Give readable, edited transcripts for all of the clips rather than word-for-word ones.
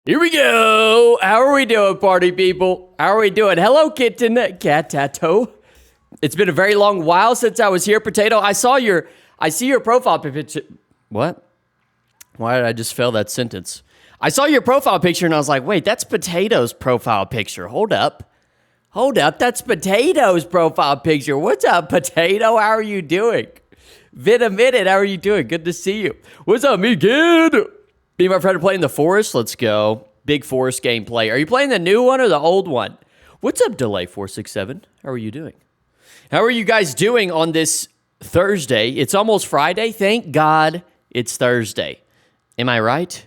Here we go. How are we doing, party people? How are we doing? Hello, kitten, Catato. It's been a very long while since I was here, Potato. I see your profile picture. What? Why did I just fail that sentence? I saw your profile picture and I was like, wait, that's Potato's profile picture. Hold up. That's Potato's profile picture. What's up, Potato? How are you doing? Been a minute. How are you doing? Good to see you. What's up, me kid? Me and my friend are playing the Forest. Let's go. Big Forest gameplay. Are you playing the new one or the old one? What's up, Delay467? How are you doing? How are you guys doing on this Thursday? It's almost Friday. Thank God it's Thursday. Am I right?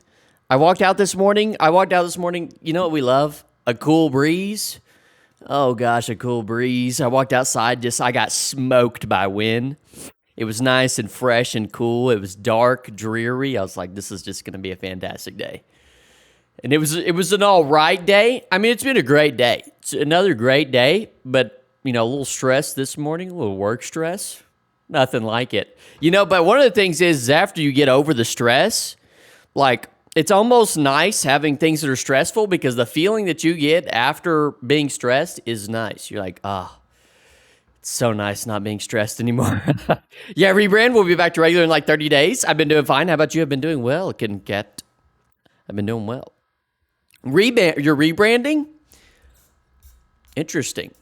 I walked out this morning. You know what we love? A cool breeze. Oh, gosh, a cool breeze. I walked outside. I got smoked by wind. It was nice and fresh and cool. It was dark, dreary. I was like, this is just going to be a fantastic day. And it was an all right day. I mean, it's been a great day. It's another great day, but, you know, a little stress this morning, a little work stress. Nothing like it. You know, but one of the things is after you get over the stress, like, it's almost nice having things that are stressful because the feeling that you get after being stressed is nice. You're like, it's so nice not being stressed anymore. Yeah, rebrand. We'll be back to regular in like 30 days. I've been doing fine. How about you? I've been doing well. I've been doing well. You're rebranding? Interesting.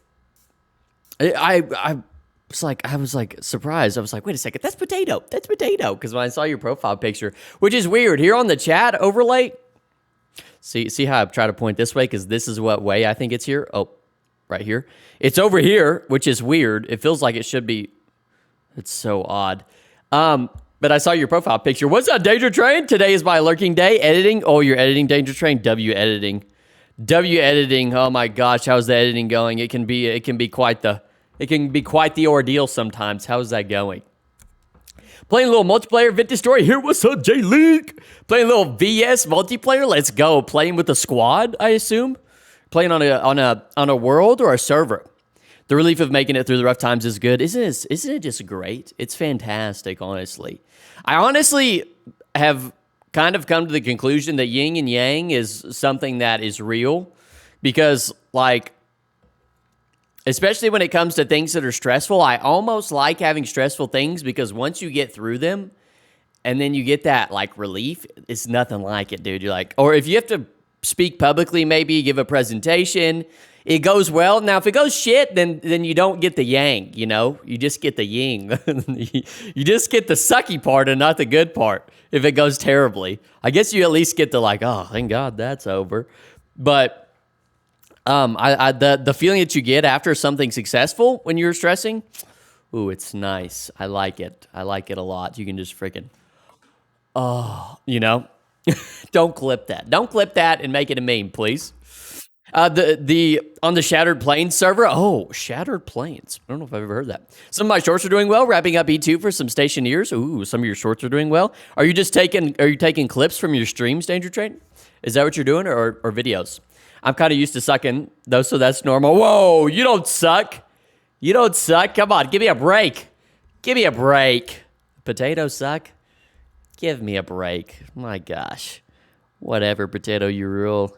I was like surprised. I was like, wait a second, that's Potato. Because when I saw your profile picture, which is weird, here on the chat overlay, see how I try to point this way, because this is what way I think it's here. Oh, right here. It's over here, which is weird. It feels like it should be. It's so odd. But I saw your profile picture. What's up, Danger Train? Today is my lurking day. Editing. Oh, you're editing, Danger Train. W editing. Oh my gosh, how's the editing going? It can be quite the ordeal sometimes. How's that going? Playing a little multiplayer, Vintage Story here. What's up, J-Link? Playing a little VS multiplayer. Let's go. Playing with the squad, I assume. Playing on a world or a server. The relief of making it through the rough times is good. Isn't it just great? It's fantastic, honestly. I honestly have kind of come to the conclusion that yin and yang is something that is real, because, like, especially when it comes to things that are stressful, I almost like having stressful things, because once you get through them and then you get that, like, relief, it's nothing like it, dude. You're like, or if you have to speak publicly, maybe give a presentation, it goes well. Now, if it goes shit, then you don't get the yang, you know? You just get the yin. You just get the sucky part and not the good part if it goes terribly. I guess you at least get the, like, oh, thank God that's over. But the feeling that you get after something successful when you're stressing, ooh, it's nice. I like it. I like it a lot. You can just freaking, you know? Don't clip that. Don't clip that and make it a meme, please. On the Shattered Plains server. Oh, Shattered Plains. I don't know if I've ever heard that. Some of my shorts are doing well. Wrapping up E2 for some stationeers. Ooh, some of your shorts are doing well. Are you taking clips from your streams, Danger Train? Is that what you're doing, or videos? I'm kind of used to sucking, though, so that's normal. Whoa, you don't suck. Come on, give me a break. Potato suck? Give me a break. My gosh. Whatever, Potato, you rule.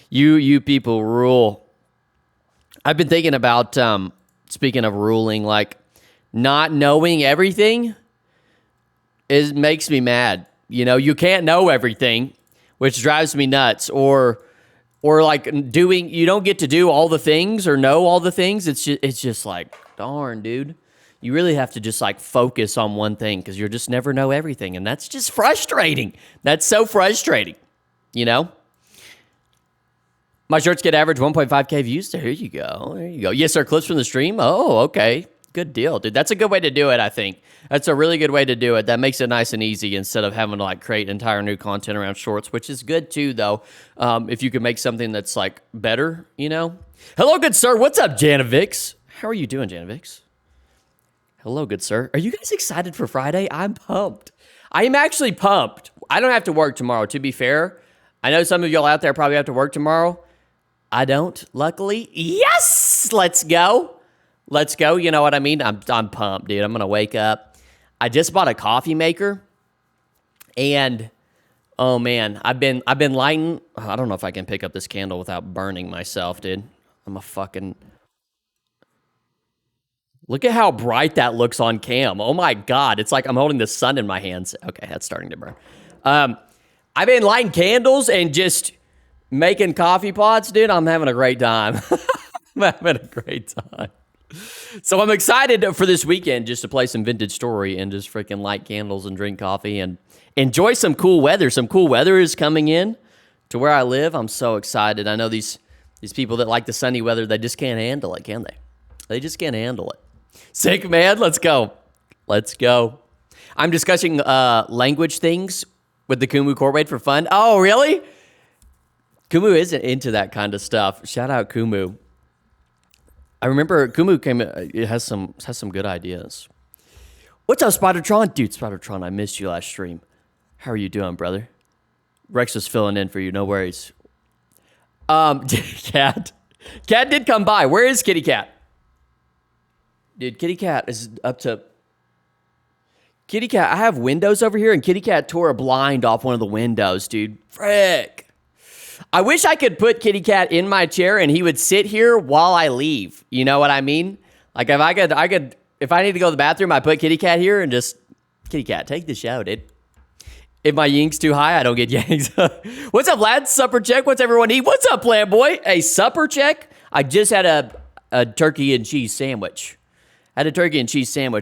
You people rule. I've been thinking about, speaking of ruling, like, not knowing everything makes me mad. You know, you can't know everything, which drives me nuts. Or like you don't get to do all the things or know all the things. It's just like, darn, dude. You really have to just, like, focus on one thing, because you'll just never know everything. And that's just frustrating. That's so frustrating, you know? My shorts get average 1.5K views. There you go. Yes, sir. Clips from the stream. Oh, okay. Good deal, dude. That's a good way to do it, I think. That's a really good way to do it. That makes it nice and easy instead of having to, like, create entire new content around shorts, which is good too, though. If you can make something that's, like, better, you know? Hello, good sir. What's up, Janavix? How are you doing, Janavix? Hello, good sir. Are you guys excited for Friday? I'm pumped. I am actually pumped. I don't have to work tomorrow, to be fair. I know some of y'all out there probably have to work tomorrow. I don't, luckily. Yes! Let's go. You know what I mean? I'm pumped, dude. I'm going to wake up. I just bought a coffee maker, and Oh man, I've been lighting. I don't know if I can pick up this candle without burning myself, dude. I'm a fucking. Look at how bright that looks on cam. Oh my god, it's like I'm holding the sun in my hands. Okay, that's starting to burn. I've been lighting candles and just making coffee pots, dude. I'm having a great time. I'm having a great time. So I'm excited for this weekend just to play some Vintage Story and just freaking light candles and drink coffee and enjoy some cool weather. Some cool weather is coming in to where I live. I'm so excited. I know these people that like the sunny weather, they just can't handle it, can they? They just can't handle it. Sick, man. Let's go. Let's go. I'm discussing language things with the Kumu Corporate for fun. Oh, really? Kumu isn't into that kind of stuff. Shout out Kumu. I remember Kumu it has some good ideas. What's up, Spidertron? Dude, Spidertron, I missed you last stream. How are you doing, brother? Rex was filling in for you. No worries. Cat did come by. Where is Kitty Cat? Dude, Kitty Cat is up to... Kitty Cat, I have windows over here, and Kitty Cat tore a blind off one of the windows, dude. Frick. I wish I could put Kitty Cat in my chair, and he would sit here while I leave. You know what I mean? Like, if I could... If I need to go to the bathroom, I put Kitty Cat here and just... Kitty Cat, take the show, dude. If my yink's too high, I don't get yanks. What's up, lads? Supper check. What's everyone eat? What's up, Plan Boy? Hey, supper check? I just had a turkey and cheese sandwich.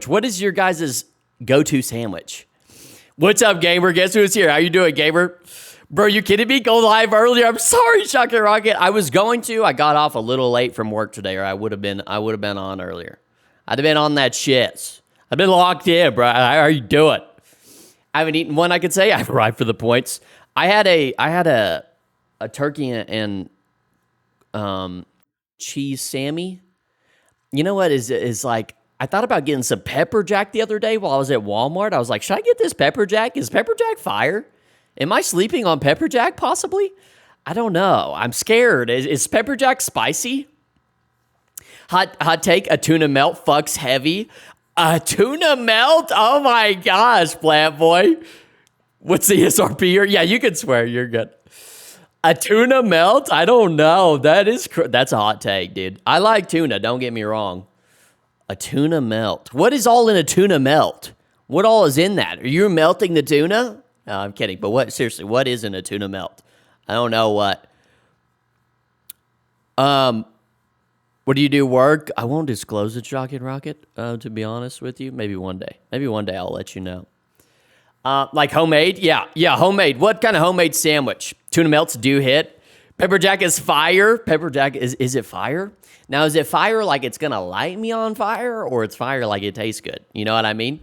What is your guys' go-to sandwich? What's up, gamer? Guess who's here? How you doing, gamer? Bro, you kidding me? Go live earlier. I'm sorry, Shocker Rocket. I was going to. I got off a little late from work today, or I would have been on earlier. I'd have been on that shit. I've been locked in, bro. How are you doing? I haven't eaten one, I could say. I've arrived for the points. I had a turkey and cheese Sammy. You know what is like, I thought about getting some pepper jack the other day while I was at Walmart. I was like, should I get this pepper jack? Is pepper jack fire? Am I sleeping on pepper jack possibly? I don't know. I'm scared. Is pepper jack spicy? Hot take, a tuna melt fucks heavy. A tuna melt? Oh my gosh, Plant Boy. What's the SRP here? Yeah, you can swear. You're good. A tuna melt? I don't know. That's a hot take, dude. I like tuna. Don't get me wrong. A tuna melt. What is all in a tuna melt? What all is in that? Are you melting the tuna? No, I'm kidding. But seriously, what is in a tuna melt? I don't know what. What do you do, work? I won't disclose it, Jocket Rocket, to be honest with you. Maybe one day. Maybe one day I'll let you know. Like homemade? Yeah, homemade. What kind of homemade sandwich? Tuna melts do hit. Pepper jack is fire. Pepper jack, is it fire? Now, is it fire like it's going to light me on fire, or it's fire like it tastes good? You know what I mean?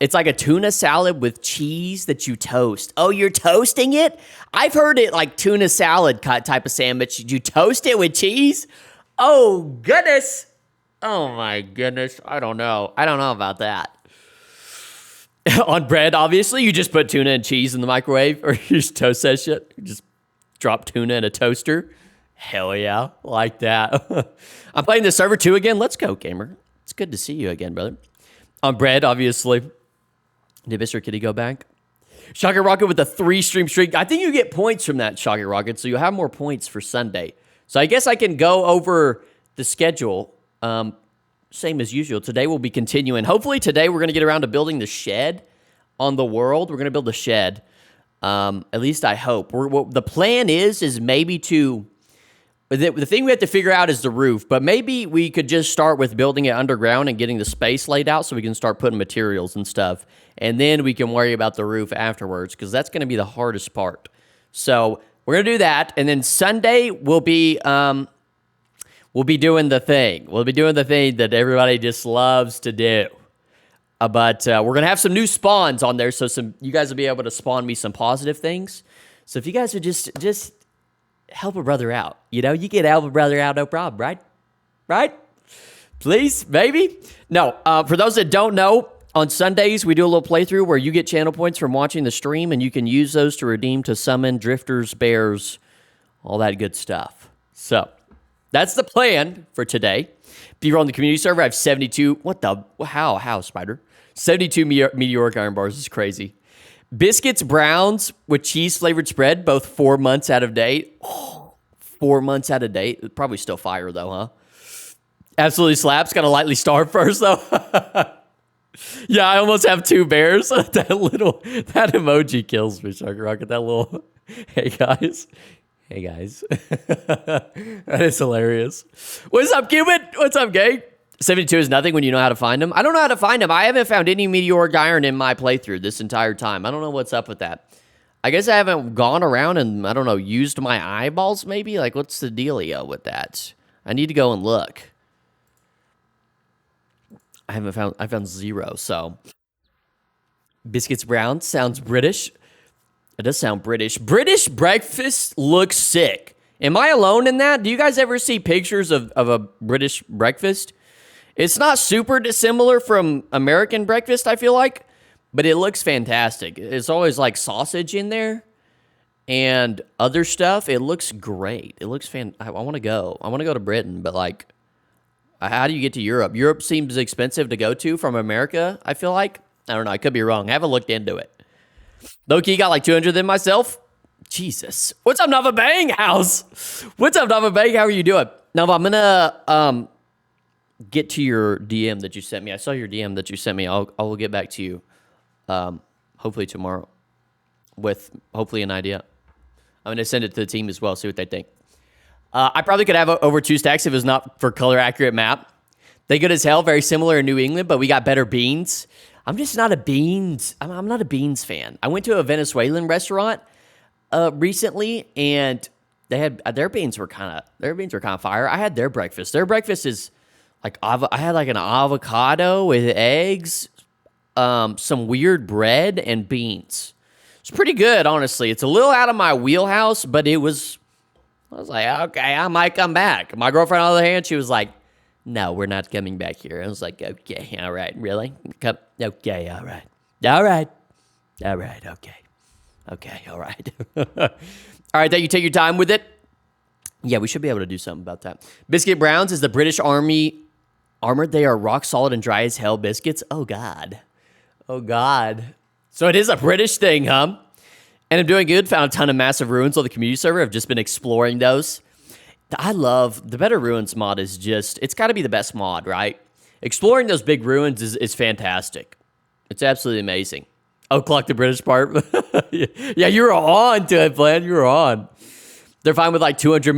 It's like a tuna salad with cheese that you toast. Oh, you're toasting it? I've heard it like tuna salad type of sandwich. You toast it with cheese? Oh, goodness. Oh, my goodness. I don't know about that. On bread, obviously, you just put tuna and cheese in the microwave, or you just toast that shit. You just drop tuna in a toaster. Hell yeah, like that. I'm playing the server 2 again. Let's go, gamer. It's good to see you again, brother. On bread, obviously. Did Mr. Kitty go back? Shocker Rocket with a 3-stream streak. I think you get points from that, Shocker Rocket, so you'll have more points for Sunday. So I guess I can go over the schedule. Same as usual. Today we'll be continuing. Hopefully today we're going to get around to building the shed on the world. We're going to build the shed. At least I hope. What the plan is maybe to... The thing we have to figure out is the roof, but maybe we could just start with building it underground and getting the space laid out so we can start putting materials and stuff, and then we can worry about the roof afterwards, because that's going to be the hardest part. So we're going to do that, and then Sunday we'll be doing the thing. We'll be doing the thing that everybody just loves to do. But we're going to have some new spawns on there, so you guys will be able to spawn me some positive things. So if you guys would just help a brother out. You know, you can help a brother out, no problem, right? Right? Please, maybe? No, for those that don't know, on Sundays, we do a little playthrough where you get channel points from watching the stream, and you can use those to redeem to summon drifters, bears, all that good stuff. So, that's the plan for today. Beevr on the community server, I have 72, how, Spider? 72 meteoric iron bars is crazy. Biscuits Browns with cheese flavored spread, both 4 months out of date. Oh, 4 months out of date. Probably still fire though, huh? Absolutely slaps. Got to lightly starve first though. Yeah, I almost have 2 bears. that emoji kills me, Sugar Rocket. That little, hey guys. Hey guys. That is hilarious. What's up, Cupid? What's up, Gay? 72 is nothing when you know how to find them. I don't know how to find them. I haven't found any meteoric iron in my playthrough this entire time. I don't know what's up with that. I guess I haven't gone around and, I don't know, used my eyeballs maybe? Like, what's the dealio with that? I need to go and look. I found 0, so. Biscuits Brown sounds British. It does sound British. British breakfast looks sick. Am I alone in that? Do you guys ever see pictures of a British breakfast? It's not super dissimilar from American breakfast, I feel like, but it looks fantastic. It's always like sausage in there and other stuff. It looks great. It looks I want to go. I want to go to Britain, but like, how do you get to Europe? Europe seems expensive to go to from America, I feel like. I don't know. I could be wrong. I haven't looked into it. Low-key got like 200 than myself. Jesus. What's up, Nava Bang House? What's up, Nava Bang? How are you doing? Nava, I'm going to get to your DM that you sent me. I saw your DM that you sent me. I will get back to you hopefully tomorrow with hopefully an idea. I'm going to send it to the team as well, see what they think. I probably could have over 2 stacks if it was not for color accurate map. They good as hell, very similar in New England, but we got better beans. I'm just not a beans. I'm not a beans fan. I went to a Venezuelan restaurant recently, and they had their beans were kind of fire. I had their breakfast. Their breakfast is like I had like an avocado with eggs, some weird bread and beans. It's pretty good, honestly. It's a little out of my wheelhouse, but I was like, okay, I might come back. My girlfriend, on the other hand, she was like, no, we're not coming back here. I was like, okay, all right, really? Come, okay, all right. All right, okay. Okay, all right. All right, that you take your time with it. Yeah, we should be able to do something about that. Biscuit Browns is the British Army armored. They are rock solid and dry as hell biscuits. Oh, God. Oh, God. So it is a British thing, huh? And I'm doing good. Found a ton of massive ruins on the community server. I've just been exploring those. I love the Better Ruins mod is just, it's got to be the best mod, right? Exploring those big ruins is fantastic. It's absolutely amazing. Oh, clock the British part. Yeah, you were on to it, Plan. You were on. They're fine with like 200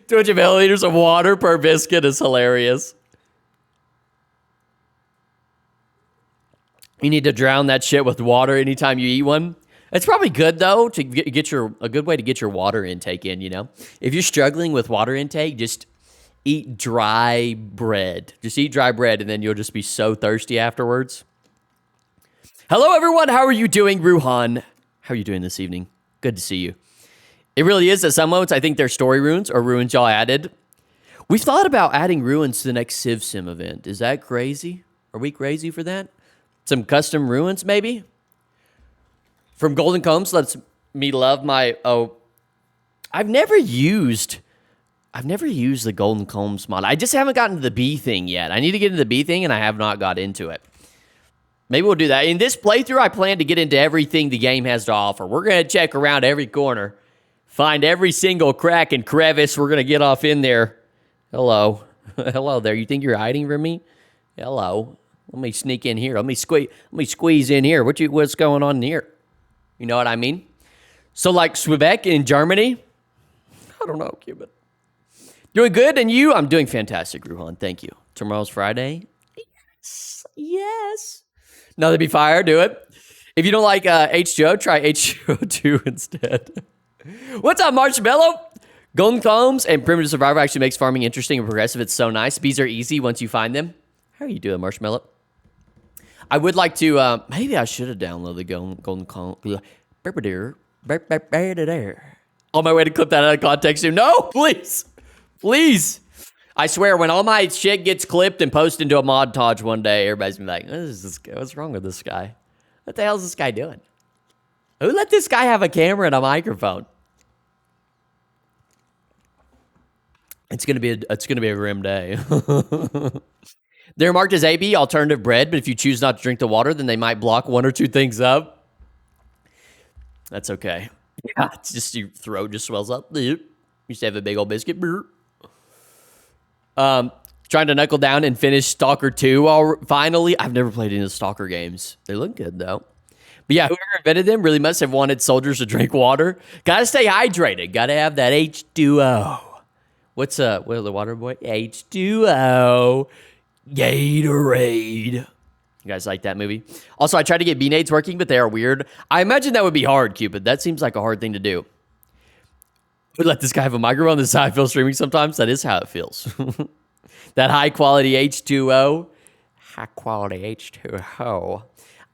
milliliters of water per biscuit is hilarious. You need to drown that shit with water anytime you eat one. It's probably good though to get a good way to get your water intake in, you know? If you're struggling with water intake, just eat dry bread. Just eat dry bread and then you'll just be so thirsty afterwards. Hello everyone, how are you doing? Ruhan, how are you doing this evening? Good to see you. It really is at some moments I think they're story ruins or ruins y'all added. We've thought about adding ruins to the next Civ Sim event. Is that crazy? Are we crazy for that? Some custom ruins maybe? From Golden Combs lets me love my, I've never used the Golden Combs mod. I just haven't gotten to the bee thing yet. I need to get into the bee thing and I have not got into it. Maybe we'll do that. In this playthrough, I plan to get into everything the game has to offer. We're going to check around every corner, find every single crack and crevice. We're going to get off in there. Hello. Hello there. You think you're hiding from me? Hello. Let me sneak in here. Let me squeeze in here. What's going on in here? You know what I mean? So like Quebec in Germany, I don't know, Cuban. Doing good, and you? I'm doing fantastic, Ruhan. Thank you. Tomorrow's Friday. Yes. No, that'd be fire. Do it. If you don't like H2O, try H2O2 instead. What's up, Marshmallow? Golden Combs and Primitive Survivor actually makes farming interesting and progressive. It's so nice. Bees are easy once you find them. How are you doing, Marshmallow? I would like to, maybe I should have downloaded the Golden Combs. On my way to clip that out of context soon. No, please. Please. I swear, when all my shit gets clipped and posted into a montage one day, everybody's gonna be like, what's wrong with this guy? What the hell is this guy doing? Who let this guy have a camera and a microphone? It's gonna be a grim day. They're marked as AB, alternative bread, but if you choose not to drink the water, then they might block 1 or 2 things up. That's okay. Yeah, it's just your throat just swells up. You used to have a big old biscuit. Trying to knuckle down and finish Stalker 2 finally. I've never played any of the Stalker games. They look good, though. But yeah, whoever invented them really must have wanted soldiers to drink water. Gotta stay hydrated. Gotta have that H2O. What's the water boy? H2O. Gatorade. You guys like that movie? Also, I tried to get B-nades working, but they are weird. I imagine that would be hard, Cupid. That seems like a hard thing to do. Would let this guy have a microphone. This is how I feel streaming sometimes. That is how it feels. That high-quality H2O. High-quality H2O.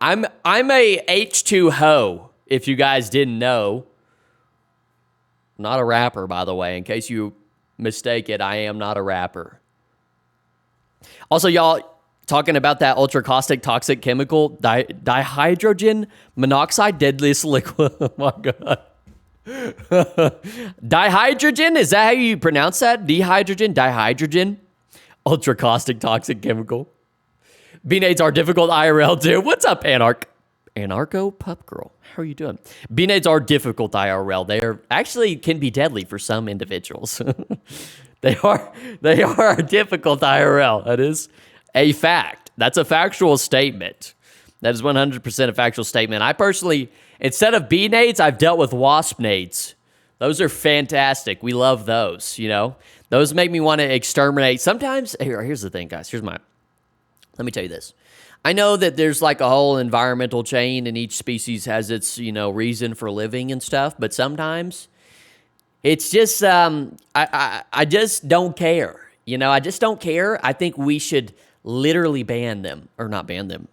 I'm a H2Ho, if you guys didn't know. Not a rapper, by the way. In case you mistake it, I am not a rapper. Also, y'all, talking about that ultra caustic toxic chemical, dihydrogen monoxide, deadliest liquid. Oh my God. Dihydrogen? Is that how you pronounce that? Dihydrogen? Ultra caustic toxic chemical. B-nades are difficult IRL too. What's up, Anarcho Pup Girl? How are you doing? B-nades are difficult IRL. They are actually can be deadly for some individuals. They are difficult IRL. That is a fact. That's a factual statement. That is 100% a factual statement. I personally, instead of B-nades, I've dealt with wasp-nades. Those are fantastic. We love those, you know? Those make me want to exterminate. Sometimes, here's the thing, guys. Let me tell you this. I know that there's like a whole environmental chain and each species has its, you know, reason for living and stuff. But sometimes it's just, I just don't care. You know, I just don't care. I think we should literally ban them or not ban them.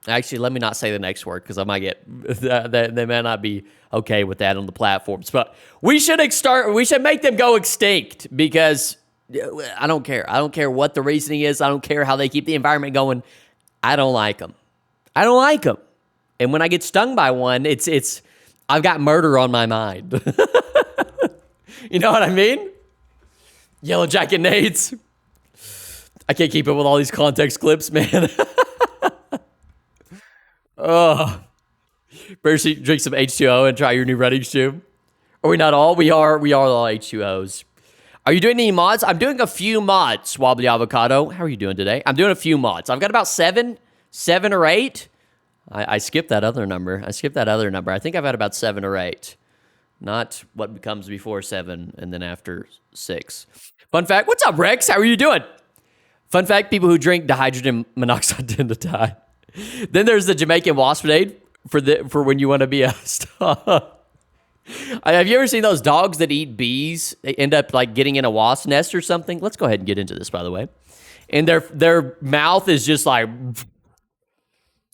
Actually, let me not say the next word because I might get, they may not be okay with that on the platforms. But we should make them go extinct because I don't care. I don't care what the reasoning is. I don't care how they keep the environment going. I don't like them. I don't like them. And when I get stung by one, I've got murder on my mind. You know what I mean? Yellow jacket nades. I can't keep up with all these context clips, man. Oh. Better drink some H2O and try your new running shoe. Are we not all? We are all H2Os. Are you doing any mods? I'm doing a few mods, Wobbly Avocado. How are you doing today? I'm doing a few mods. I've got about seven or eight. I skipped that other number. I think I've had about 7 or 8. Not what becomes before 7 and then after 6. Fun fact. What's up, Rex? How are you doing? Fun fact, people who drink dihydrogen monoxide tend to die. Then there's the Jamaican wasp nade for when you want to be a star. Have you ever seen those dogs that eat bees? They end up like getting in a wasp nest or something. Let's go ahead and get into this, by the way. And their mouth is just like,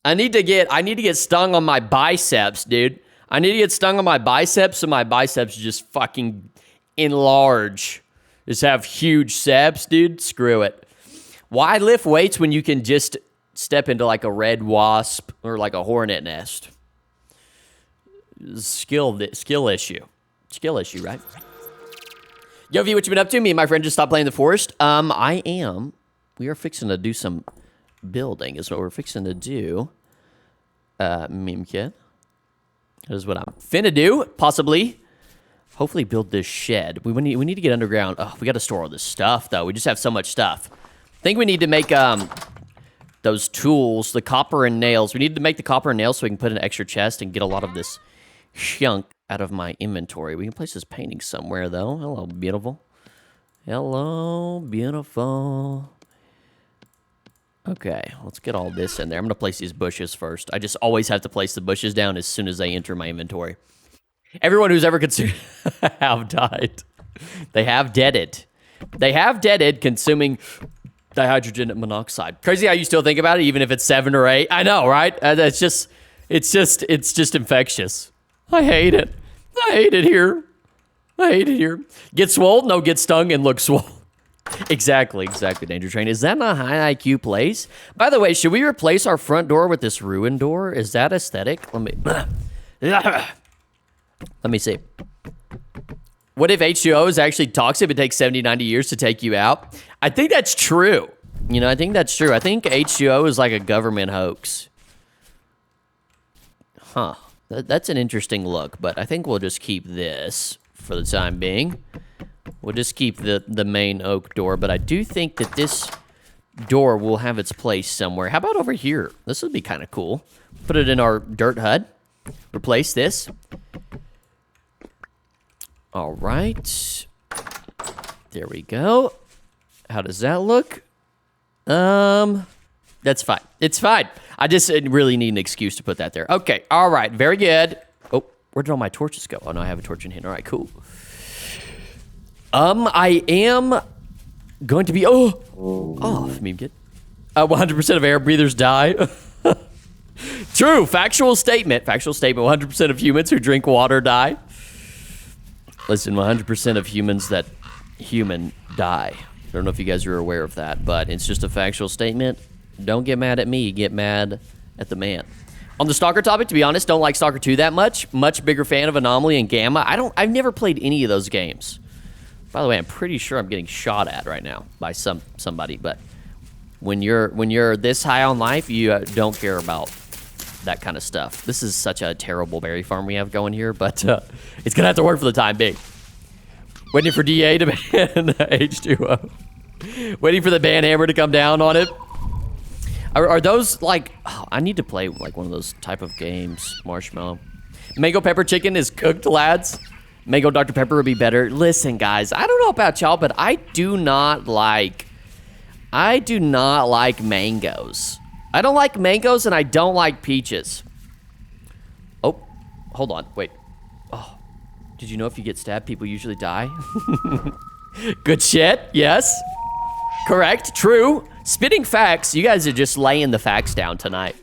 I need to get stung on my biceps, dude. I need to get stung on my biceps so my biceps just fucking enlarge. Just have huge saps, dude. Screw it. Why lift weights when you can just step into like a red wasp or like a hornet nest? Skill issue, right? Yo, V, what you been up to? Me and my friend just stopped playing the forest. I am. We are fixing to do some building. Is what we're fixing to do. Meme kid. That is what I'm finna do. Possibly, hopefully, build this shed. We need to get underground. Oh, we got to store all this stuff though. We just have so much stuff. I think we need to make those tools, the copper and nails. We need to make the copper and nails so we can put in an extra chest and get a lot of this shunk out of my inventory. We can place this painting somewhere, though. Hello, beautiful. Hello, beautiful. Okay, let's get all this in there. I'm going to place these bushes first. I just always have to place the bushes down as soon as they enter my inventory. Everyone who's ever consumed have died. They have deaded. They have deaded consuming dihydrogen monoxide. Crazy how you still think about it, even if it's 7 or 8. I know, right? It's just infectious. I hate it. I hate it here. Get swole? No, get stung and look swole. Exactly, Danger Train. Is that not a high IQ place? By the way, should we replace our front door with this ruined door? Is that aesthetic? Let me see. What if H2O is actually toxic? It takes 70, 90 years to take you out. I think that's true. You know, I think that's true. I think H2O is like a government hoax. Huh. That's an interesting look, but I think we'll just keep this for the time being. We'll just keep the main oak door, but I do think that this door will have its place somewhere. How about over here? This would be kind of cool. Put it in our dirt hut. Replace this. All right. There we go. How does that look? That's fine. It's fine. I just really need an excuse to put that there. Okay. All right. Very good. Oh, where did all my torches go? Oh, no, I have a torch in here. All right, cool. I am going to be... off. Meme kid. 100% of air breathers die. True. Factual statement. Factual statement. 100% of humans who drink water die. Listen, 100% of humans that die. I don't know if you guys are aware of that, but it's just a factual statement. Don't get mad at me. Get mad at the man. On the Stalker topic, to be honest, don't like Stalker 2 that much. Much bigger fan of Anomaly and Gamma. I've never played any of those games. By the way, I'm pretty sure I'm getting shot at right now by somebody, but when you're this high on life, you don't care about that kind of stuff. This is such a terrible berry farm we have going here, but it's gonna have to work for the time being. Waiting for DA to ban H2O. Waiting for the ban hammer to come down on it. Are those like... Oh, I need to play like one of those type of games. Marshmallow. Mango pepper chicken is cooked, lads. Mango Dr. Pepper would be better. Listen, guys, I don't know about y'all, but I do not like mangoes. I don't like mangoes, and I don't like peaches. Oh, hold on. Wait. Oh, did you know if you get stabbed, people usually die? Good shit. Yes. Correct. True. Spitting facts. You guys are just laying the facts down tonight.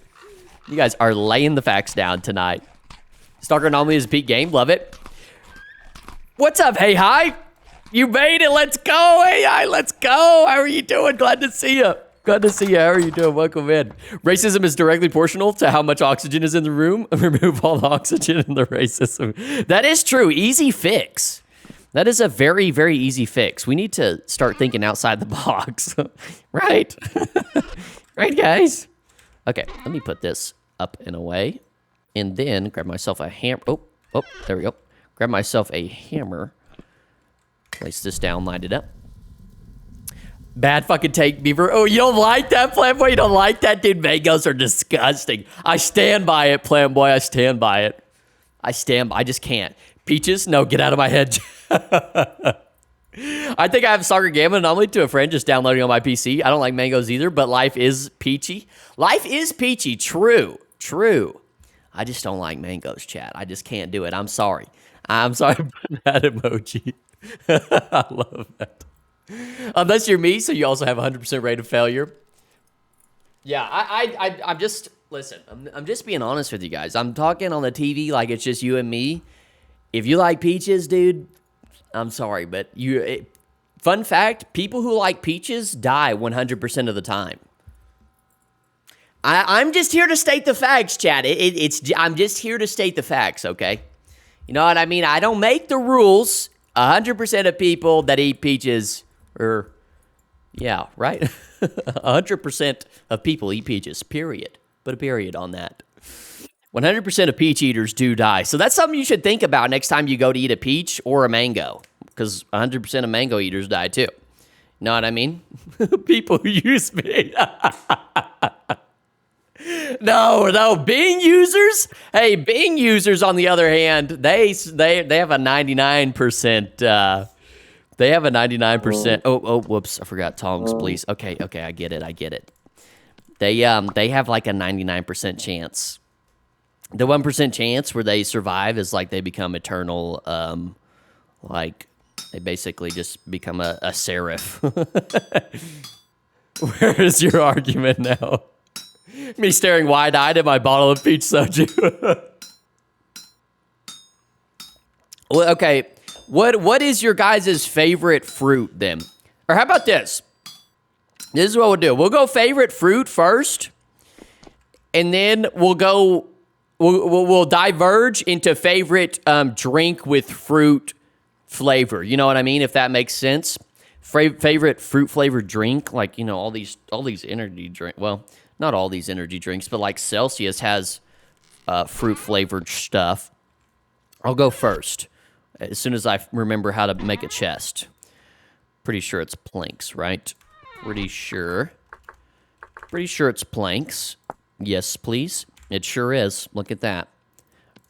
You guys are laying the facts down tonight. Stalker Anomaly is a peak game. Love it. What's up, Hey Hi? You made it. Let's go, Hey Hi. Let's go. How are you doing? Glad to see you. Glad to see you. How are you doing? Welcome in. Racism is directly proportional to how much oxygen is in the room. Remove all the oxygen in the racism. That is true. Easy fix. That is a very, very easy fix. We need to start thinking outside the box. Right? Right, guys? Okay, let me put this up and away. And then grab myself a hammer. Oh, there we go. Grab myself a hammer. Place this down, line it up. Bad fucking take, Beevr. Oh, you don't like that, Plant Boy? You don't like that? Dude, mangoes are disgusting. I stand by it, Plant Boy. I stand by it. I just can't. Peaches? No, get out of my head. I think I have Stalker Gamma Anomaly to a friend just downloading on my PC. I don't like mangoes either, but life is peachy. Life is peachy. True. True. I just don't like mangoes, chat. I just can't do it. I'm sorry. I'm sorry for that emoji. I love that. Unless you're me, so you also have a 100% rate of failure. Yeah, I'm just... Listen, I'm just being honest with you guys. I'm talking on the TV like it's just you and me. If you like peaches, dude, I'm sorry, but fun fact, people who like peaches die 100% of the time. I'm just here to state the facts, Chad. I'm just here to state the facts, okay? You know what I mean? I don't make the rules. 100% of people that eat peaches are, yeah, right? 100% of people eat peaches, period. Put a period on that. 100% of peach eaters do die. So that's something you should think about next time you go to eat a peach or a mango. Because 100% of mango eaters die too. You know what I mean? People who use me. No, Bing users? Hey, Bing users, on the other hand, they have a 99%. They have a 99%. Oh, whoops. I forgot tongs, please. Okay, I get it. They have like a 99% chance. The 1% chance where they survive is like they become eternal, like they basically just become a seraph. Where is your argument now? Me staring wide-eyed at my bottle of peach soju. Well, okay, what is your guys' favorite fruit then? Or how about this? This is what we'll do. We'll go favorite fruit first, and then we'll diverge into favorite drink with fruit flavor. You know what I mean? If that makes sense. Favorite fruit flavored drink, like, you know, all these energy drink. Well, not all these energy drinks, but like Celsius has fruit-flavored stuff. I'll go first, as soon as I remember how to make a chest. Pretty sure it's planks, right? Pretty sure it's planks. Yes, please. It sure is. Look at that.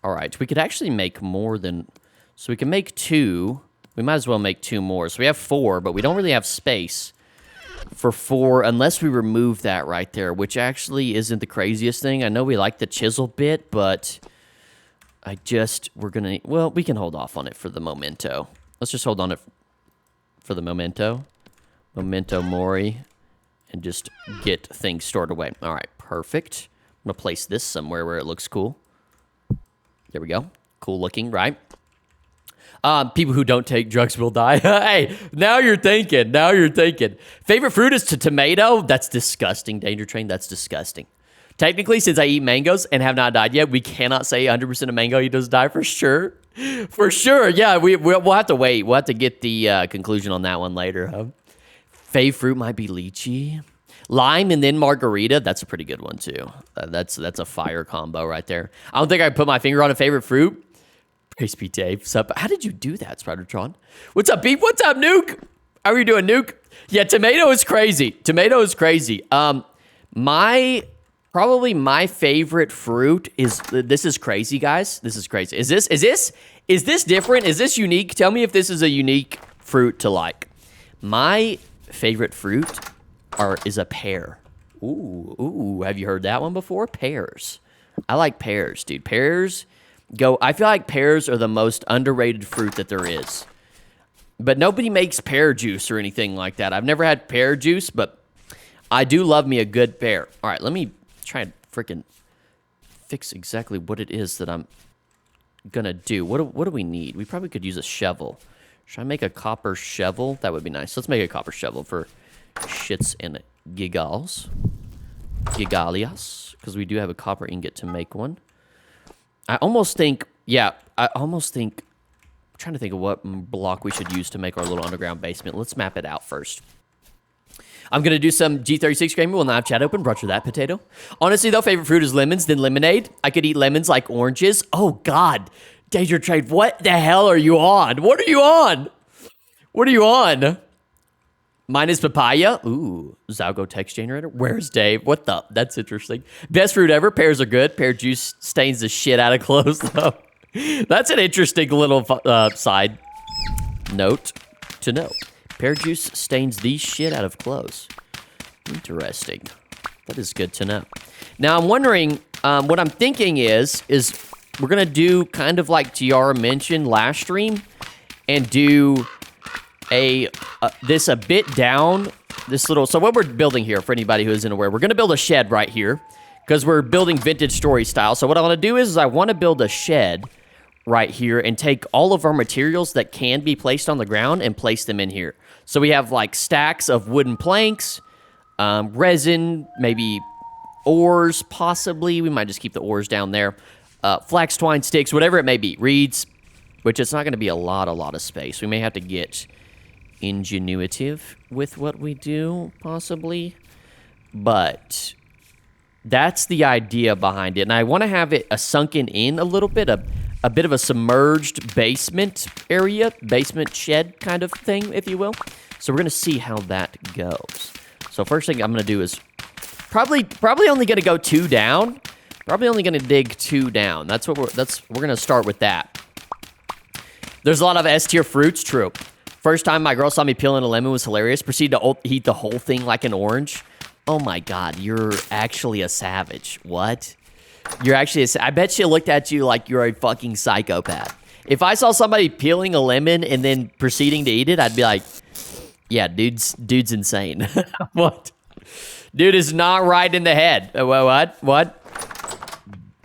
All right, we could actually make more than... So we can make 2. We might as well make 2 more. So we have 4, but we don't really have space for 4 unless we remove that right there, which actually isn't the craziest thing. I know we like the chisel bit, but we're going to... Well, we can hold off on it for the memento. Let's just hold on it for the memento. Memento mori. And just get things stored away. All right, perfect. I'm going to place this somewhere where it looks cool. There we go. Cool looking, right? People who don't take drugs will die. Hey, now you're thinking. Now you're thinking. Favorite fruit is tomato? That's disgusting. Danger Train, that's disgusting. Technically, since I eat mangoes and have not died yet, we cannot say 100% of mango eaters die for sure. For sure. Yeah, we'll have to wait. We'll have to get the conclusion on that one later. Huh? Fave fruit might be lychee. Lime and then margarita. That's a pretty good one, too. That's a fire combo right there. I don't think I put my finger on a favorite fruit. Praise be Dave. What's up? How did you do that, Spidertron? What's up, Beef? What's up, Nuke? How are you doing, Nuke? Yeah, tomato is crazy. Tomato is crazy. Probably my favorite fruit is... This is crazy, guys. This is crazy. Is this different? Is this unique? Tell me if this is a unique fruit to like. My favorite fruit is a pear. Ooh, have you heard that one before? Pears. I like pears, dude. Pears I feel like pears are the most underrated fruit that there is. But nobody makes pear juice or anything like that. I've never had pear juice, but I do love me a good pear. All right, let me try and freaking fix exactly what it is that I'm gonna do. What do we need? We probably could use a shovel. Should I make a copper shovel? That would be nice. Let's make a copper shovel for shits and giggles. Gigalias. Because we do have a copper ingot to make one. I'm trying to think of what block we should use to make our little underground basement. Let's map it out first. I'm going to do some G36 gaming. We'll now have chat open. Roger that, potato. Honestly, though, favorite fruit is lemons, then lemonade. I could eat lemons like oranges. Oh, God. Danger Trade, what the hell are you on? What are you on? What are you on? Mine is papaya. Ooh, Zalgo text generator. Where's Dave? What the? That's interesting. Best fruit ever. Pears are good. Pear juice stains the shit out of clothes, though. That's an interesting little side note to know. Pear juice stains the shit out of clothes. Interesting. That is good to know. Now, I'm wondering, what I'm thinking is we're going to do kind of like Tiara mentioned last stream and do this a bit down, this little... So what we're building here, for anybody who isn't aware, we're going to build a shed right here because we're building vintage story style. So what I want to do is I want to build a shed right here and take all of our materials that can be placed on the ground and place them in here. So we have like stacks of wooden planks, resin, maybe ores, possibly. We might just keep the ores down there. Flax twine sticks, whatever it may be. Reeds, which it's not going to be a lot of space. We may have to get ingenuitive with what we do, possibly. But that's the idea behind it. And I want to have it sunken in a little bit, a bit of a submerged basement area, basement shed kind of thing, if you will. So we're going to see how that goes. So first thing I'm going to do is probably only going to go 2 down. Probably only going to dig 2 down. We're going to start with that. There's a lot of S tier fruits, true. First time my girl saw me peeling a lemon was hilarious. Proceeded to eat the whole thing like an orange. Oh my God, you're actually a savage. What? You're actually I bet she looked at you like you're a fucking psychopath. If I saw somebody peeling a lemon and then proceeding to eat it, I'd be like, yeah, dude's insane. What? Dude is not right in the head. What?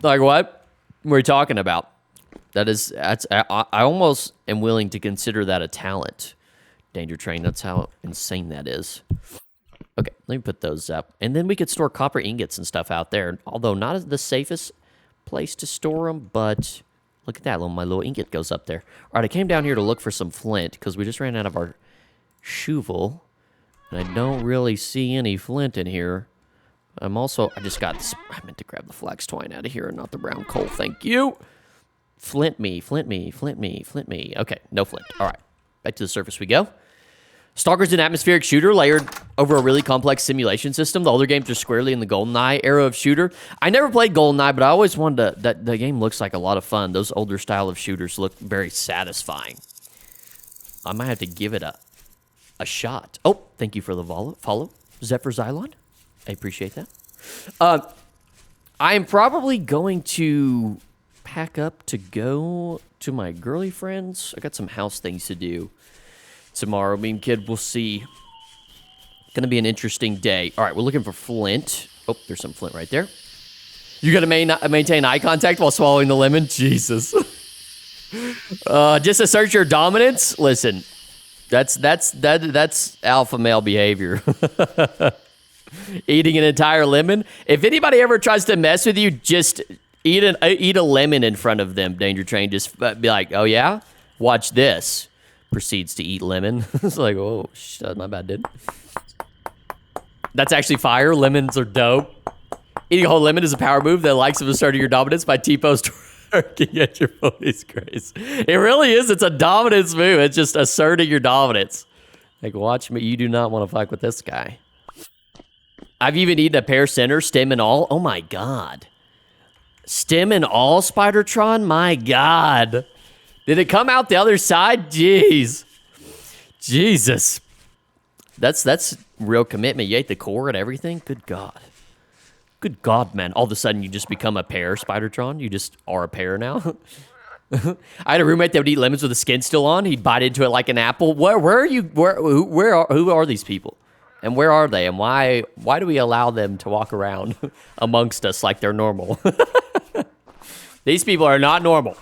Like what? What are you talking about? I almost am willing to consider that a talent. Danger Train, that's how insane that is. Okay, let me put those up. And then we could store copper ingots and stuff out there. Although not the safest place to store them, but look at that. My little ingot goes up there. All right, I came down here to look for some flint because we just ran out of our shovel. And I don't really see any flint in here. I'm also, I just got this, I meant to grab the flax twine out of here and not the brown coal. Thank you. Flint me, flint me, flint me, flint me. Okay, no flint. All right, back to the surface we go. Stalker's an atmospheric shooter layered over a really complex simulation system. The older games are squarely in the GoldenEye era of shooter. I never played GoldenEye, but I always wanted to, that the game looks like a lot of fun. Those older style of shooters look very satisfying. I might have to give it a shot. Oh, thank you for the follow, Zephyr Xylon. I appreciate that. I am probably going to pack up to go to my girly friends. I got some house things to do tomorrow. Me and kid, we'll see. Gonna be an interesting day. All right, we're looking for flint. Oh, there's some flint right there. You gotta maintain eye contact while swallowing the lemon? Jesus. Just assert your dominance? Listen, that's alpha male behavior. Eating an entire lemon. If anybody ever tries to mess with you, just eat a lemon in front of them, Danger Train. Just be like, oh yeah? Watch this. Proceeds to eat lemon. It's like, oh, shit, my bad, dude. That's actually fire. Lemons are dope. Eating a whole lemon is a power move that likes of asserting your dominance by T-pose twerking at your pony's grace. It really is. It's a dominance move. It's just asserting your dominance. Like, watch me. You do not want to fight with this guy. I've even eaten a pear center, stem and all. Oh, my God. Stem and all, Spidertron? My God. Did it come out the other side? Jeez. Jesus. That's real commitment. You ate the core and everything? Good God. Good God, man. All of a sudden, you just become a pear, Spidertron. You just are a pear now. I had a roommate that would eat lemons with the skin still on. He'd bite into it like an apple. Where are you? Who are these people? And where are they? And why do we allow them to walk around amongst us like they're normal? These people are not normal.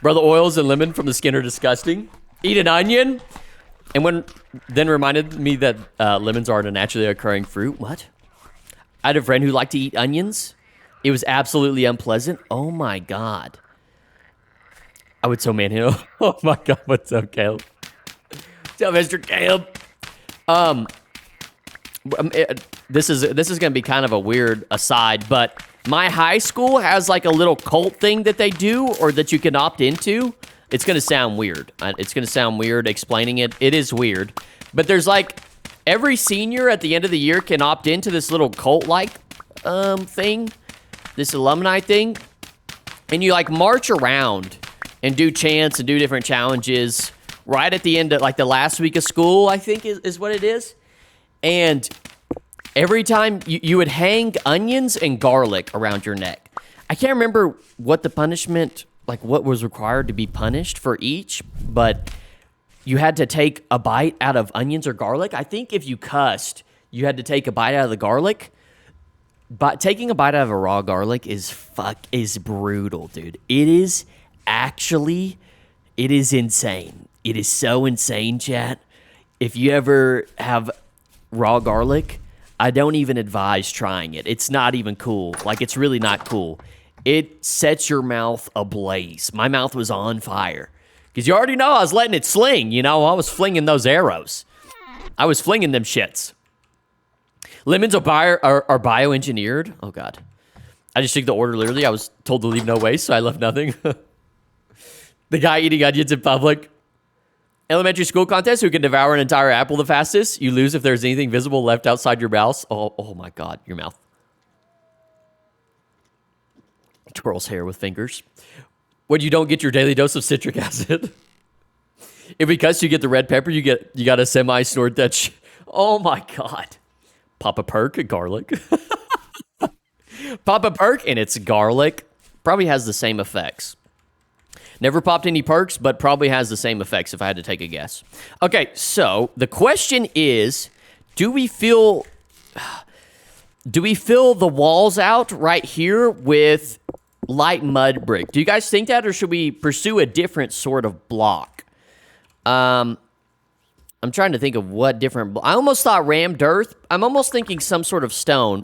Brother, oils and lemon from the skin are disgusting. Eat an onion. And then reminded me that lemons aren't a naturally occurring fruit. What? I had a friend who liked to eat onions. It was absolutely unpleasant. Oh my God. I would so manhandle. Oh my God, what's up, Caleb? What's up, Mr. Caleb? This is gonna be kind of a weird aside, but my high school has like a little cult thing that they do, or that you can opt into. It's gonna sound weird. It's gonna sound weird explaining it. It is weird, but there's like every senior at the end of the year can opt into this little cult-like thing, this alumni thing, and you like march around and do chants and do different challenges right at the end of like the last week of school, I think is what it is. And every time you would hang onions and garlic around your neck. I can't remember what the punishment, like what was required to be punished for each, but you had to take a bite out of onions or garlic. I think if you cussed, you had to take a bite out of the garlic. But taking a bite out of a raw garlic is brutal, dude. It is insane. It is so insane, chat. If you ever have raw garlic, I don't even advise trying it. It's not even cool. Like, it's really not cool. It sets your mouth ablaze. My mouth was on fire. Because you already know I was letting it sling, you know? I was flinging those arrows. I was flinging them shits. Lemons are bioengineered. Oh, God. I just took the order literally. I was told to leave no waste, so I left nothing. The guy eating onions in public. Elementary school contest, who can devour an entire apple the fastest? You lose if there's anything visible left outside your mouth. Oh my God, your mouth. Twirls hair with fingers. When you don't get your daily dose of citric acid. If because you get the red pepper, you got to semi-snort that shit. Oh my God. Pop a perk, garlic. Pop a perk, and it's garlic. Probably has the same effects. Never popped any perks, but probably has the same effects if I had to take a guess. Okay, so the question is, do we fill the walls out right here with light mud brick? Do you guys think that, or should we pursue a different sort of block? I'm trying to think of what different... I almost thought rammed earth. I'm almost thinking some sort of stone.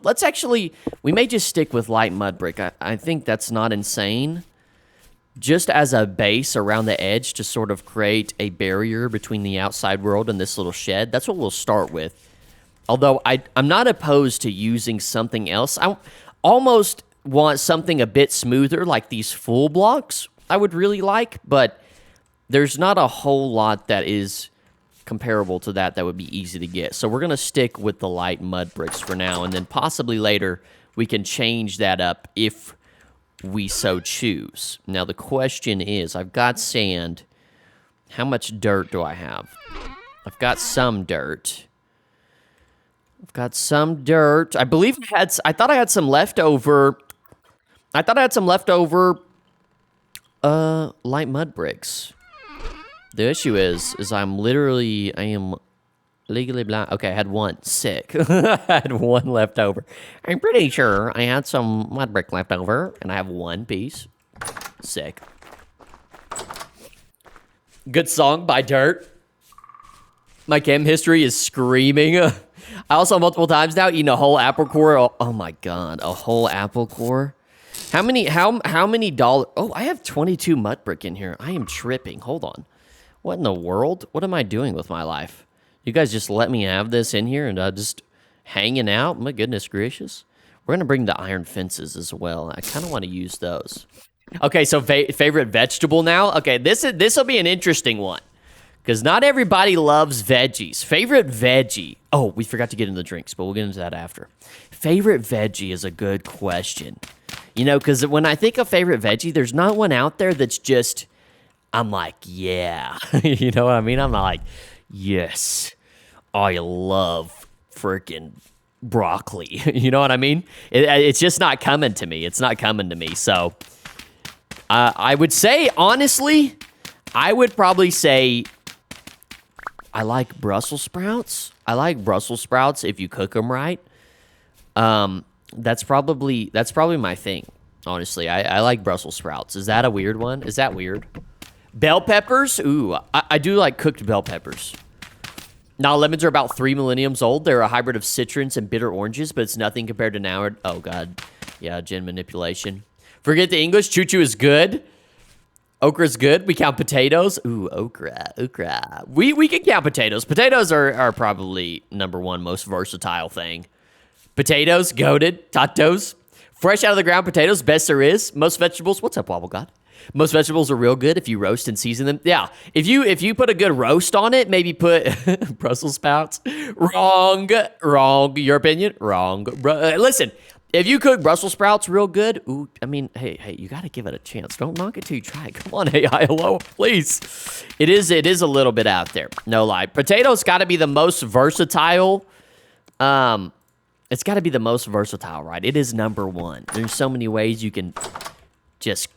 We may just stick with light mud brick. I think that's not insane. Just as a base around the edge to sort of create a barrier between the outside world and this little shed. That's what we'll start with. Although I'm not opposed to using something else. I almost want something a bit smoother, like these full blocks I would really like, but there's not a whole lot that is comparable to that would be easy to get. So we're going to stick with the light mud bricks for now, and then possibly later we can change that up if we so choose. Now the question is, I've got sand. How much dirt do I have? I've got some dirt. I believe I thought I had some leftover. Light mud bricks. The issue is I am legally blind. Okay, I had one. Sick. I had one left over. I'm pretty sure I had some mud brick left over, and I have one piece. Sick. Good song by Dirt. My chem history is screaming. I also multiple times now eaten a whole apple core. Oh my god, a whole apple core. How many dollars? Oh, I have 22 mud brick in here. I am tripping. Hold on. What in the world? What am I doing with my life? You guys just let me have this in here and just hanging out? My goodness gracious. We're going to bring the iron fences as well. I kind of want to use those. Okay, so favorite vegetable now? Okay, this will be an interesting one. Because not everybody loves veggies. Favorite veggie. Oh, we forgot to get into the drinks, but we'll get into that after. Favorite veggie is a good question. You know, because when I think of favorite veggie, there's not one out there that's just, I'm like, yeah. You know what I mean? I'm not like, yes, I love freaking broccoli. You know what I mean? It's just not coming to me. It's not coming to me. So I would say, honestly, I would probably say I like Brussels sprouts. I like Brussels sprouts if you cook them right. That's probably my thing, honestly. I like Brussels sprouts. Is that a weird one? Is that weird? Bell peppers? Ooh, I do like cooked bell peppers. Now, lemons are about 3 millenniums old. They're a hybrid of citrons and bitter oranges, but it's nothing compared to now. Oh, God. Yeah, gen manipulation. Forget the English. Choo-choo is good. Okra's good. We count potatoes. Ooh, okra. We can count potatoes. Potatoes are probably #1 most versatile thing. Potatoes, goated, tatos. Fresh out of the ground potatoes, best there is. Most vegetables, what's up, Wobble God? Most vegetables are real good if you roast and season them. Yeah, if you put a good roast on it, maybe put Brussels sprouts. Wrong. Your opinion? Wrong. Listen, if you cook Brussels sprouts real good, ooh, I mean, hey, you got to give it a chance. Don't knock it till you try it. Come on, hey, hello, please. It is a little bit out there. No lie. Potatoes got to be the most versatile. It's got to be the most versatile, right? It is #1. There's so many ways you can just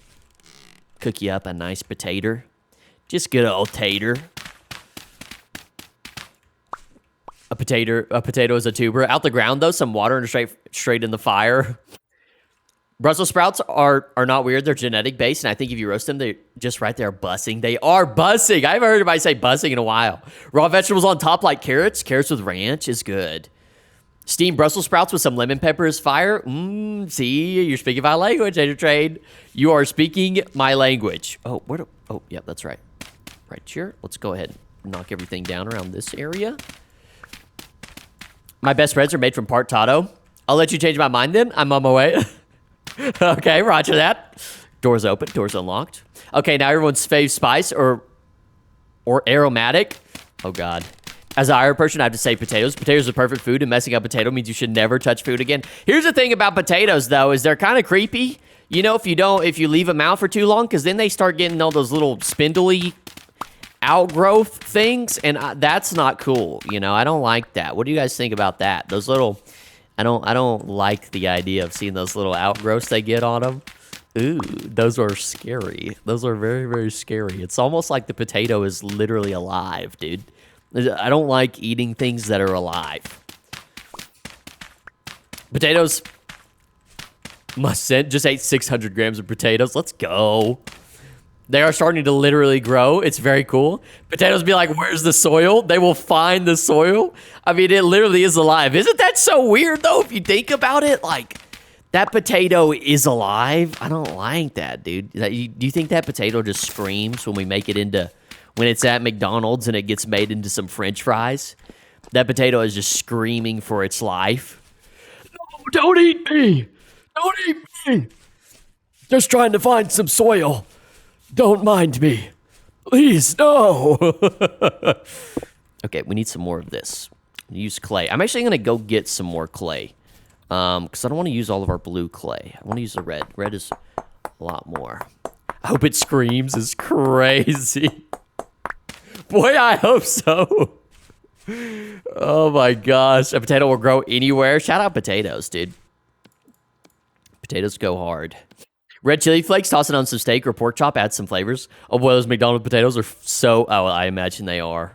cook you up a nice potato. Just good old tater. A potato is a tuber. Out the ground, though, some water and straight in the fire. Brussels sprouts are not weird. They're genetic based, and I think if you roast them, they're just right there bussing. They are bussing. I haven't heard anybody say bussing in a while. Raw vegetables on top like carrots. Carrots with ranch is good. Steamed Brussels sprouts with some lemon pepper is fire. See, you're speaking my language, Andrew Trade. You are speaking my language. Oh, yeah, that's right. Right here. Let's go ahead and knock everything down around this area. My best breads are made from part Tato. I'll let you change my mind then. I'm on my way. Okay, roger that. Doors open, doors unlocked. Okay, now everyone's fave spice or aromatic. Oh, God. As an Irish person, I have to say potatoes. Potatoes are perfect food, and messing up potato means you should never touch food again. Here's the thing about potatoes, though, is they're kind of creepy. You know, if you leave them out for too long, because then they start getting all those little spindly outgrowth things, and that's not cool. You know, I don't like that. What do you guys think about that? Those little, I don't like the idea of seeing those little outgrowths they get on them. Ooh, those are scary. Those are very, very scary. It's almost like the potato is literally alive, dude. I don't like eating things that are alive. Potatoes. Must send. Just ate 600 grams of potatoes. Let's go. They are starting to literally grow. It's very cool. Potatoes be like, where's the soil? They will find the soil. I mean, it literally is alive. Isn't that so weird, though, if you think about it? Like, that potato is alive. I don't like that, dude. Do you think that potato just screams when we make it into... when it's at McDonald's and it gets made into some French fries? That potato is just screaming for its life. No, don't eat me! Don't eat me! Just trying to find some soil. Don't mind me. Please, no! Okay, we need some more of this. Use clay. I'm actually going to go get some more clay. Because I don't want to use all of our blue clay. I want to use the red. Red is a lot more. I hope it screams. It's crazy. Boy, I hope so. Oh my gosh. A potato will grow anywhere. Shout out potatoes, dude. Potatoes go hard. Red chili flakes, toss it on some steak or pork chop, add some flavors. Oh boy, those McDonald's potatoes are so... Oh, I imagine they are.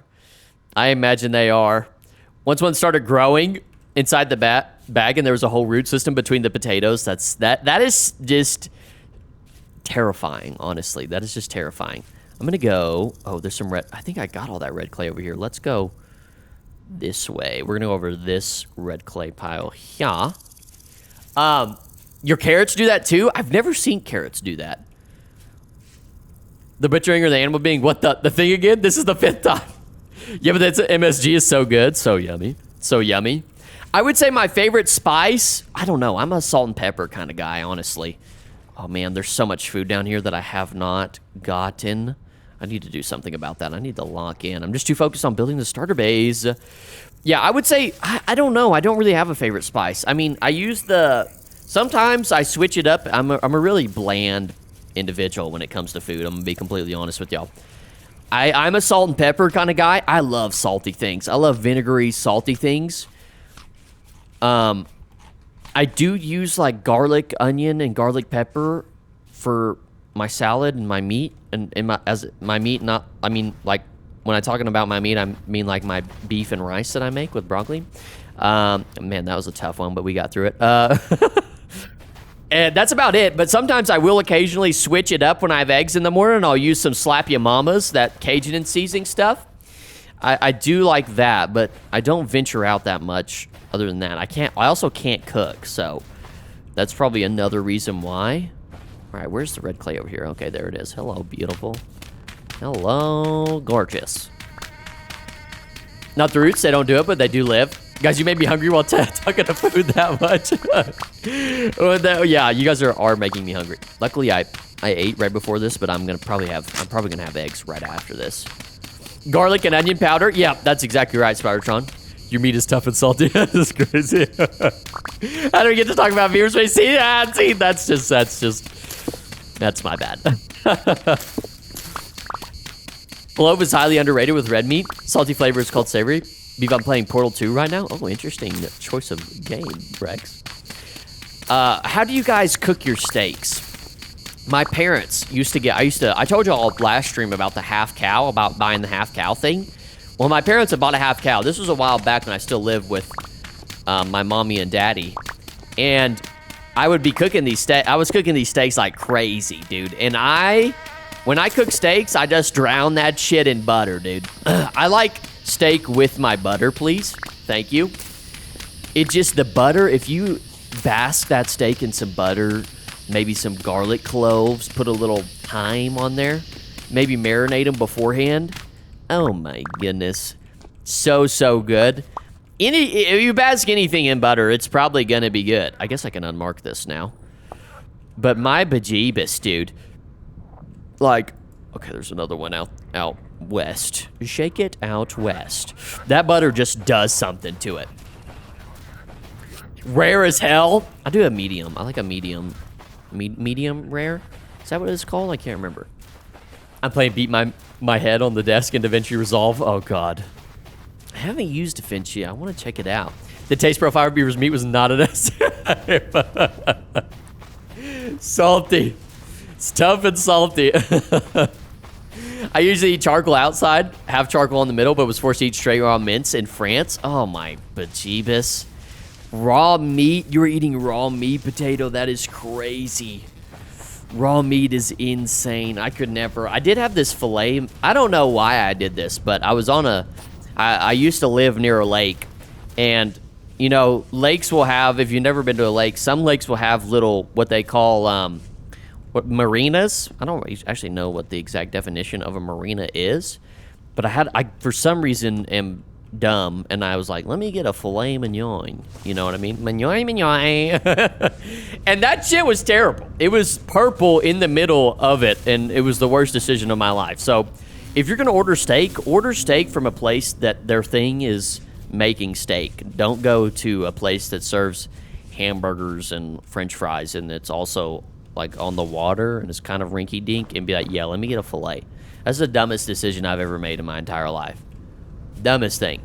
I imagine they are. Once one started growing inside the bag and there was a whole root system between the potatoes, that is just terrifying, honestly. That is just terrifying. I'm going to go... Oh, there's some red... I think I got all that red clay over here. Let's go this way. We're going to go over this red clay pile here. Your carrots do that too? I've never seen carrots do that. The butchering or the animal being... What the thing again? This is the 5th time. Yeah, but that's MSG is so good. So yummy. So yummy. I would say my favorite spice... I don't know. I'm a salt and pepper kind of guy, honestly. Oh, man. There's so much food down here that I have not gotten. I need to do something about that. I need to lock in. I'm just too focused on building the starter base. Yeah, I would say... I don't know. I don't really have a favorite spice. I mean, I use the... Sometimes I switch it up. I'm a really bland individual when it comes to food. I'm going to be completely honest with y'all. I'm a salt and pepper kind of guy. I love salty things. I love vinegary, salty things. I do use like garlic, onion, and garlic pepper for my salad and my meat. And my meat, not, I mean, like, when I'm talking about my meat, I mean like my beef and rice that I make with broccoli. Man, that was a tough one, but we got through it. And that's about it, but sometimes I will occasionally switch it up when I have eggs in the morning. I'll use some Slap Ya Mamas, that Cajun and seasoning stuff. I do like that, but I don't venture out that much other than that. I also can't cook, so that's probably another reason why. All right, where's the red clay over here? Okay, there it is. Hello, beautiful. Hello, gorgeous. Not the roots, they don't do it, but they do live. Guys, you made me hungry while talking to food that much. Yeah, you guys are making me hungry. Luckily, I ate right before this, but I'm probably gonna have eggs right after this. Garlic and onion powder. Yeah, that's exactly right, Spidertron. Your meat is tough and salty. That's crazy. How do we get to talk about Beevr space? See, that's my bad. Clove is highly underrated with red meat. Salty flavor is called savory. Beevr, I'm playing Portal 2 right now. Oh, interesting choice of game, Rex. How do you guys cook your steaks? My parents used to get... I told y'all last stream about the half cow, about buying the half cow thing. Well, my parents had bought a half cow. This was a while back when I still lived with my mommy and daddy. And I would be cooking these steaks. I was cooking these steaks like crazy, dude. And when I cook steaks, I just drown that shit in butter, dude. I like steak with my butter, please. Thank you. It just, the butter, if you bask that steak in some butter, maybe some garlic cloves, put a little thyme on there, maybe marinate them beforehand. Oh my goodness. So good. If you bask anything in butter, it's probably gonna be good. I guess I can unmark this now. But my bejeebus, dude. Like, okay, there's another one out west. Shake it out west. That butter just does something to it. Rare as hell. I do a medium. I like a medium. Medium rare? Is that what it's called? I can't remember. I'm playing Beat My Head on the desk in DaVinci Resolve. Oh, God. I haven't used DaVinci. I want to check it out. The taste profile of Beavr's meat was not an S. Salty. It's tough and salty. I usually eat charcoal outside, have charcoal in the middle, but was forced to eat straight raw mince in France. Oh, my bejeebus. Raw meat? You were eating raw meat, potato? That is crazy. Raw meat is insane. I could never. I did have this filet. I don't know why I did this, but I was on I used to live near a lake, and, you know, lakes will have, if you've never been to a lake, some lakes will have little, what they call, marinas. I don't actually know what the exact definition of a marina is, but I for some reason am dumb, and I was like, let me get a filet mignon. You know what I mean? Mignon, mignon. And that shit was terrible. It was purple in the middle of it, and it was the worst decision of my life. So if you're gonna order steak from a place that their thing is making steak. Don't go to a place that serves hamburgers and french fries and it's also like on the water and it's kind of rinky dink and be like, yeah, let me get a filet. That's the dumbest decision I've ever made in my entire life. Dumbest thing.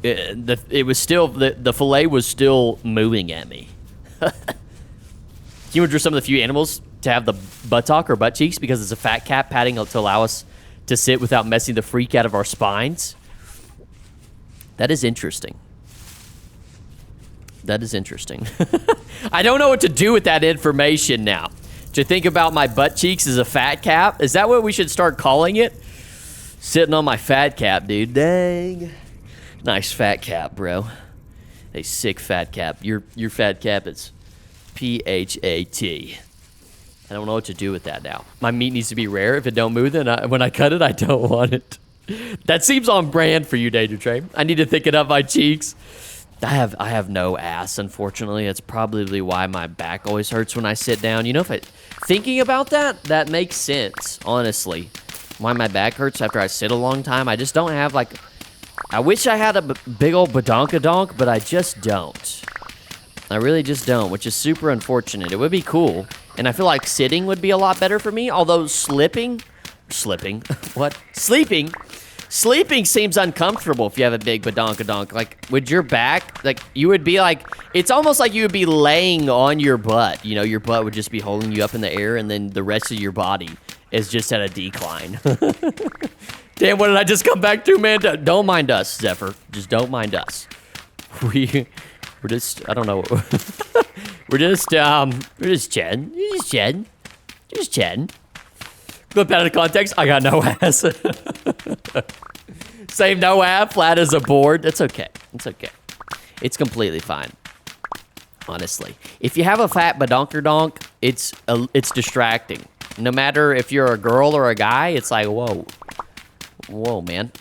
It was still, the filet was still moving at me. Humans are some of the few animals to have the buttock or butt cheeks because it's a fat cap padding to allow us to sit without messing the freak out of our spines. That is interesting. That is interesting. I don't know what to do with that information now. To think about my butt cheeks as a fat cap? Is that what we should start calling it? Sitting on my fat cap, dude. Dang. Nice fat cap, bro. A sick fat cap. Your fat cap is PHAT. I don't know what to do with that now. My meat needs to be rare. If it don't move, then when I cut it, I don't want it. That seems on brand for you, Danger Train. I need to thicken up my cheeks. I have no ass, unfortunately. It's probably why my back always hurts when I sit down. You know, thinking about that makes sense, honestly. Why my back hurts after I sit a long time. I just don't have, like... I wish I had a big old badonkadonk, but I just don't. I really just don't, which is super unfortunate. It would be cool, and I feel like sitting would be a lot better for me, although sleeping seems uncomfortable if you have a big badonkadonk. Like, would your back, like, you would be like, it's almost like you would be laying on your butt. You know, your butt would just be holding you up in the air, and then the rest of your body is just at a decline. Damn, what did I just come back to, man? Don't mind us, Zephyr. Just don't mind us. We're just, I don't know. we're just chatting. Just chatting. Flip out of context, I got no ass. Same no ass, flat as a board. That's okay. It's okay. It's completely fine. Honestly. If you have a fat badonkerdonk, it's distracting. No matter if you're a girl or a guy, it's like, whoa. Whoa, man.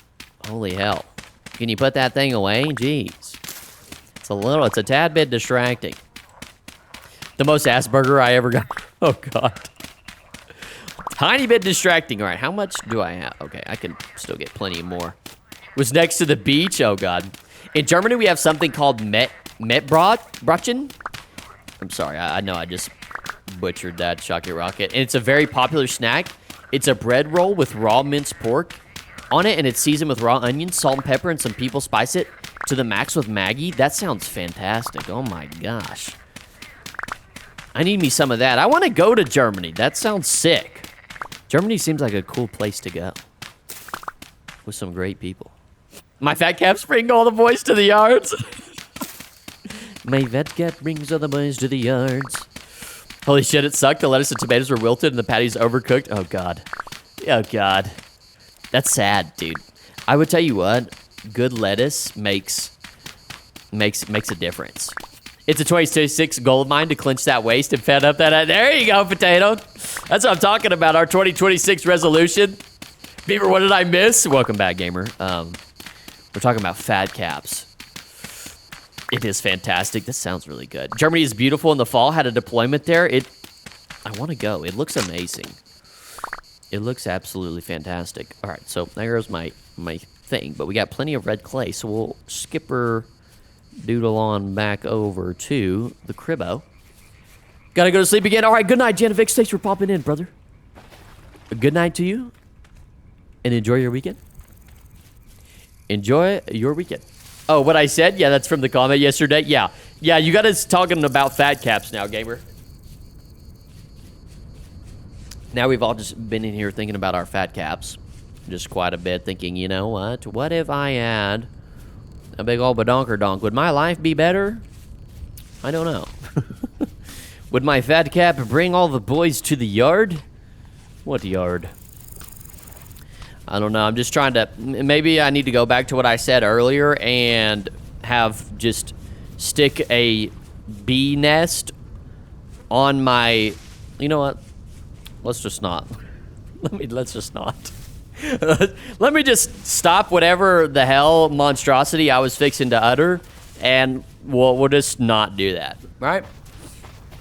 Holy hell. Can you put that thing away? Jeez. It's a tad bit distracting. The most ass burger I ever got. Oh, God. Tiny bit distracting. All right, how much do I have? Okay, I can still get plenty more. Was next to the beach? Oh, God. In Germany, we have something called Metbrötchen. I'm sorry, I know I just butchered that, Shocky Rocket. And it's a very popular snack. It's a bread roll with raw minced pork on it, and it's seasoned with raw onions, salt and pepper, and some people spice it to the max with Maggie. That sounds fantastic. Oh, my gosh. I need me some of that. I want to go to Germany. That sounds sick. Germany seems like a cool place to go. With some great people. My fat caps bring all the boys to the yards. My fat cat brings all the boys to the yards. Holy shit, it sucked. The lettuce and tomatoes were wilted and the patties overcooked. Oh, God. Oh, God. That's sad, dude. I would tell you what. Good lettuce makes a difference. It's a 2026 goal of mine to clinch that waist and fed up that. There you go, potato. That's what I'm talking about. Our 2026 resolution. Beevr, what did I miss? Welcome back, gamer. We're talking about fat caps. It is fantastic. This sounds really good. Germany is beautiful in the fall. Had a deployment there. I want to go. It looks amazing. It looks absolutely fantastic. All right, so there goes my thing. But we got plenty of red clay, so we'll skipper doodle on back over to the cribbo. Gotta go to sleep again. All right, good night, Janavix. Thanks for popping in, brother. A good night to you, and enjoy your weekend. Enjoy your weekend. Oh, what I said? Yeah, that's from the comment yesterday. Yeah, you got us talking about fat caps now, gamer. Now we've all just been in here thinking about our fat caps. Just quite a bit, thinking, you know what? What if I had a big old badonkerdonk? Would my life be better? I don't know. Would my fat cap bring all the boys to the yard? What yard? I don't know. I'm just trying to... Maybe I need to go back to what I said earlier and have just stick a bee nest on my... You know what? Let's just not. Let's just not. Let me just stop whatever the hell monstrosity I was fixing to utter, and we'll just not do that, right?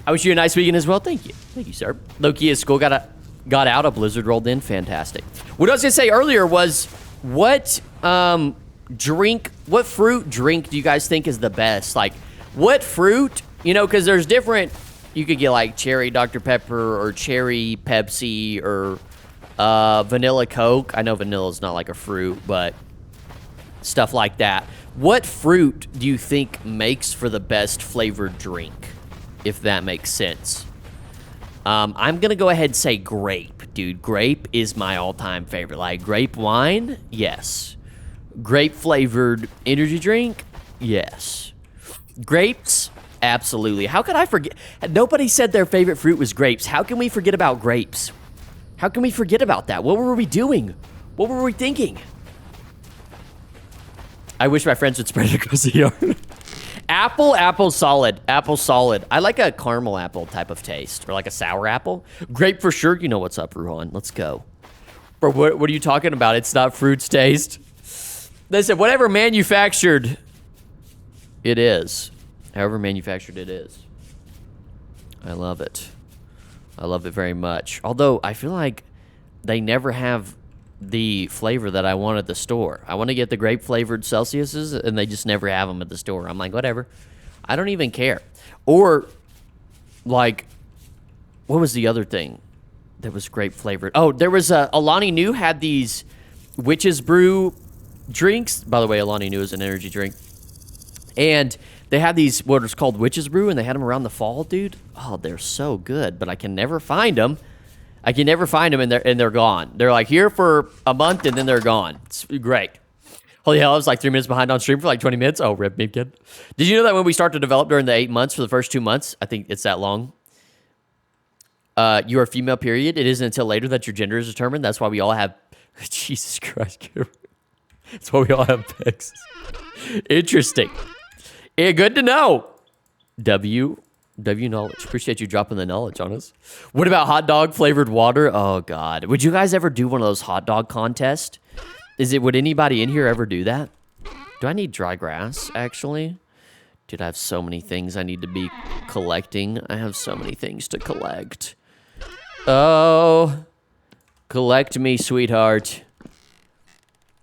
I wish you a nice weekend as well. Thank you, sir. Loki is school got out. A blizzard rolled in. Fantastic. What I was gonna say earlier was, what fruit drink do you guys think is the best? Like, what fruit? You know, because there's different. You could get like cherry Dr. Pepper or cherry Pepsi or vanilla Coke. I know vanilla is not like a fruit, but stuff like that. What fruit do you think makes for the best flavored drink, if that makes sense? I'm gonna go ahead and say grape, dude. Grape is my all-time favorite. Like, grape wine, yes. Grape flavored energy drink, yes. Grapes, absolutely. How could I forget? Nobody said their favorite fruit was grapes. How can we forget about grapes? How can we forget about that? What were we doing? What were we thinking? I wish my friends would spread it across the yard. Apple solid. Apple solid. I like a caramel apple type of taste, or like a sour apple. Grape for sure. You know what's up, Ruhan. Let's go. Bro, what are you talking about? It's not fruits taste. They said whatever manufactured it is. However manufactured it is. I love it. I love it very much. Although, I feel like they never have the flavor that I want at the store. I want to get the grape-flavored Celsiuses, and they just never have them at the store. I'm like, whatever. I don't even care. Or, like, what was the other thing that was grape-flavored? Oh, there was Alani Nu had these Witch's Brew drinks. By the way, Alani Nu is an energy drink. And they had these, what is called Witch's Brew, and they had them around the fall, dude. Oh, they're so good, but I can never find them. I can never find them, and they're gone. They're like here for a month, and then they're gone. It's great. Holy hell, I was like 3 minutes behind on stream for like 20 minutes. Oh, rip me, kid. Did you know that when we start to develop during the 8 months, for the first 2 months, I think it's that long, you are female, period. It isn't until later that your gender is determined. That's why we all have... Jesus Christ. That's why we all have pecs. Interesting. Yeah, good to know. W knowledge. Appreciate you dropping the knowledge on us. What about hot dog flavored water? Oh, God. Would you guys ever do one of those hot dog contests? Would anybody in here ever do that? Do I need dry grass, actually? Dude, I have so many things I need to be collecting. I have so many things to collect. Oh. Collect me, sweetheart.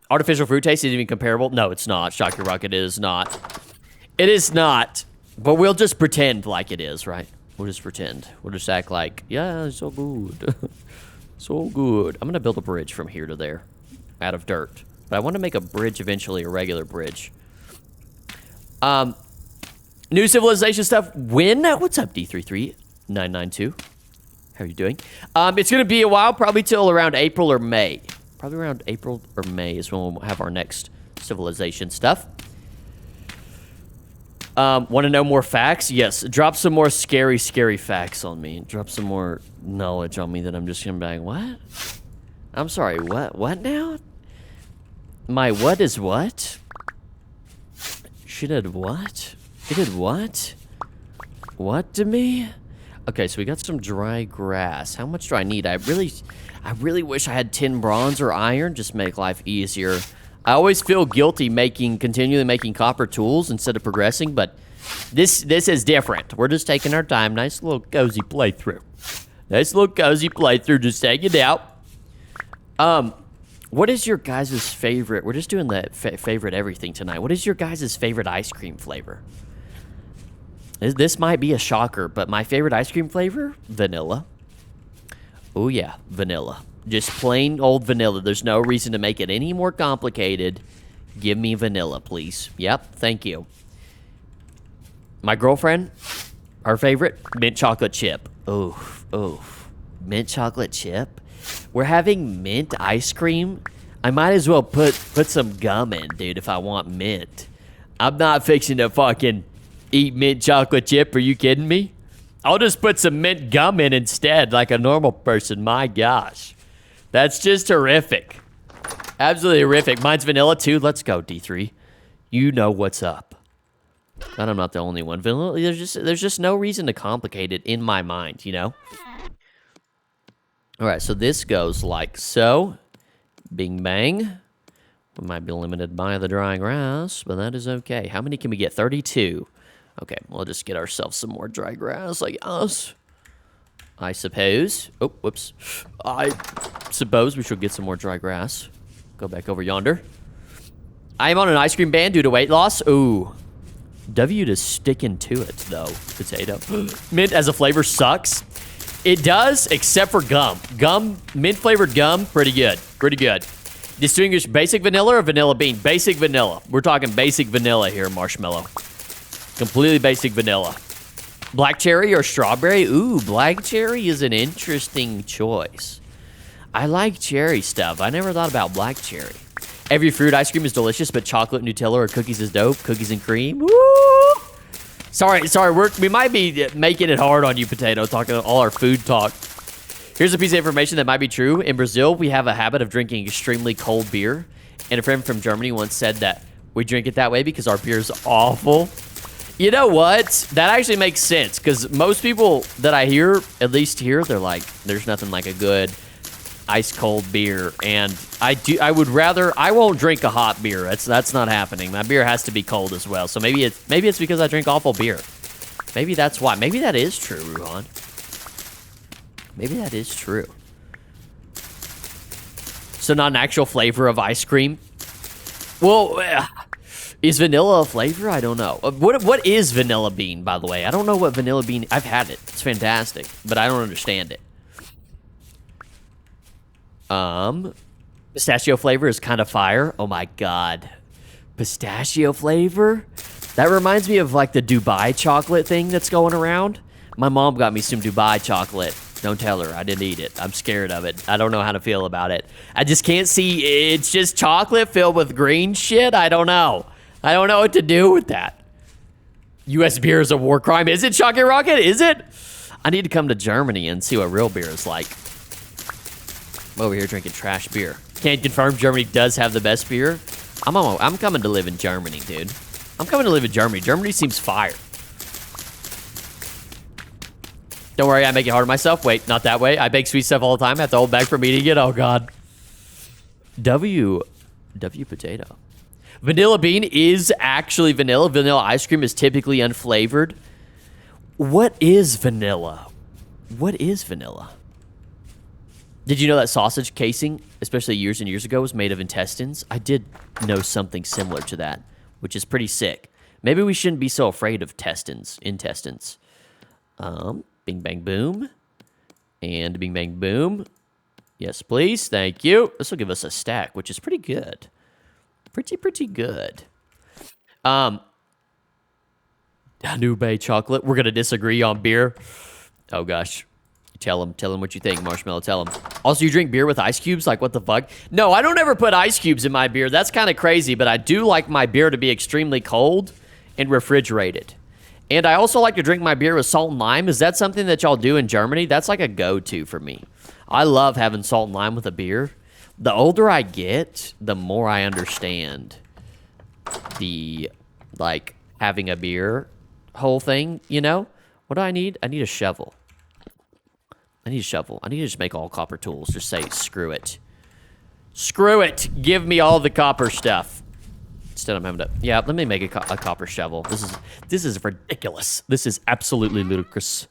Artificial fruit taste isn't even comparable? No, it's not. Shock your rock, it is not. It is not. But we'll just pretend like it is, right? We'll just pretend. We'll just act like, yeah, it's so good. So good. I'm going to build a bridge from here to there out of dirt. But I want to make a bridge eventually, a regular bridge. New civilization stuff. When? What's up, D33992? How are you doing? It's going to be a while, probably till around April or May. Probably around April or May is when we'll have our next civilization stuff. Want to know more facts? Yes. Drop some more scary facts on me. Drop some more knowledge on me that I'm just going to be like, what? I'm sorry, what? What now? My what is what? She did what? She did what? What to me? Okay, so we got some dry grass. How much do I need? I really wish I had tin bronze or iron. Just make life easier. I always feel guilty continually making copper tools instead of progressing, but this is different. We're just taking our time. Nice little cozy playthrough. Nice little cozy playthrough. Just take it out. What is your guys' favorite? We're just doing the favorite everything tonight. What is your guys' favorite ice cream flavor? This might be a shocker, but my favorite ice cream flavor? Vanilla. Oh, yeah, vanilla. Just plain old vanilla. There's no reason to make it any more complicated. Give me vanilla, please. Yep, thank you. My girlfriend, her favorite, mint chocolate chip. Oh, mint chocolate chip? We're having mint ice cream? I might as well put some gum in, dude, if I want mint. I'm not fixing to fucking eat mint chocolate chip. Are you kidding me? I'll just put some mint gum in instead, like a normal person. My gosh. That's just horrific. Absolutely horrific. Mine's vanilla, too. Let's go, D3. You know what's up. And I'm not the only one. Vanilla, there's just no reason to complicate it in my mind, you know? All right, so this goes like so. Bing bang. We might be limited by the dry grass, but that is okay. How many can we get? 32. Okay, we'll just get ourselves some more dry grass, I guess. I suppose. Oh, whoops. I suppose we should get some more dry grass. Go back over yonder. I am on an ice cream ban due to weight loss. Ooh. W to sticking to it, though. Potato. Mint as a flavor sucks. It does, except for gum. Gum, mint-flavored gum, pretty good. Pretty good. Distinguish basic vanilla or vanilla bean? Basic vanilla. We're talking basic vanilla here, Marshmallow. Completely basic vanilla. Black cherry or strawberry? Ooh, black cherry is an interesting choice. I like cherry stuff. I never thought about black cherry. Every fruit ice cream is delicious, but chocolate, Nutella, or cookies is dope. Cookies and cream. Woo! Sorry. We might be making it hard on you, Potato, talking all our food talk. Here's a piece of information that might be true. In Brazil, we have a habit of drinking extremely cold beer. And a friend from Germany once said that we drink it that way because our beer is awful. You know what? That actually makes sense, because most people that I hear, at least here, they're like, there's nothing like a good ice cold beer. And I won't drink a hot beer. That's not happening. My beer has to be cold as well. So maybe it's because I drink awful beer. Maybe that's why. Maybe that is true, Ruhan. Maybe that is true. So not an actual flavor of ice cream? Well, is vanilla a flavor? I don't know. What is vanilla bean, by the way? I don't know what vanilla bean... I've had it. It's fantastic, but I don't understand it. Pistachio flavor is kind of fire. Oh my god. Pistachio flavor? That reminds me of like the Dubai chocolate thing that's going around. My mom got me some Dubai chocolate. Don't tell her. I didn't eat it. I'm scared of it. I don't know how to feel about it. I just can't see. It's just chocolate filled with green shit. I don't know. I don't know what to do with that. U.S. beer is a war crime. Is it, Shocky Rocket? Is it? I need to come to Germany and see what real beer is like. I'm over here drinking trash beer. Can't confirm Germany does have the best beer. I'm coming to live in Germany, dude. I'm coming to live in Germany. Germany seems fire. Don't worry, I make it hard on myself. Wait, not that way. I bake sweet stuff all the time. I have to hold back from eating it. Oh, God. W potato. Vanilla bean is actually vanilla. Vanilla ice cream is typically unflavored. What is vanilla? What is vanilla? Did you know that sausage casing, especially years and years ago, was made of intestines? I did know something similar to that, which is pretty sick. Maybe we shouldn't be so afraid of intestines. Bing, bang, boom. And bing, bang, boom. Yes, please. Thank you. This will give us a stack, which is pretty good. Pretty good. New Bay chocolate. We're going to disagree on beer. Oh, gosh. Tell him what you think, Marshmallow. Tell him. Also, you drink beer with ice cubes? Like, what the fuck? No, I don't ever put ice cubes in my beer. That's kind of crazy, but I do like my beer to be extremely cold and refrigerated. And I also like to drink my beer with salt and lime. Is that something that y'all do in Germany? That's like a go-to for me. I love having salt and lime with a beer. The older I get, the more I understand the, like, having a beer whole thing, you know? What do I need? I need a shovel. I need to just make all copper tools. Just say, screw it. Screw it. Give me all the copper stuff. Instead I'm having to... Yeah, let me make a copper shovel. This is ridiculous. This is absolutely ludicrous.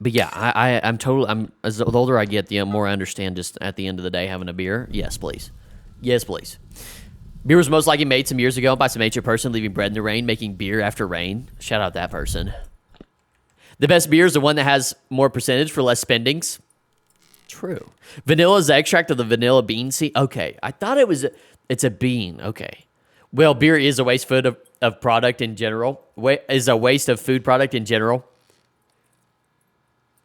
But yeah, as the older I get, the more I understand just at the end of the day having a beer. Yes, please. Yes, please. Beer was most likely made some years ago by some ancient person leaving bread in the rain, making beer after rain. Shout out that person. The best beer is the one that has more percentage for less spendings. True. Vanilla is the extract of the vanilla bean seed. Okay, I thought it's a bean. Okay. Well, beer is a waste of product in general. Is a waste of food product in general.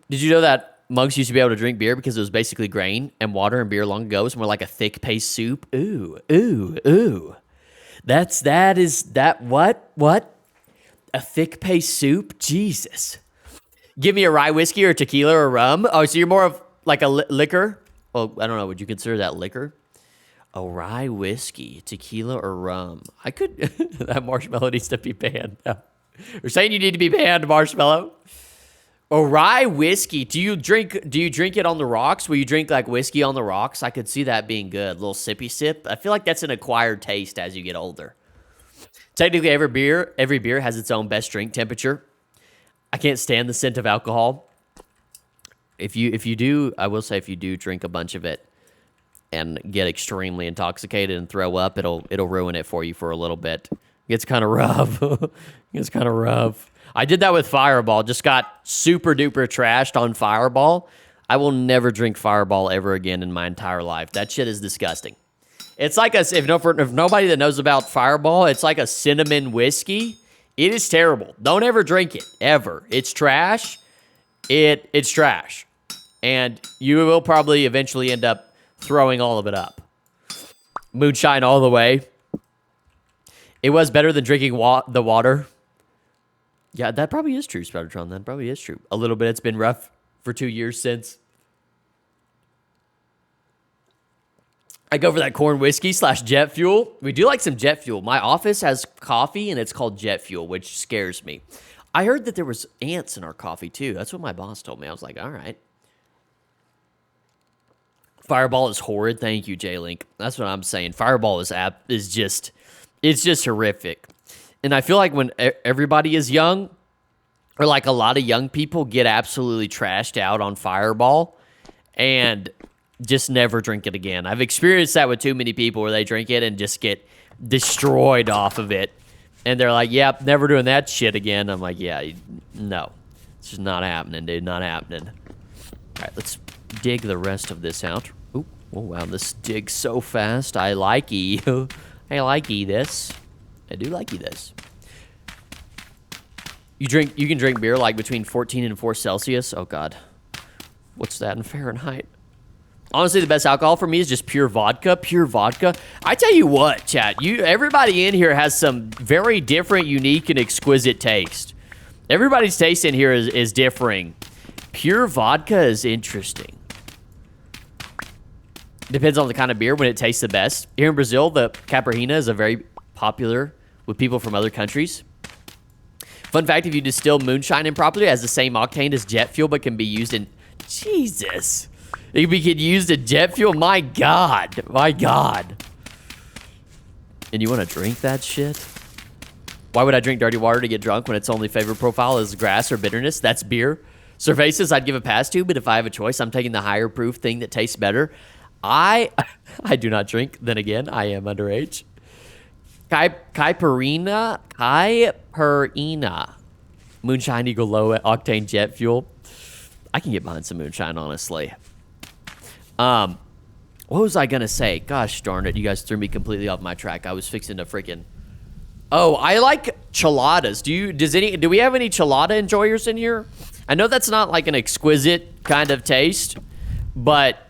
Did you know that monks used to be able to drink beer because it was basically grain and water, and beer long ago was more like a thick paste soup? Ooh. What? A thick paste soup? Jesus. Give me a rye whiskey or tequila or rum. Oh, so you're more of like a liquor? Well, I don't know. Would you consider that liquor? A rye whiskey, tequila, or rum? I could... that Marshmallow needs to be banned. No. We're saying you need to be banned, Marshmallow. Oh, rye whiskey. Do you drink it on the rocks? Will you drink like whiskey on the rocks? I could see that being good. A little sippy sip. I feel like that's an acquired taste as you get older. Technically, every beer has its own best drink temperature. I can't stand the scent of alcohol. If you do, I will say if you do drink a bunch of it and get extremely intoxicated and throw up, it'll ruin it for you for a little bit. It gets kind of rough. It gets kind of rough. I did that with Fireball. Just got super duper trashed on Fireball. I will never drink Fireball ever again in my entire life. That shit is disgusting. It's like if nobody that knows about Fireball, it's like a cinnamon whiskey. It is terrible. Don't ever drink it, ever. It's trash. It's trash. And you will probably eventually end up throwing all of it up. Moonshine all the way. It was better than drinking the water. Yeah, that probably is true, Sproutertron. That probably is true. A little bit. It's been rough for 2 years since. I go for that corn whiskey / jet fuel. We do like some jet fuel. My office has coffee, and it's called jet fuel, which scares me. I heard that there was ants in our coffee, too. That's what my boss told me. I was like, all right. Fireball is horrid. Thank you, J-Link. That's what I'm saying. Fireball is just horrific. And I feel like when everybody is young, or like a lot of young people get absolutely trashed out on Fireball and just never drink it again. I've experienced that with too many people where they drink it and just get destroyed off of it. And they're like, yep, never doing that shit again. I'm like, yeah, no. It's just not happening, dude. Not happening. All right, let's dig the rest of this out. Ooh, oh, wow, this digs so fast. I likey. I likey this. I do likey this. You can drink beer like between 14 and 4 Celsius. Oh, God. What's that in Fahrenheit? Honestly, the best alcohol for me is just pure vodka. Pure vodka. I tell you what, chat. Everybody in here has some very different, unique, and exquisite taste. Everybody's taste in here is differing. Pure vodka is interesting. Depends on the kind of beer when it tastes the best. Here in Brazil, the Caprina is a very popular with people from other countries. Fun fact, if you distill moonshine improperly, it has the same octane as jet fuel, but can be used in... Jesus. It can be used in jet fuel? My God. My God. And you want to drink that shit? Why would I drink dirty water to get drunk when its only favorite profile is grass or bitterness? That's beer. Cervezas I'd give a pass to, but if I have a choice, I'm taking the higher proof thing that tastes better. I do not drink. Then again, I am underage. Caipirinha. Moonshine Eagle low octane jet fuel. I can get behind some moonshine, honestly. What was I gonna say? Gosh darn it, you guys threw me completely off my track. I was fixing to freaking... Oh, I like cheladas. Do we have any chelada enjoyers in here? I know that's not like an exquisite kind of taste, but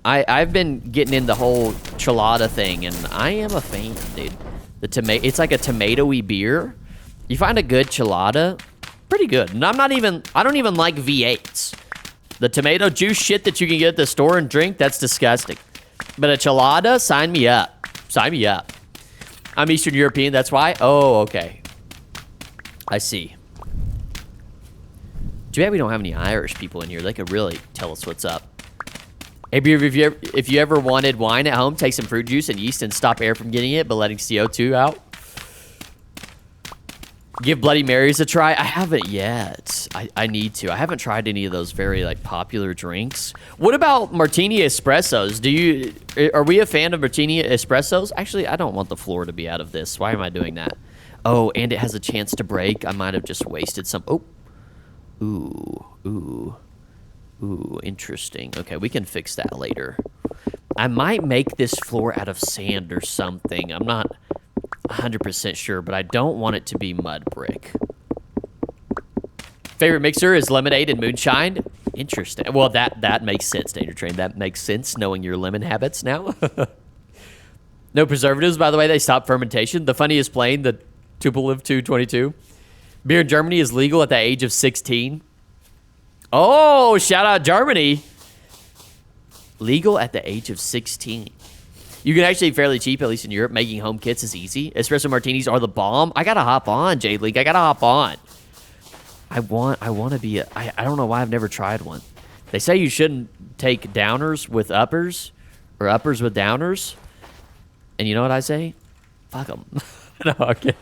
I've been getting in the whole chelada thing, and I am a fan, dude. It's like a tomatoey beer. You find a good chelada, pretty good. And I don't even like V8s. The tomato juice shit that you can get at the store and drink, that's disgusting. But a chelada, sign me up. Sign me up. I'm Eastern European, that's why? Oh, okay. I see. Too bad we don't have any Irish people in here. They could really tell us what's up. Hey, Beevr, if you ever wanted wine at home, take some fruit juice and yeast and stop air from getting it, but letting CO2 out. Give Bloody Marys a try. I haven't yet. I need to. I haven't tried any of those very like popular drinks. What about martini espressos? Are we a fan of martini espressos? Actually, I don't want the floor to be out of this. Why am I doing that? Oh, and it has a chance to break. I might have just wasted some. Oh. Ooh, interesting. Okay, we can fix that later. I might make this floor out of sand or something. I'm not 100% sure, but I don't want it to be mud brick. Favorite mixer is lemonade and moonshine. Interesting. Well, that makes sense, Danger Train. That makes sense, knowing your lemon habits now. No preservatives, by the way. They stopped fermentation. The funniest plane, the Tupolev 222. Beer in Germany is legal at the age of 16. Oh, shout out Germany. Legal at the age of 16. You can actually fairly cheap, at least in Europe. Making home kits is easy. Espresso martinis are the bomb. I gotta hop on, Jade League. I gotta hop on. I want to be I don't know why I've never tried one. They say you shouldn't take downers with uppers or uppers with downers. And you know what I say? Fuck them. No, okay.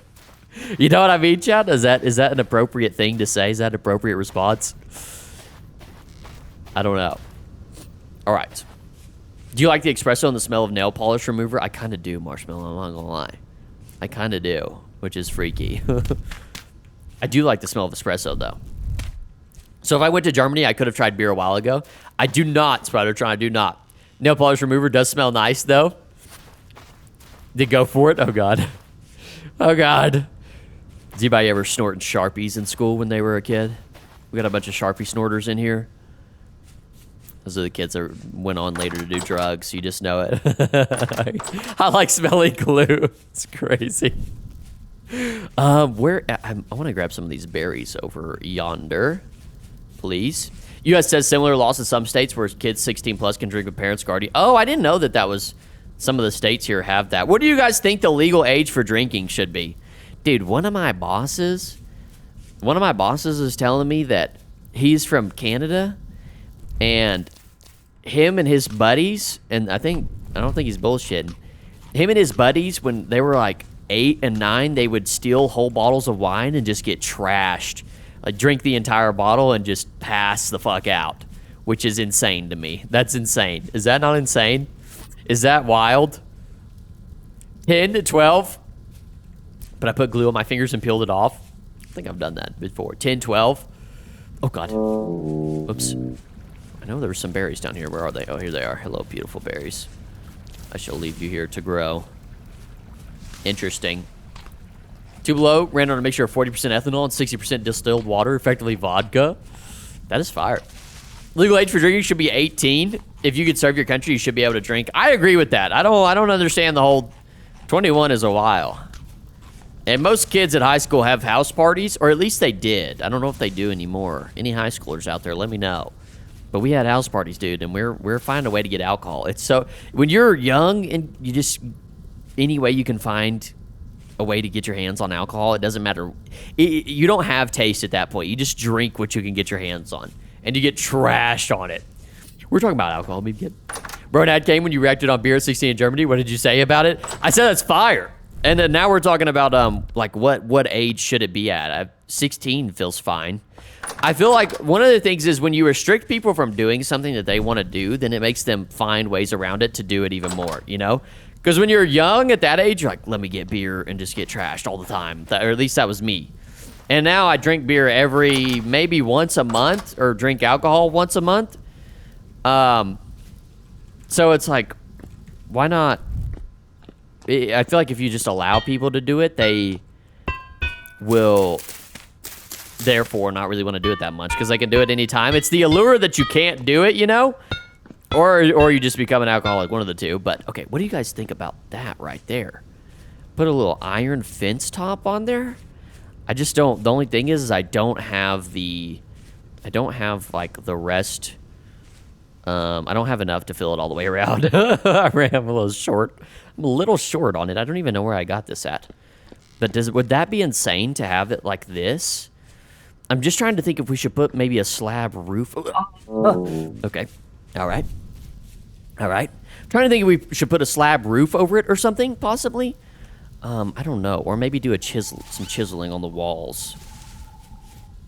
You know what I mean, Chad? Is that an appropriate thing to say? Is that an appropriate response? I don't know. All right. Do you like the espresso and the smell of nail polish remover? I kind of do, Marshmallow. I'm not going to lie. I kind of do, which is freaky. I do like the smell of espresso, though. So if I went to Germany, I could have tried beer a while ago. I do not, Spider-Tron. I do not. Nail polish remover does smell nice, though. Did go for it? Oh, God. Oh, God. Did anybody ever snort Sharpies in school when they were a kid? We got a bunch of Sharpie snorters in here. Those are the kids that went on later to do drugs. You just know it. I like smelling glue. It's crazy. I want to grab some of these berries over yonder, please. U.S. says similar laws in some states where kids 16 plus can drink with parents guardian. Oh, I didn't know that was some of the states here have that. What do you guys think the legal age for drinking should be? Dude, one of my bosses is telling me that he's from Canada, and him and his buddies, and I don't think he's bullshitting. Him and his buddies, when they were like 8 and 9, they would steal whole bottles of wine and just get trashed. Like drink the entire bottle and just pass the fuck out, which is insane to me. That's insane. Is that not insane? Is that wild? 10 to 12? But I put glue on my fingers and peeled it off. I think I've done that before. 10, 12. Oh, God. Oops. I know there were some berries down here. Where are they? Oh, here they are. Hello, beautiful berries. I shall leave you here to grow. Interesting. Two Below ran on a mixture of 40% ethanol and 60% distilled water, effectively vodka. That is fire. Legal age for drinking should be 18. If you could serve your country, you should be able to drink. I agree with that. I don't understand the whole 21 is a while. And most kids at high school have house parties, or at least they did. I don't know if they do anymore. Any high schoolers out there, let me know. But we had house parties, dude, and we're finding a way to get alcohol. It's so when you're young and you just any way you can find a way to get your hands on alcohol, it doesn't matter. You don't have taste at that point. You just drink what you can get your hands on, and you get trashed on it. We're talking about alcohol, maybe kid. Bronad came when you reacted on beer at 16 in Germany. What did you say about it? I said that's fire. And then now we're talking about like what age should it be at? 16 feels fine. I feel like one of the things is when you restrict people from doing something that they want to do, then it makes them find ways around it to do it even more, you know? Because when you're young at that age, you're like, let me get beer and just get trashed all the time. Or at least that was me. And now I drink beer maybe once a month, or drink alcohol once a month. So it's like, why not? I feel like if you just allow people to do it, they will therefore not really want to do it that much because they can do it anytime. It's the allure that you can't do it, you know? Or you just become an alcoholic, one of the two. But, okay, what do you guys think about that right there? Put a little iron fence top on there? I just don't, the only thing is I don't have like the rest. I don't have enough to fill it all the way around. I'm a little short. I'm a little short on it. I don't even know where I got this at. But would that be insane to have it like this? I'm just trying to think if we should put maybe a slab roof. Okay. All right. I'm trying to think if we should put a slab roof over it or something, possibly. I don't know. Or maybe do some chiseling on the walls.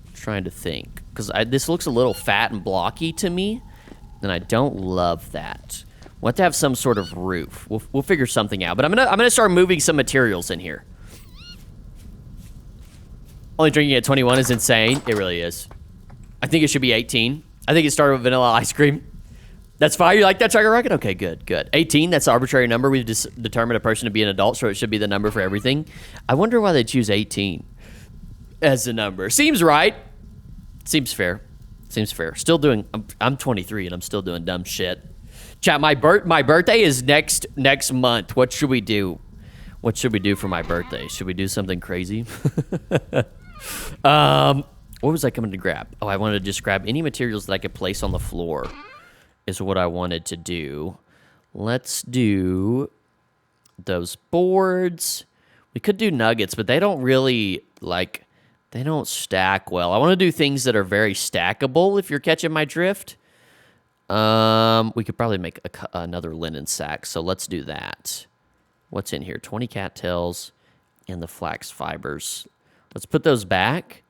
I'm trying to think. Because this looks a little fat and blocky to me. And I don't love that. We'll have to have some sort of roof. We'll figure something out. But I'm gonna start moving some materials in here. Only drinking at 21 is insane. It really is. I think it should be 18. I think it started with vanilla ice cream. That's fine. You like that, Tiger Rocket? Okay, good. 18, that's the arbitrary number. We've determined a person to be an adult, so it should be the number for everything. I wonder why they choose 18 as the number. Seems right. Seems fair. Still doing, I'm 23 and I'm still doing dumb shit. Chat, my birthday is next month. What should we do? What should we do for my birthday? Should we do something crazy? What was I coming to grab? Oh, I wanted to just grab any materials that I could place on the floor is what I wanted to do. Let's do those boards. We could do nuggets, but they don't really, like, They don't stack well. I want to do things that are very stackable, if you're catching my drift. We could probably make another linen sack, so let's do that. What's in here? 20 cattails and the flax fibers. Let's put those back.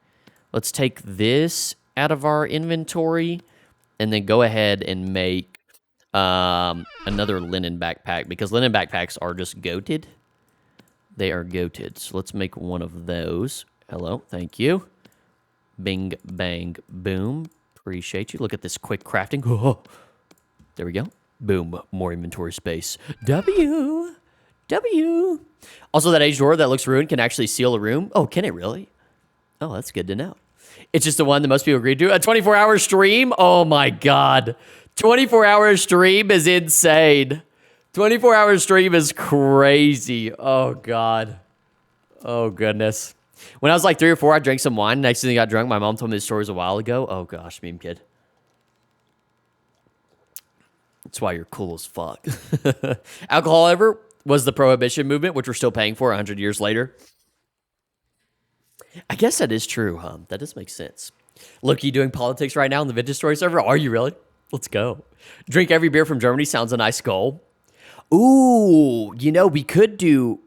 Let's take this out of our inventory and then go ahead and make another linen backpack, because linen backpacks are just goated. They are goated. So let's make one of those. Hello, thank you. Bing, bang, boom. Appreciate you. Look at this quick crafting. Oh, there we go. Boom, more inventory space. W. Also, that age door that looks ruined can actually seal a room. Oh, can it really? Oh, that's good to know. It's just the one that most people agreed to. A 24-hour stream? Oh, my God. 24-hour stream is insane. 24-hour stream is crazy. Oh, God. Oh, goodness. When I was like 3 or 4, I drank some wine. Next thing I got drunk, my mom told me the stories a while ago. Oh, gosh, meme kid. That's why you're cool as fuck. Alcohol, however, was the prohibition movement, which we're still paying for 100 years later. I guess that is true, huh? That does make sense. Look, you doing politics right now on the Vintage Story server? Are you really? Let's go. Drink every beer from Germany sounds a nice goal. Ooh, you know, we could do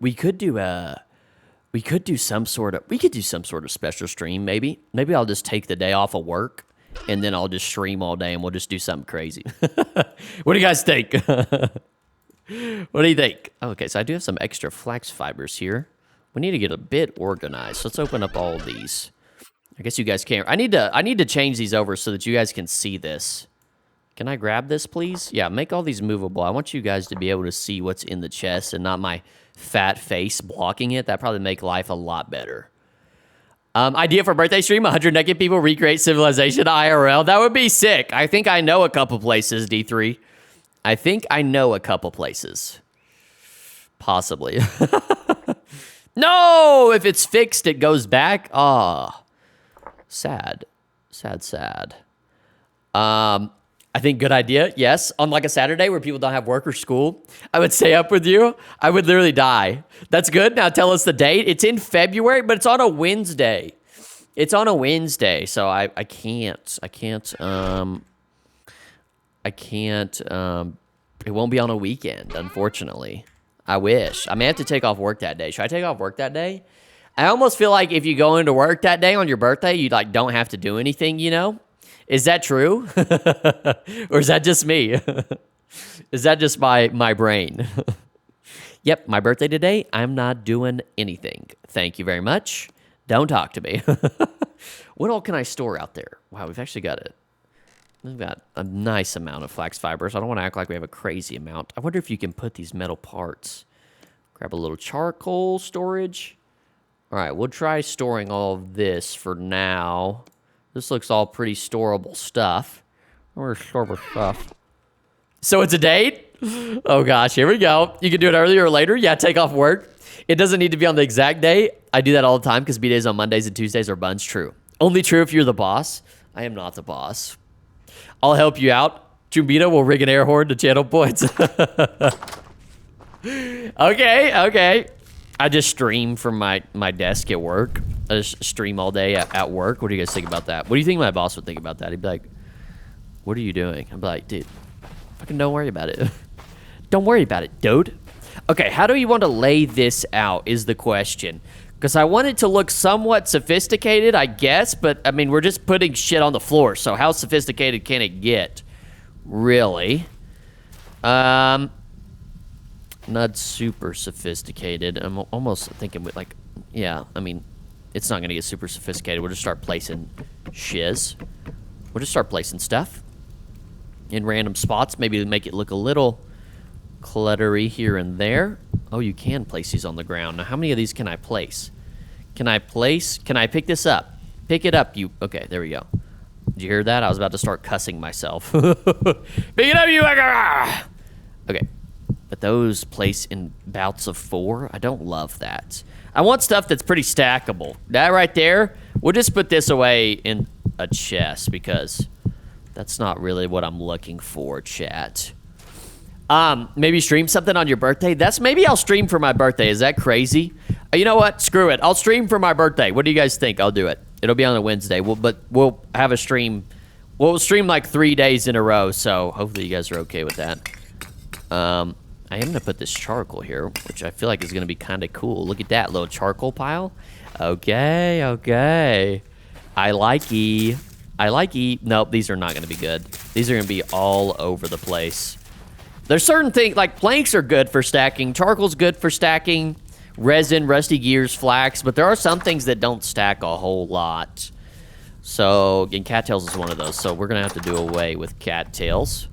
some sort of special stream, maybe. Maybe I'll just take the day off of work and then I'll just stream all day and we'll just do something crazy. What do you guys think? What do you think? Okay, so I do have some extra flax fibers here. We need to get a bit organized. So let's open up all of these. I guess you guys can't. I need to change these over so that you guys can see this. Can I grab this, please? Yeah, make all these movable. I want you guys to be able to see what's in the chest and not my fat face blocking it. That probably make life a lot better. Idea for birthday stream: 100 naked people recreate civilization IRL. That would be sick. I think I know a couple places, D3. I think I know a couple places. Possibly. No! If it's fixed, it goes back. Ah. Sad. Sad. I think good idea, yes. On like a Saturday where people don't have work or school, I would stay up with you. I would literally die. That's good. Now tell us the date. It's in February, but it's on a Wednesday. It's on a Wednesday, so I can't. It won't be on a weekend, unfortunately. I wish. I may have to take off work that day. Should I take off work that day? I almost feel like if you go into work that day on your birthday, you like don't have to do anything, you know? Is that true? Or is that just me? Is that just my brain? Yep, my birthday today, I'm not doing anything. Thank you very much. Don't talk to me. What all can I store out there? Wow, we've actually got it. We've got a nice amount of flax fibers. I don't want to act like we have a crazy amount. I wonder if you can put these metal parts. Grab a little charcoal storage. All right, we'll try storing all of this for now. This looks all pretty storable stuff. Where's storable stuff? So it's a date? Oh gosh, here we go. You can do it earlier or later. Yeah, take off work. It doesn't need to be on the exact day. I do that all the time because B-days on Mondays and Tuesdays are buns. True. Only true if you're the boss. I am not the boss. I'll help you out. Chumbita will rig an air horn to channel points. Okay. I just stream from my desk at work. I just stream all day at work. What do you guys think about that? What do you think my boss would think about that? He'd be like, what are you doing? I'm like, dude, fucking don't worry about it. Don't worry about it, dude. Okay, how do you want to lay this out is the question. Because I want it to look somewhat sophisticated, I guess. But, I mean, we're just putting shit on the floor. So how sophisticated can it get? Really? Not super sophisticated. I'm almost thinking, like, yeah, I mean, it's not going to get super sophisticated. We'll just start placing shiz. We'll just start placing stuff in random spots. Maybe make it look a little cluttery here and there. Oh, you can place these on the ground. Now, how many of these can I place? Can I pick this up? Pick it up, you. Okay, there we go. Did you hear that? I was about to start cussing myself. Pick it up, you. Okay. But those place in bouts of 4. I don't love that. I want stuff that's pretty stackable. That right there, we'll just put this away in a chest because that's not really what I'm looking for, chat. Maybe stream something on your birthday. Maybe I'll stream for my birthday. Is that crazy? You know what? Screw it. I'll stream for my birthday. What do you guys think? I'll do it. It'll be on a Wednesday. But we'll have a stream. We'll stream like 3 days in a row, so hopefully you guys are okay with that. I am gonna put this charcoal here, which I feel like is gonna be kind of cool. Look at that little charcoal pile. Okay, okay. I likey. Nope, these are not gonna be good. These are gonna be all over the place. There's certain things, like planks are good for stacking. Charcoal's good for stacking. Resin, rusty gears, flax. But there are some things that don't stack a whole lot. So, and cattails is one of those. So we're going to have to do away with cattails.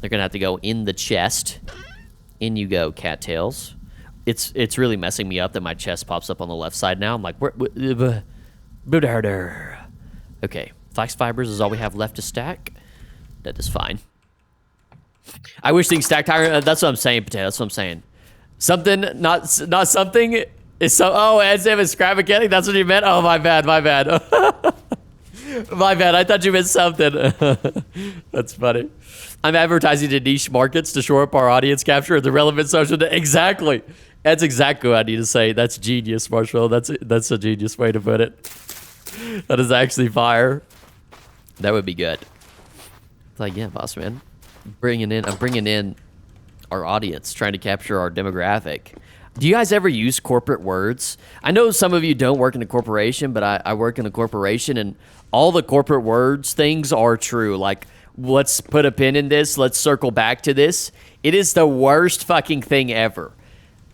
They're going to have to go in the chest. In you go, cattails. It's really messing me up that my chest pops up on the left side now. I'm like, okay. Flax fibers is all we have left to stack. That is fine. I wish things stacked higher. That's what I'm saying, Potato. That's what I'm saying. Something, not something, is so. Oh, as if it's scrap mechanic. That's what you meant. Oh, my bad. My bad. My bad. I thought you meant something. That's funny. I'm advertising to niche markets to shore up our audience capture the relevant social. Exactly. That's exactly what I need to say. That's genius, Marshall. That's a genius way to put it. That is actually fire. That would be good. It's like, yeah, boss man. I'm bringing in our audience, trying to capture our demographic. Do you guys ever use corporate words? I know some of you don't work in a corporation, but I work in a corporation, and all the corporate words things are true. Like, let's put a pin in this. Let's circle back to this. It is the worst fucking thing ever.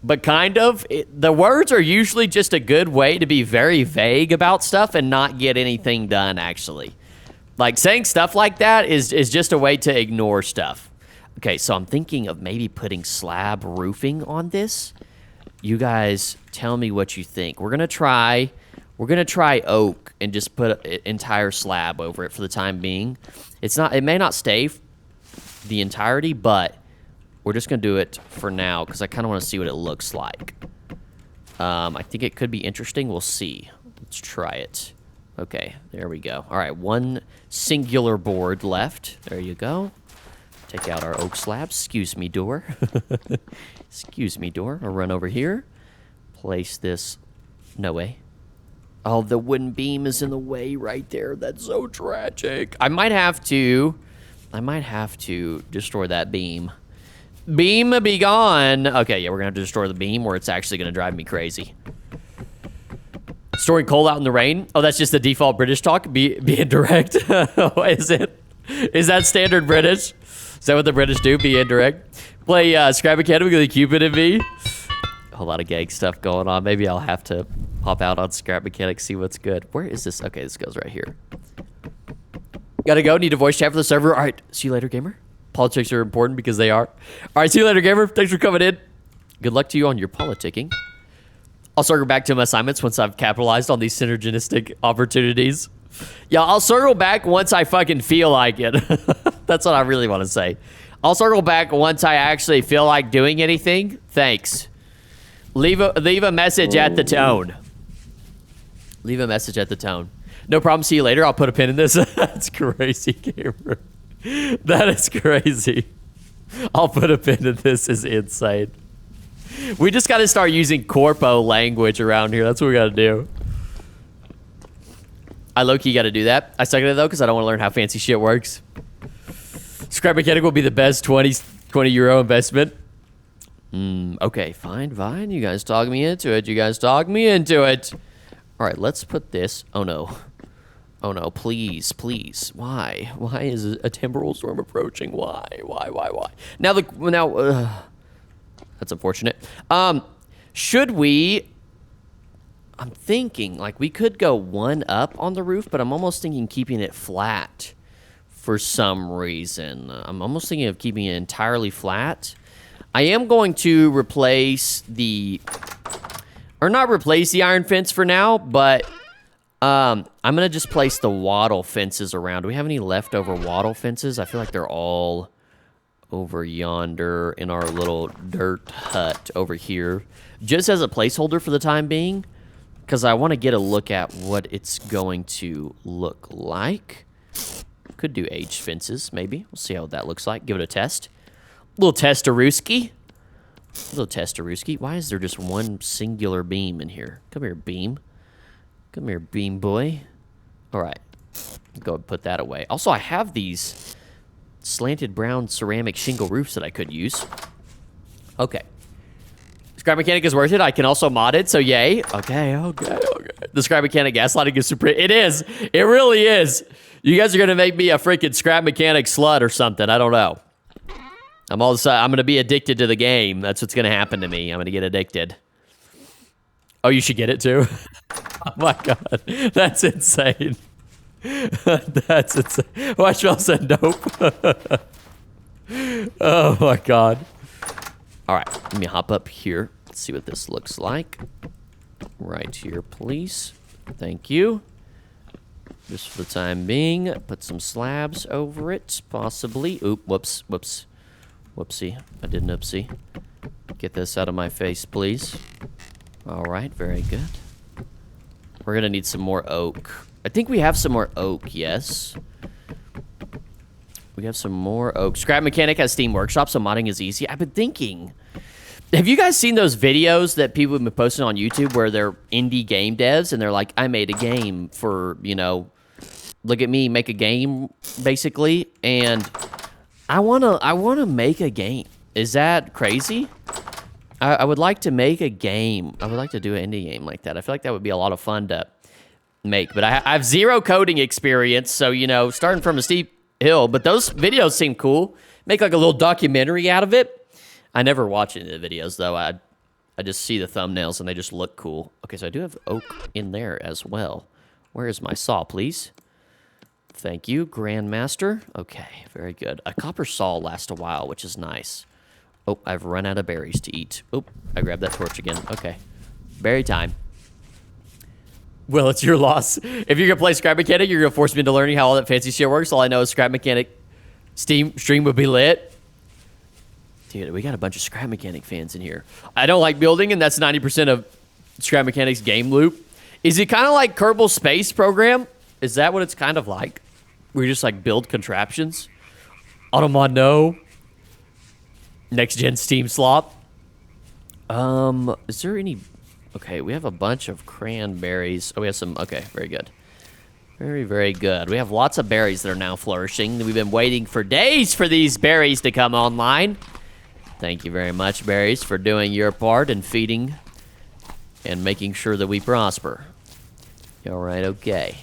But kind of, the words are usually just a good way to be very vague about stuff and not get anything done, actually. Like, saying stuff like that is just a way to ignore stuff. Okay, so I'm thinking of maybe putting slab roofing on this. You guys tell me what you think. We're gonna try oak and just put an entire slab over it for the time being. It may not stay the entirety, but we're just gonna do it for now because I kind of want to see what it looks like. I think it could be interesting. We'll see. Let's try it. Okay, there we go. All right, one singular board left. There you go. Take out our oak slabs. Excuse me, door. Excuse me, door. I'll run over here. Place this. No way. Oh, the wooden beam is in the way right there. That's so tragic. I might have to destroy that beam. Beam be gone. Okay, yeah, we're gonna have to destroy the beam or it's actually gonna drive me crazy. Storing coal out in the rain. Oh, that's just the default British talk. Be indirect. Oh, is it? Is that standard British? Is that what the British do? Be indirect. Play Scrap Academy with a Cupid and me. A whole lot of gang stuff going on. Maybe I'll have to hop out on Scrap Mechanics, see what's good. Where is this? Okay, this goes right here. Gotta go. Need a voice chat for the server. All right. See you later, gamer. Politics are important because they are. All right. See you later, gamer. Thanks for coming in. Good luck to you on your politicking. I'll circle back to my assignments once I've capitalized on these synergistic opportunities. Yeah, I'll circle back once I fucking feel like it. That's what I really want to say. I'll circle back once I actually feel like doing anything. Thanks. Leave a message at the tone. Leave a message at the tone. No problem. See you later. I'll put a pin in this. That's crazy, gamer. That is crazy. I'll put a pin in this. Is insane. We just got to start using corpo language around here. That's what we got to do. I low-key got to do that. I second it, though, because I don't want to learn how fancy shit works. Scrap Mechanic will be the best 20 euro investment. Okay, fine. You guys talk me into it. All right, let's put this. Oh, no, please. Why is a temporal storm approaching? Why? Now, that's unfortunate. Should we... I'm thinking, like, we could go one up on the roof, but I'm almost thinking keeping it flat for some reason. I'm almost thinking of keeping it entirely flat. I am going to replace the... Or not replace the iron fence for now, but I'm going to just place the wattle fences around. Do we have any leftover wattle fences? I feel like they're all over yonder in our little dirt hut over here. Just as a placeholder for the time being, because I want to get a look at what it's going to look like. Could do aged fences, maybe. We'll see how that looks like. Give it a test. Little test-a-rooski. Why is there just one singular beam in here? Come here, beam. Come here, beam boy. All right. Go and put that away. Also, I have these slanted brown ceramic shingle roofs that I could use. Okay. Scrap mechanic is worth it. I can also mod it, so yay. Okay. The scrap mechanic gaslighting is super. It is. It really is. You guys are gonna make me a freaking scrap mechanic slut or something. I don't know. I'm gonna be addicted to the game. That's what's gonna happen to me. I'm gonna get addicted. Oh, you should get it too. Oh my god, that's insane. That's insane. Watch y'all said nope. Oh my god. All right, let me hop up here. Let's see what this looks like. Right here, please. Thank you. Just for the time being, put some slabs over it, possibly. Oop, whoops. Whoopsie. I did an oopsie. Get this out of my face, please. All right, very good. We're gonna need some more oak. I think we have some more oak, yes. We have some more oak. Scrap Mechanic has Steam Workshop, so modding is easy. I've been thinking, have you guys seen those videos that people have been posting on YouTube where they're indie game devs and they're like, I made a game for, you know, look at me, make a game, basically, and I wanna make a game. Is that crazy? I would like to make a game. I would like to do an indie game like that. I feel like that would be a lot of fun to make, but I have zero coding experience, so, you know, starting from a steep hill, but those videos seem cool. Make like a little documentary out of it. I never watch any of the videos, though. I just see the thumbnails, and they just look cool. Okay, so I do have oak in there as well. Where is my saw, please? Thank you, Grandmaster. Okay, very good. A copper saw lasts a while, which is nice. Oh, I've run out of berries to eat. Oh, I grabbed that torch again. Okay, berry time. Well, it's your loss. If you're going to play Scrap Mechanic, you're going to force me into learning how all that fancy shit works. All I know is Scrap Mechanic stream would be lit. Dude, we got a bunch of Scrap Mechanic fans in here. I don't like building, and that's 90% of Scrap Mechanic's game loop. Is it kind of like Kerbal Space Program? Is that what it's kind of like? Where you just, like, build contraptions? Automod, no. Next-gen Steam slop. Is there any... Okay, we have a bunch of cranberries. Oh, we have some... Okay, very good. Very, very good. We have lots of berries that are now flourishing. We've been waiting for days for these berries to come online. Thank you very much, berries, for doing your part and feeding and making sure that we prosper. All right, okay.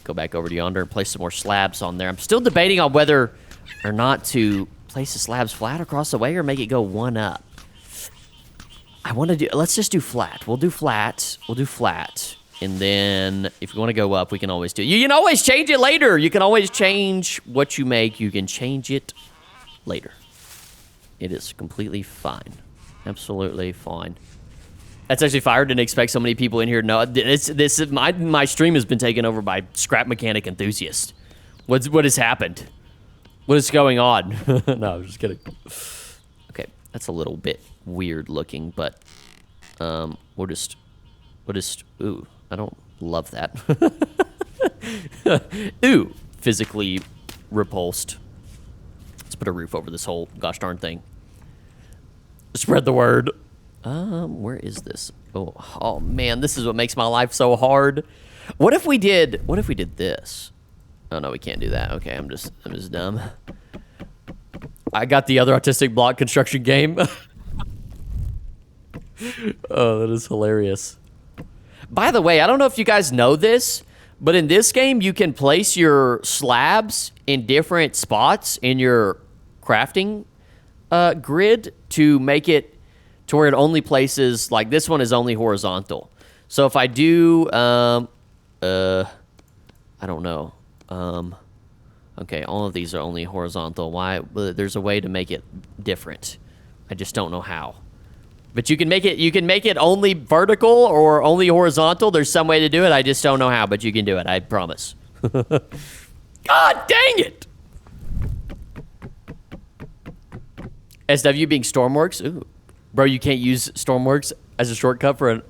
Go back over to yonder and place some more slabs on there. I'm still debating on whether or not to place the slabs flat across the way or make it go one up. I want to do... Let's just do flat. We'll do flat. We'll do flat. And then if you want to go up, we can always do... You can always change it later. You can always change what you make. You can change it later. It is completely fine. Absolutely fine. That's actually fire. Didn't expect so many people in here. No, my stream has been taken over by Scrap Mechanic enthusiasts. What has happened? What is going on? No, I'm just kidding. Okay, that's a little bit weird looking, but we'll just ooh, I don't love that. Ooh, physically repulsed. Let's put a roof over this whole gosh darn thing. Spread the word. Where is this? Oh man, this is what makes my life so hard. What if we did this? Oh no, we can't do that. Okay, I'm just dumb. I got the other autistic block construction game. Oh, that is hilarious. By the way, I don't know if you guys know this, but in this game, you can place your slabs in different spots in your crafting grid to make it to where it only places, like this one is only horizontal. So if I do, I don't know. Okay, all of these are only horizontal. Why? There's a way to make it different. I just don't know how. But you can make it only vertical or only horizontal. There's some way to do it. I just don't know how, but you can do it. I promise. God dang it! SW being Stormworks. Ooh. Bro, you can't use Stormworks as a shortcut for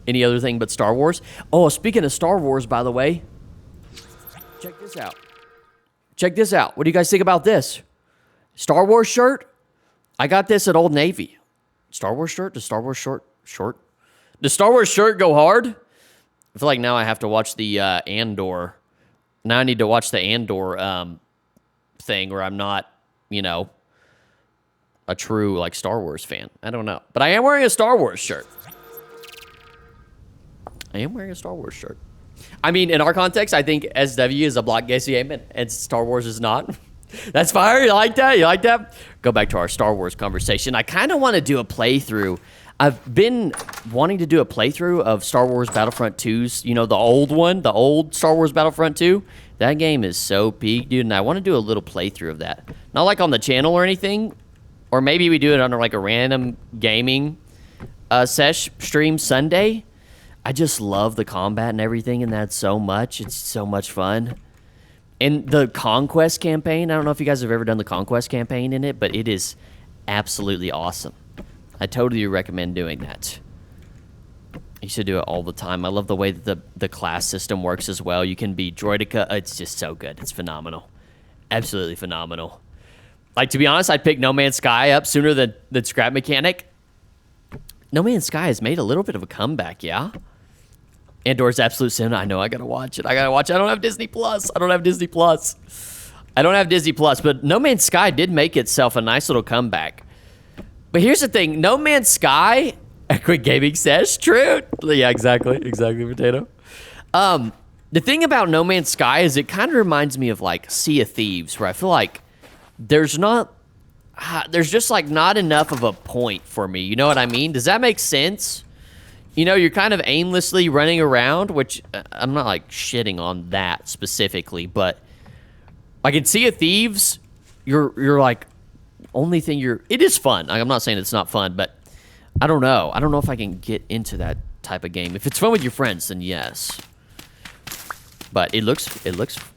any other thing but Star Wars. Oh, speaking of Star Wars, by the way, check this out. Check this out. What do you guys think about this? Star Wars shirt? I got this at Old Navy. Star Wars shirt? Does Star Wars short? Does Star Wars shirt go hard? I feel like now I have to watch the Andor. Now I need to watch the Andor thing, or I'm not, you know, a true like Star Wars fan. I don't know, but I am wearing a Star Wars shirt. I am wearing a Star Wars shirt. I mean, in our context, I think SW is a block-based game, and Star Wars is not. That's fire. You like that? You like that? Go back to our Star Wars conversation. I kind of want to do a playthrough. I've been wanting to do a playthrough of Star Wars Battlefront 2's, you know, the old one, the old Star Wars Battlefront 2. That game is so peak, dude, and I want to do a little playthrough of that. Not like on the channel or anything, or maybe we do it under like a random gaming stream Sunday. I just love the combat and everything in that so much. It's so much fun. And the Conquest campaign, I don't know if you guys have ever done the Conquest campaign in it, but it is absolutely awesome. I totally recommend doing that. You should do it all the time. I love the way that the class system works as well. You can be Droideka. It's just so good. It's phenomenal. Absolutely phenomenal. Like, to be honest, I'd pick No Man's Sky up sooner than Scrap Mechanic. No Man's Sky has made a little bit of a comeback, yeah? Andor's Absolute Sin. I know I gotta watch it. I gotta watch it. I don't have Disney Plus. I don't have Disney Plus. But No Man's Sky did make itself a nice little comeback. But here's the thing. No Man's Sky, a quick gaming sesh, true. Yeah, exactly, Potato. The thing about No Man's Sky is it kind of reminds me of like Sea of Thieves, where I feel like there's just like not enough of a point for me. You know what I mean? Does that make sense? You know, you're kind of aimlessly running around, which I'm not like shitting on that specifically, but like in Sea of Thieves, you're like, only thing it is fun. Like, I'm not saying it's not fun, but I don't know. I don't know if I can get into that type of game. If it's fun with your friends, then yes. But it looks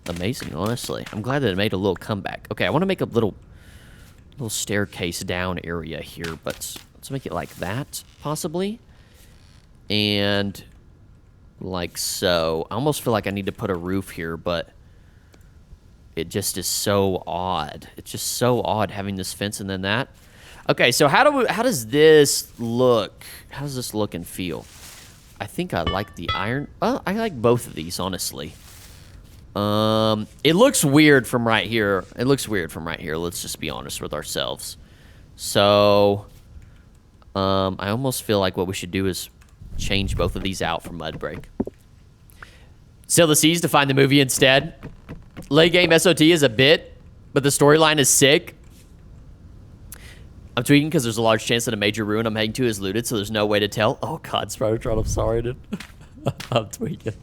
amazing, honestly. I'm glad that it made a little comeback. Okay, I want to make a little staircase down area here, but let's make it like that, possibly. And like so. I almost feel like I need to put a roof here, but it just is so odd. It's just so odd having this fence and then that. Okay, so how does this look? How does this look and feel? I think I like the iron. Well, I like both of these, honestly. It looks weird from right here. Let's just be honest with ourselves. So, I almost feel like what we should do is change both of these out for Mudbreak. Sail the Seas to find the movie instead. Late game SOT is a bit, but the storyline is sick. I'm tweaking because there's a large chance that a major ruin I'm heading to is looted, so there's no way to tell. Oh God, Spider-Tron, I'm sorry, dude. I'm tweaking.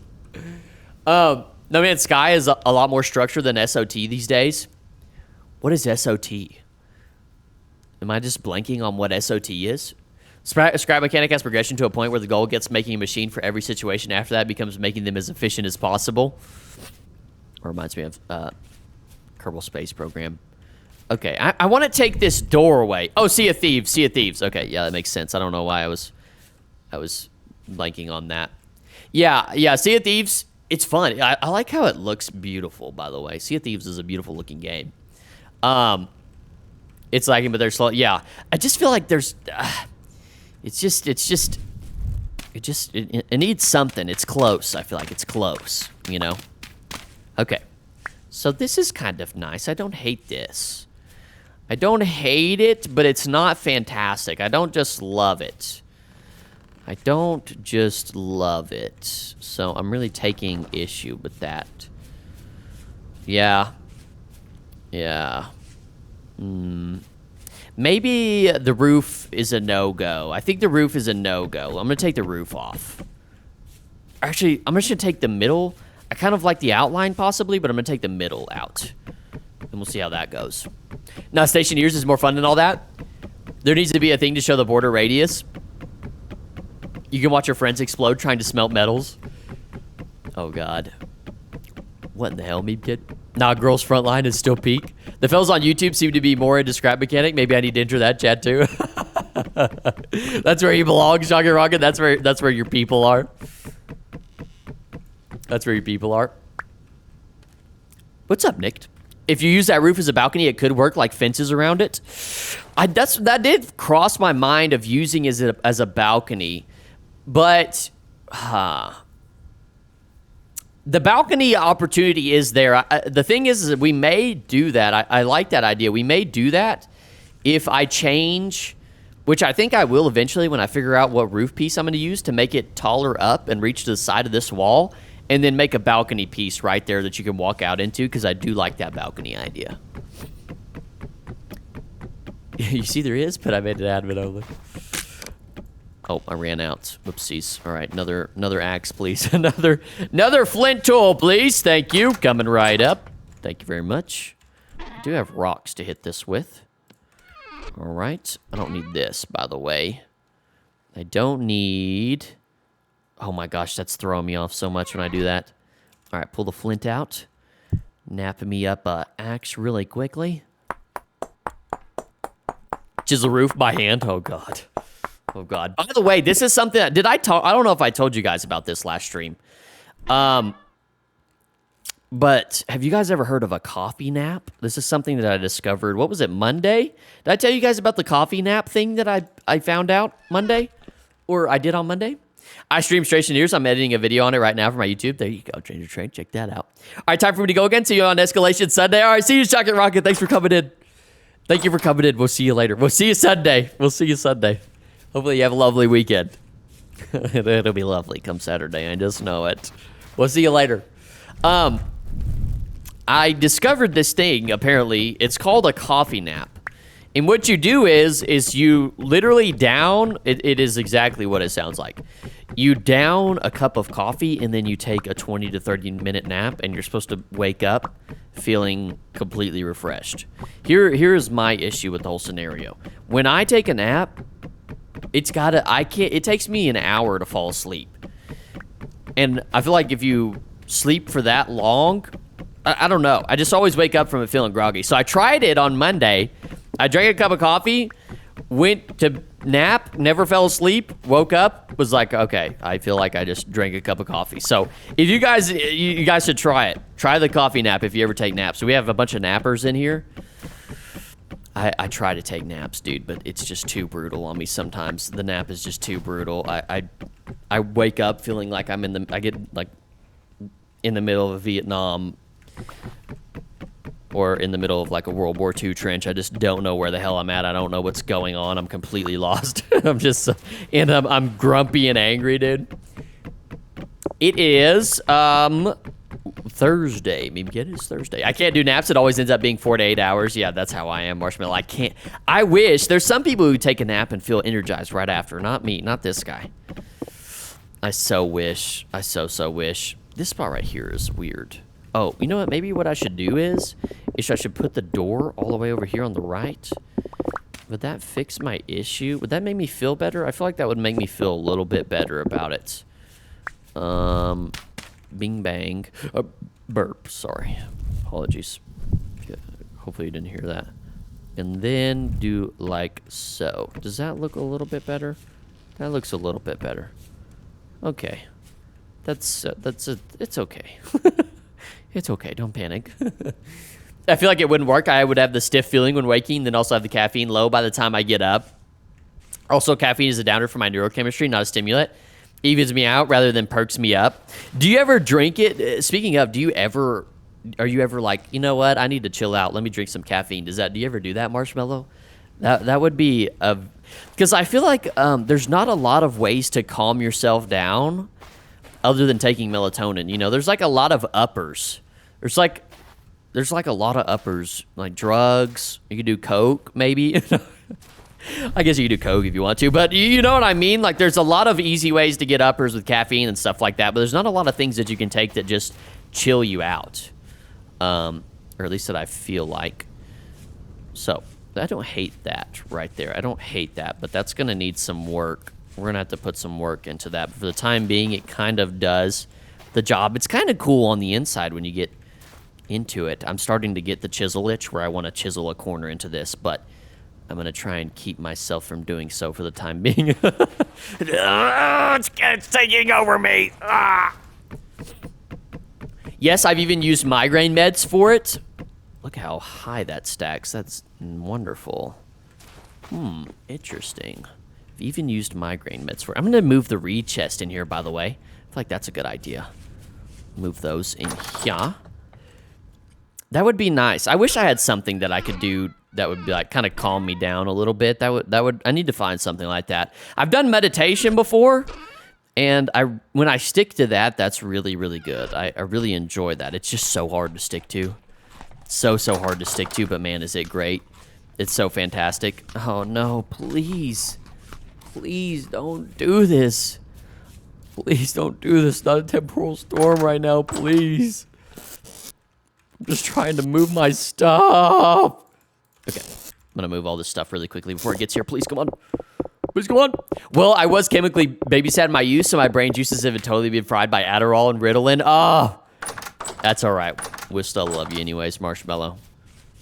No Man's Sky is a lot more structured than SOT these days. What is SOT? Am I just blanking on what SOT is? Scrap Mechanic has progression to a point where the goal gets making a machine for every situation. After that becomes making them as efficient as possible. Reminds me of Kerbal Space Program. Okay, I want to take this door away. Oh, Sea of Thieves. Okay, yeah, that makes sense. I don't know why I was blanking on that. Yeah, Sea of Thieves, it's fun. I like how it looks beautiful, by the way. Sea of Thieves is a beautiful looking game. It's lagging, but they're slow. Yeah, I just feel like there's... It needs something. It's close. I feel like it's close, you know? Okay. So this is kind of nice. I don't hate this. I don't hate it, but it's not fantastic. I don't just love it. So I'm really taking issue with that. Yeah. Maybe the roof is a no-go. I think the roof is a no-go. I'm going to take the roof off. Actually, I'm just going to take the middle. I kind of like the outline possibly, but I'm going to take the middle out. And we'll see how that goes. Now, Stationeers is more fun than all that. There needs to be a thing to show the border radius. You can watch your friends explode trying to smelt metals. Oh, God. What in the hell, Meep Kid? Nah, Girls Frontline is still peak. The fellas on YouTube seem to be more into Scrap Mechanic. Maybe I need to enter that chat too. That's where you belong, Shocking Rocket. That's where your people are. What's up, Nick? If you use that roof as a balcony, it could work like fences around it. That did cross my mind of using it as a balcony, but The balcony opportunity is there. The thing is that we may do that. I like that idea. We may do that if I change, which I think I will eventually when I figure out what roof piece I'm going to use to make it taller up and reach to the side of this wall, and then make a balcony piece right there that you can walk out into, because I do like that balcony idea. You see there is, but I made it admin only. Oh, I ran out. Whoopsies. All right, another axe, please. another flint tool, please. Thank you. Coming right up. Thank you very much. I do have rocks to hit this with. All right. I don't need this, by the way. I don't need... Oh my gosh, that's throwing me off so much when I do that. All right, pull the flint out. Nap me up a axe really quickly. Chisel roof by hand. Oh god. Oh god. By the way, this is something that, I don't know if I told you guys about this last stream. But have you guys ever heard of a coffee nap? This is something that I discovered. What was it, Monday? Did I tell you guys about the coffee nap thing that I found out Monday? Or I did on Monday? I stream straight to news. I'm editing a video on it right now for my YouTube. There you go, Stranger Train. Check that out. All right, time for me to go again. See you on Escalation Sunday. All right, see you, Chocolate Rocket. Thanks for coming in. Thank you for coming in. We'll see you later. We'll see you Sunday. Hopefully you have a lovely weekend. It'll be lovely come Saturday. I just know it. We'll see you later. I discovered this thing, apparently. It's called a coffee nap. And what you do is you literally down, it is exactly what it sounds like. You down a cup of coffee and then you take a 20 to 30 minute nap, and you're supposed to wake up feeling completely refreshed. Here is my issue with the whole scenario. When I take a nap, it takes me an hour to fall asleep. And I feel like if you sleep for that long, I don't know. I just always wake up from it feeling groggy. So I tried it on Monday. I drank a cup of coffee, went to nap, never fell asleep, woke up, was like, okay, I feel like I just drank a cup of coffee. So if you guys should try it. Try the coffee nap if you ever take naps. So we have a bunch of nappers in here. I try to take naps, dude, but it's just too brutal on me sometimes. The nap is just too brutal. I wake up feeling like I get like in the middle of Vietnam or in the middle of like a World War II trench. I just don't know where the hell I'm at. I don't know what's going on. I'm completely lost. I'm grumpy and angry, dude. It is Thursday. Maybe it is Thursday. I can't do naps. It always ends up being 4 to 8 hours. Yeah, that's how I am, Marshmallow. I can't. I wish. There's some people who take a nap and feel energized right after. Not me. Not this guy. I so wish. I so wish. This spot right here is weird. Oh, you know what? Maybe what I should do is I should put the door all the way over here on the right. Would that fix my issue? Would that make me feel better? I feel like that would make me feel a little bit better about it. Bing bang. Burp, sorry. Apologies. Hopefully you didn't hear that. And then do like so. Does that look a little bit better? That looks a little bit better. Okay. It's okay. It's okay, don't panic. I feel like it wouldn't work. I would have the stiff feeling when waking, then also have the caffeine low by the time I get up. Also, caffeine is a downer for my neurochemistry, not a stimulant. Evens me out rather than perks me up. Do you ever drink it? Speaking of, are you ever like, you know what? I need to chill out. Let me drink some caffeine. Do you ever do that, Marshmallow? That would be because I feel like there's not a lot of ways to calm yourself down other than taking melatonin. You know, there's like a lot of uppers. There's like a lot of uppers, like drugs. You could do coke, maybe. I guess you could do coke if you want to, but you know what I mean? Like, there's a lot of easy ways to get uppers with caffeine and stuff like that, but there's not a lot of things that you can take that just chill you out. Or at least that I feel like. So, I don't hate that right there. I don't hate that, but that's going to need some work. We're going to have to put some work into that. But for the time being, it kind of does the job. It's kind of cool on the inside when you get into it. I'm starting to get the chisel itch where I want to chisel a corner into this, but I'm going to try and keep myself from doing so for the time being. It's taking over me. Yes, I've even used migraine meds for it. Look how high that stacks. That's wonderful. Interesting. I've even used migraine meds for it. I'm going to move the reed chest in here, by the way. I feel like that's a good idea. Move those in here. That would be nice. I wish I had something that I could do that would be like kind of calm me down a little bit. I need to find something like that. I've done meditation before, and when I stick to that, that's really, really good. I really enjoy that. It's just so hard to stick to. So hard to stick to, but man, is it great. It's so fantastic. Oh no, please. Please don't do this. Please don't do this. Not a temporal storm right now, please. I'm just trying to move my stuff. Okay, I'm gonna move all this stuff really quickly before it gets here. Please, come on. Please, come on. Well, I was chemically babysat in my youth, so my brain juices have totally been fried by Adderall and Ritalin. Oh, that's all right. We'll still love you anyways, Marshmallow.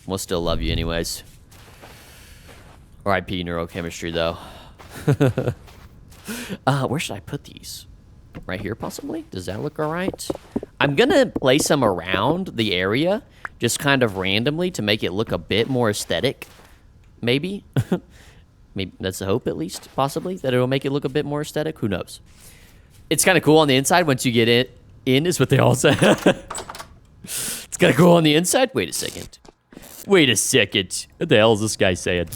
We'll still love you anyways. R.I.P. neurochemistry, though. Where should I put these? Right here, possibly? Does that look all right? I'm going to place them around the area, just kind of randomly to make it look a bit more aesthetic. Maybe. Maybe that's the hope, at least, possibly, that it'll make it look a bit more aesthetic. Who knows? It's kind of cool on the inside once you get it in, is what they all say. It's kind of cool on the inside. Wait a second. Wait a second. What the hell is this guy saying?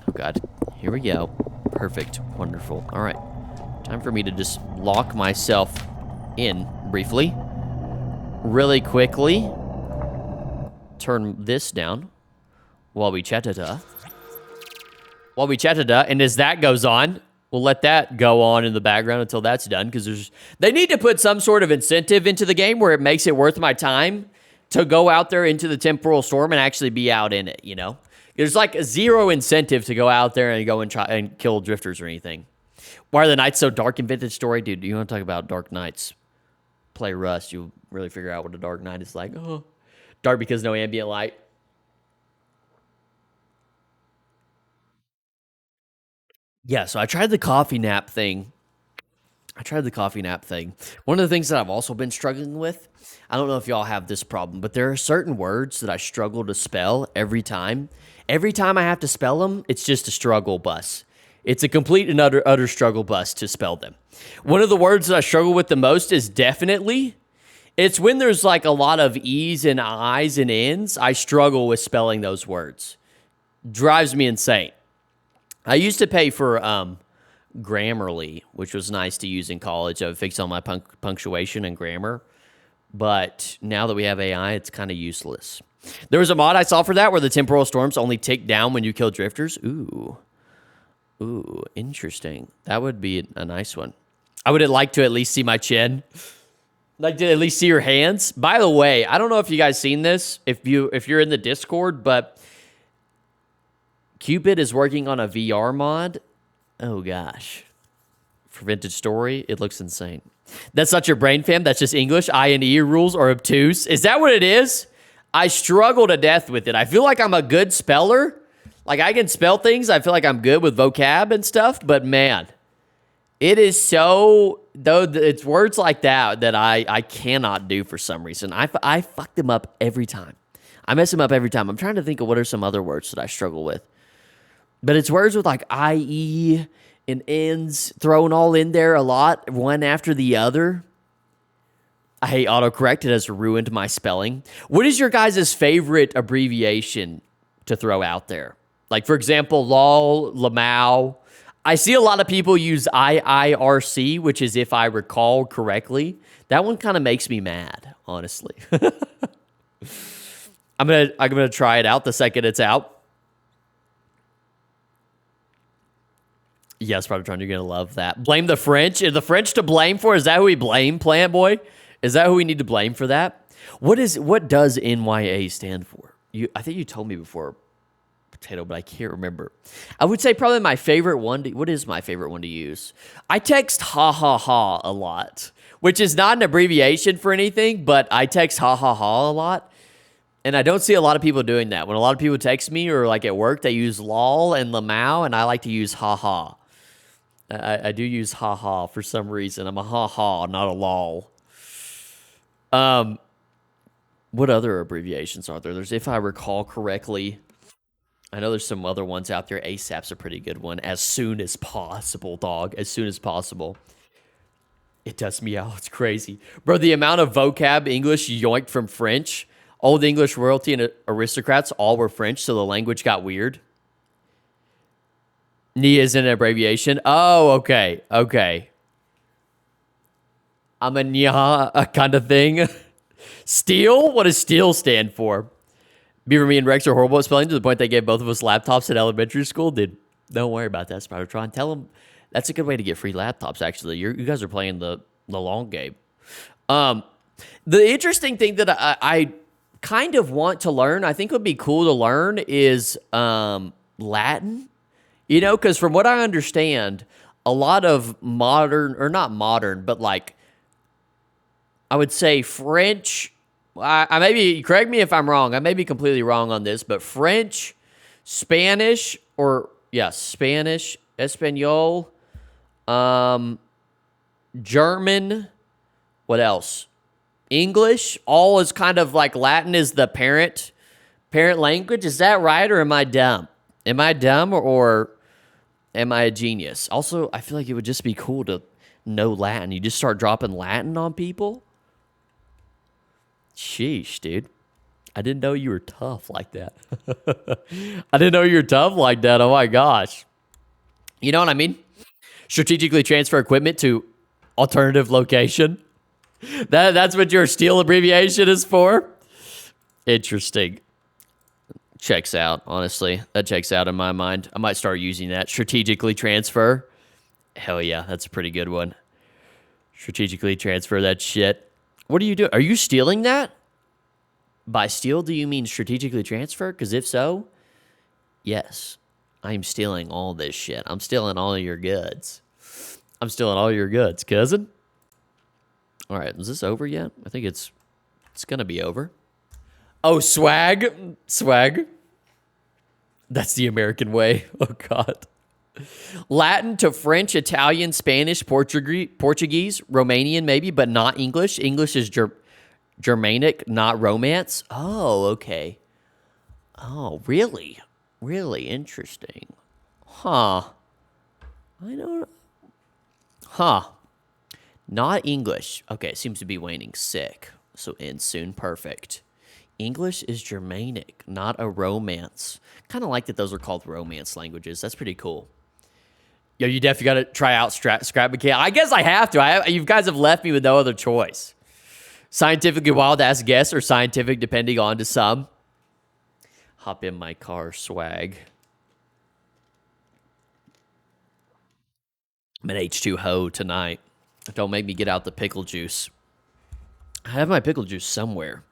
Oh, God. Here we go. Perfect. Wonderful. All right. Time for me to just lock myself in briefly. Really quickly. Turn this down while we chat-a-da. While we chat-a-da. And as that goes on, we'll let that go on in the background until that's done, because they need to put some sort of incentive into the game where it makes it worth my time to go out there into the temporal storm and actually be out in it, you know? There's like a zero incentive to go out there and go and try and kill drifters or anything. Why are the nights so dark in Vintage Story? Dude, you want to talk about dark nights? Play Rust, you'll really figure out what a dark night is like. Oh, dark because no ambient light. Yeah, so I tried the coffee nap thing. One of the things that I've also been struggling with, I don't know if y'all have this problem, but there are certain words that I struggle to spell every time. Every time I have to spell them, it's just a struggle bus. It's a complete and utter struggle bus to spell them. One of the words that I struggle with the most is definitely. It's when there's like a lot of E's and I's and N's, I struggle with spelling those words. Drives me insane. I used to pay for Grammarly, which was nice to use in college. I would fix all my punctuation and grammar. But now that we have AI, it's kind of useless. There was a mod I saw for that where the temporal storms only tick down when you kill drifters. Ooh, interesting. That would be a nice one. I would like to at least see my chin. Like to at least see your hands. By the way, I don't know if you guys seen this, if you're in the Discord, but Cupid is working on a VR mod. Oh gosh. For Vintage Story, it looks insane. That's not your brain, fam. That's just English. I and E rules are obtuse. Is that what it is? I struggle to death with it. I feel like I'm a good speller. Like, I can spell things. I feel like I'm good with vocab and stuff. But, man, it is so... Though it's words like that that I cannot do for some reason. I fuck them up every time. I mess them up every time. I'm trying to think of what are some other words that I struggle with. But it's words with, like, I-E and N's thrown all in there a lot, one after the other. I hate autocorrect. It has ruined my spelling. What is your guys' favorite abbreviation to throw out there? Like, for example, lol, lamau. I see a lot of people use IIRC, which is if I recall correctly. That one kind of makes me mad, honestly. I'm gonna try it out the second it's out. Yes, probably trying. You're gonna love that. Blame the French. Is the French to blame for? Is that who we blame, Plant Boy? Is that who we need to blame for that? What does NYA stand for? I think you told me before, Potato, but I can't remember. I would say probably my favorite one. What is my favorite one to use? I text ha ha ha a lot, which is not an abbreviation for anything, but I text ha ha ha a lot. And I don't see a lot of people doing that. When a lot of people text me or like at work, they use lol and lamau, and I like to use ha ha. I do use ha ha for some reason. I'm a ha ha, not a lol. What other abbreviations are there? There's, if I recall correctly, I know there's some other ones out there. ASAP's a pretty good one. As soon as possible, dog. As soon as possible. It does me out. It's crazy. Bro, the amount of vocab English yoinked from French, old English royalty and aristocrats all were French, so the language got weird. Nia is an abbreviation. Oh, okay. Okay. I'm a nya kind of thing. Steal? What does steal stand for? Beevr, me, and Rex are horrible at spelling to the point they gave both of us laptops at elementary school. Dude, don't worry about that, Spidertron. Tell them that's a good way to get free laptops, actually. You guys are playing the long game. The interesting thing that I kind of want to learn, I think would be cool to learn, is Latin. You know, because from what I understand, a lot of modern, or not modern, but like, I would say French, I maybe, correct me if I'm wrong, I may be completely wrong on this, but French, Spanish, or, yeah, Spanish, Espanol, German, what else? English, all is kind of like Latin is the parent language. Is that right, or am I dumb? Am I dumb, or am I a genius? Also, I feel like it would just be cool to know Latin. You just start dropping Latin on people. Sheesh, dude. I didn't know you were tough like that. I didn't know you were tough like that. Oh my gosh. You know what I mean? Strategically transfer equipment to alternative location. That's what your steal abbreviation is for? Interesting. Checks out, honestly. That checks out in my mind. I might start using that. Strategically transfer. Hell yeah, that's a pretty good one. Strategically transfer that shit. What are you doing? Are you stealing that? By steal, do you mean strategically transfer? Because if so, yes. I'm stealing all this shit. I'm stealing all your goods. I'm stealing all your goods, cousin. All right, is this over yet? I think it's going to be over. Oh, swag. Swag. That's the American way. Oh, God. Latin to French, Italian, Spanish, Portuguese, Romanian maybe, but not English. English is Germanic, not Romance. Oh, okay. Oh, really? Really interesting. Huh. I don't... Huh. Not English. Okay, it seems to be waning. Sick. So end soon. Perfect. English is Germanic, not a Romance. Kind of like that those are called Romance languages. That's pretty cool. Yo, you definitely got to try out Scrap Mechanic. I guess I have to. You guys have left me with no other choice. Scientifically wild ass guess or scientific depending on to some. Hop in my car, swag. I'm an H2Ho tonight. Don't make me get out the pickle juice. I have my pickle juice somewhere.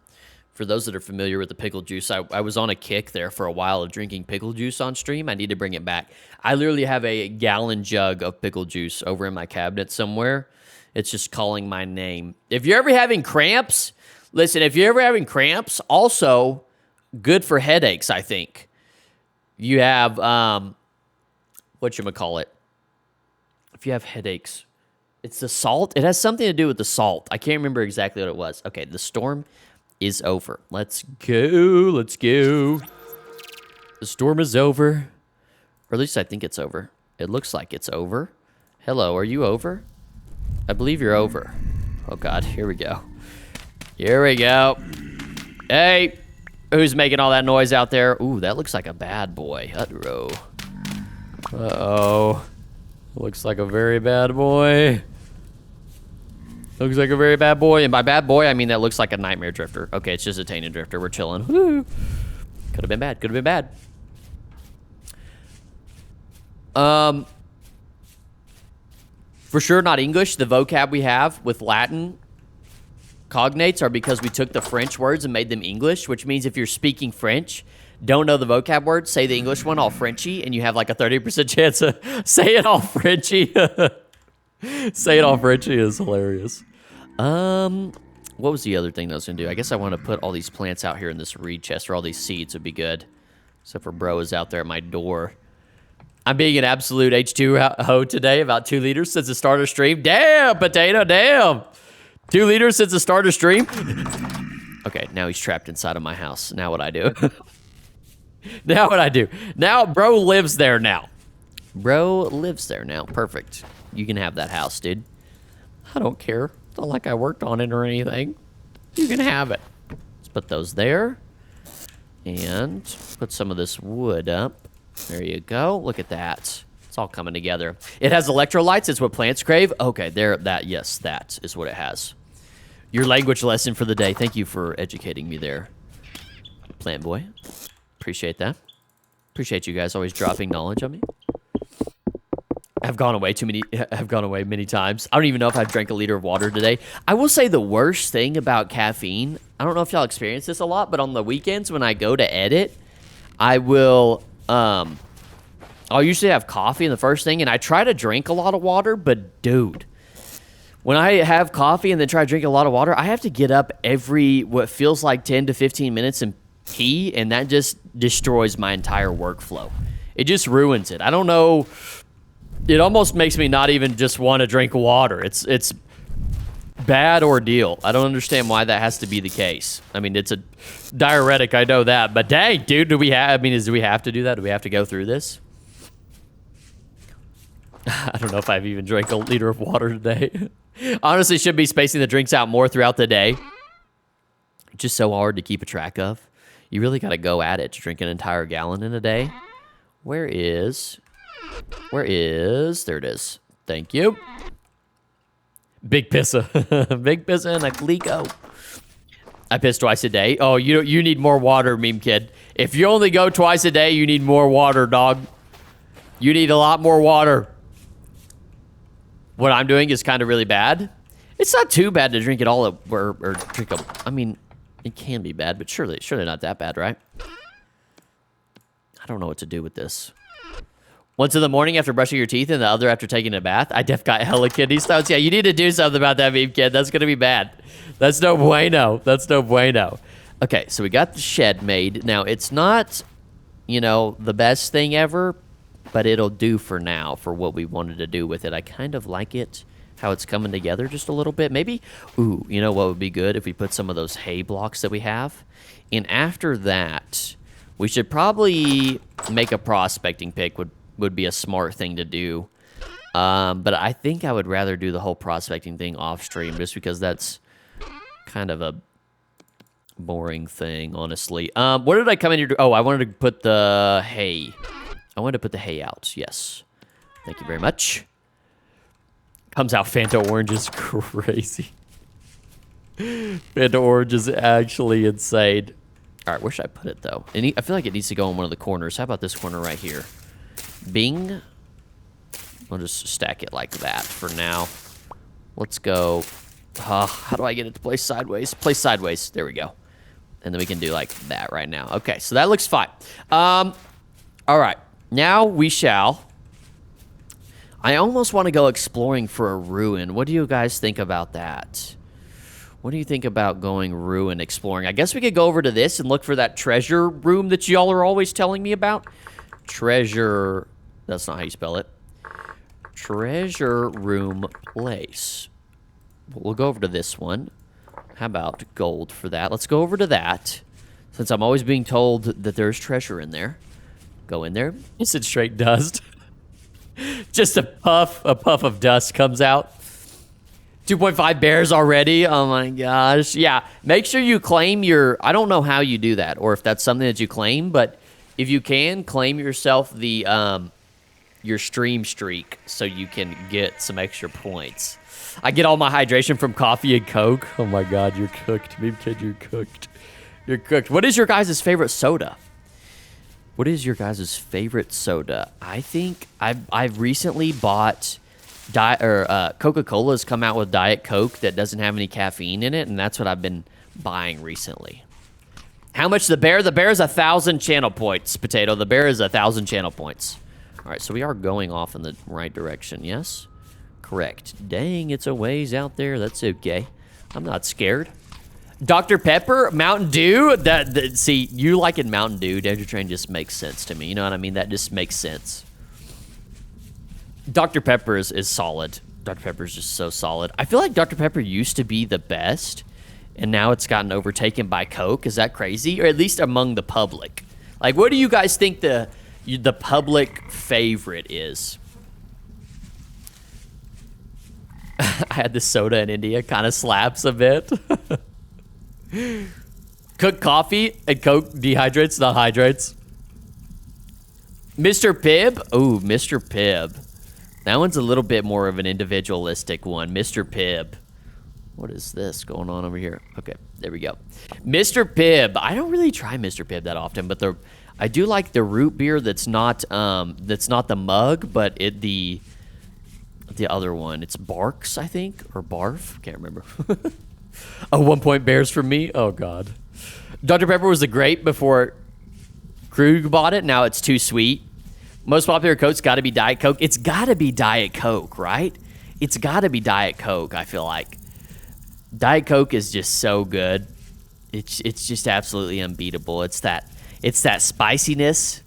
For those that are familiar with the pickle juice, I was on a kick there for a while of drinking pickle juice on stream. I need to bring it back. I literally have a gallon jug of pickle juice over in my cabinet somewhere. It's just calling my name. If you're ever having cramps, listen, if you're ever having cramps, also good for headaches, I think. You have, whatchamacallit? If you have headaches, it's the salt. It has something to do with the salt. I can't remember exactly what it was. Okay, the storm is over. Let's go. Let's go. The storm is over. Or at least I think it's over. It looks like it's over. Hello, are you over? I believe you're over. Oh, God. Here we go. Here we go. Hey. Who's making all that noise out there? Ooh, that looks like a bad boy. Uh-oh. Uh-oh. Looks like a very bad boy. Looks like a very bad boy. And by bad boy, I mean that looks like a nightmare drifter. Okay, it's just a tainted drifter. We're chilling. Woo. Could have been bad. Could have been bad. For sure not English. The vocab we have with Latin cognates are because we took the French words and made them English, which means if you're speaking French, don't know the vocab word, say the English one all Frenchy, and you have like a 30% chance of say it all Frenchy. Say it all Frenchy is hilarious. What was the other thing that I was gonna do? I guess I want to put all these plants out here in this reed chest, or all these seeds would be good. Except for bro is out there at my door. I'm being an absolute H2Ho today, about 2 liters since the start of stream. Damn, potato, damn. 2 liters since the start of stream. Okay, now he's trapped inside of my house. Now what I do? Now what I do? Now bro lives there now. Bro lives there now. Perfect. You can have that house, dude. I don't care. It's not like I worked on it or anything. You can have it. Let's put those there. And put some of this wood up. There you go. Look at that. It's all coming together. It has electrolytes. It's what plants crave. Okay, yes, that is what it has. Your language lesson for the day. Thank you for educating me there, Plant Boy. Appreciate that. Appreciate you guys always dropping knowledge on me. I've gone away many times. I don't even know if I've drank a liter of water today. I will say the worst thing about caffeine, I don't know if y'all experience this a lot, but on the weekends when I go to edit, I will, I'll usually have coffee in the first thing, and I try to drink a lot of water, but dude, when I have coffee and then try to drink a lot of water, I have to get up every, what feels like 10 to 15 minutes and pee, and that just destroys my entire workflow. It just ruins it. I don't know. It almost makes me not even just want to drink water. It's bad ordeal. I don't understand why that has to be the case. I mean, it's a diuretic, I know that, but dang, dude, do we have to do that? Do we have to go through this? I don't know if I've even drank a liter of water today. Honestly, should be spacing the drinks out more throughout the day. It's just so hard to keep a track of. You really got to go at it to drink an entire gallon in a day. Where is, there it is. Thank you. Big pissa. Big pissa and a Glico. I piss twice a day. Oh, you need more water, meme kid. If you only go twice a day, you need more water, dog. You need a lot more water. What I'm doing is kind of really bad. It's not too bad to drink it all or drink a, I mean, it can be bad, but surely not that bad, right? I don't know what to do with this. Once in the morning after brushing your teeth and the other after taking a bath. I def got hella kidney stones. Yeah, you need to do something about that, meme kid. That's going to be bad. That's no bueno. That's no bueno. Okay, so we got the shed made. Now, it's not, the best thing ever, but it'll do for now for what we wanted to do with it. I kind of like it, how it's coming together just a little bit. Maybe, ooh, you know what would be good if we put some of those hay blocks that we have. And after that, we should probably make a prospecting pick would be a smart thing to do. But I think I would rather do the whole prospecting thing off stream just because that's kind of a boring thing, honestly. What did I come in here to? Oh, I wanted to put the hay. I wanted to put the hay out. Yes. Thank you very much. Comes out Fanta Orange is crazy. Fanta Orange is actually insane. All right, where should I put it, though? I feel like it needs to go in one of the corners. How about this corner right here? Bing. I'll just stack it like that for now. Let's go. How do I get it to place sideways? Place sideways. There we go. And then we can do like that right now. Okay, so that looks fine. All right. Now we shall. I almost want to go exploring for a ruin. What do you guys think about that? What do you think about going ruin exploring? I guess we could go over to this and look for that treasure room that y'all are always telling me about. Treasure. That's not how you spell it. Treasure room place. We'll go over to this one. How about gold for that? Let's go over to that. Since I'm always being told that there's treasure in there. Go in there. It's in straight dust. Just a puff of dust comes out. 2.5 bears already. Oh my gosh. Yeah. Make sure you claim your, I don't know how you do that or if that's something that you claim, but if you can, claim yourself the your stream streak so you can get some extra points. I get all my hydration from coffee and Coke. Oh my God, you're cooked. Meme kid, you're cooked. You're cooked. What is your guys' favorite soda? What is your guys' favorite soda? I think I've recently bought Coca-Cola's come out with Diet Coke that doesn't have any caffeine in it, and that's what I've been buying recently. How much the bear? The bear is 1,000 channel points, Potato. The bear is 1,000 channel points. All right, so we are going off in the right direction, yes? Correct. Dang, it's a ways out there. That's okay. I'm not scared. Dr. Pepper, Mountain Dew. See, you liking Mountain Dew, Danger Train just makes sense to me. You know what I mean? That just makes sense. Dr. Pepper is solid. Dr. Pepper is just so solid. I feel like Dr. Pepper used to be the best, and now it's gotten overtaken by Coke. Is that crazy? Or at least among the public. Like, what do you guys think the public favorite is? I had this soda in India. Kind of slaps a bit. Cooked coffee and Coke dehydrates, not hydrates. Mr. Pibb? Oh, Mr. Pibb. That one's a little bit more of an individualistic one. Mr. Pibb. What is this going on over here? Okay, there we go. Mr. Pibb. I don't really try Mr. Pibb that often, but I do like the root beer that's not the mug, but the other one. It's Barks, I think, or Barf. Can't remember. Oh, 1 point bears from me. Oh God. Dr. Pepper was the grape before Krug bought it. Now it's too sweet. Most popular Coke's got to be Diet Coke. It's got to be Diet Coke, right? It's got to be Diet Coke, I feel like. Diet Coke is just so good. It's just absolutely unbeatable. It's that spiciness.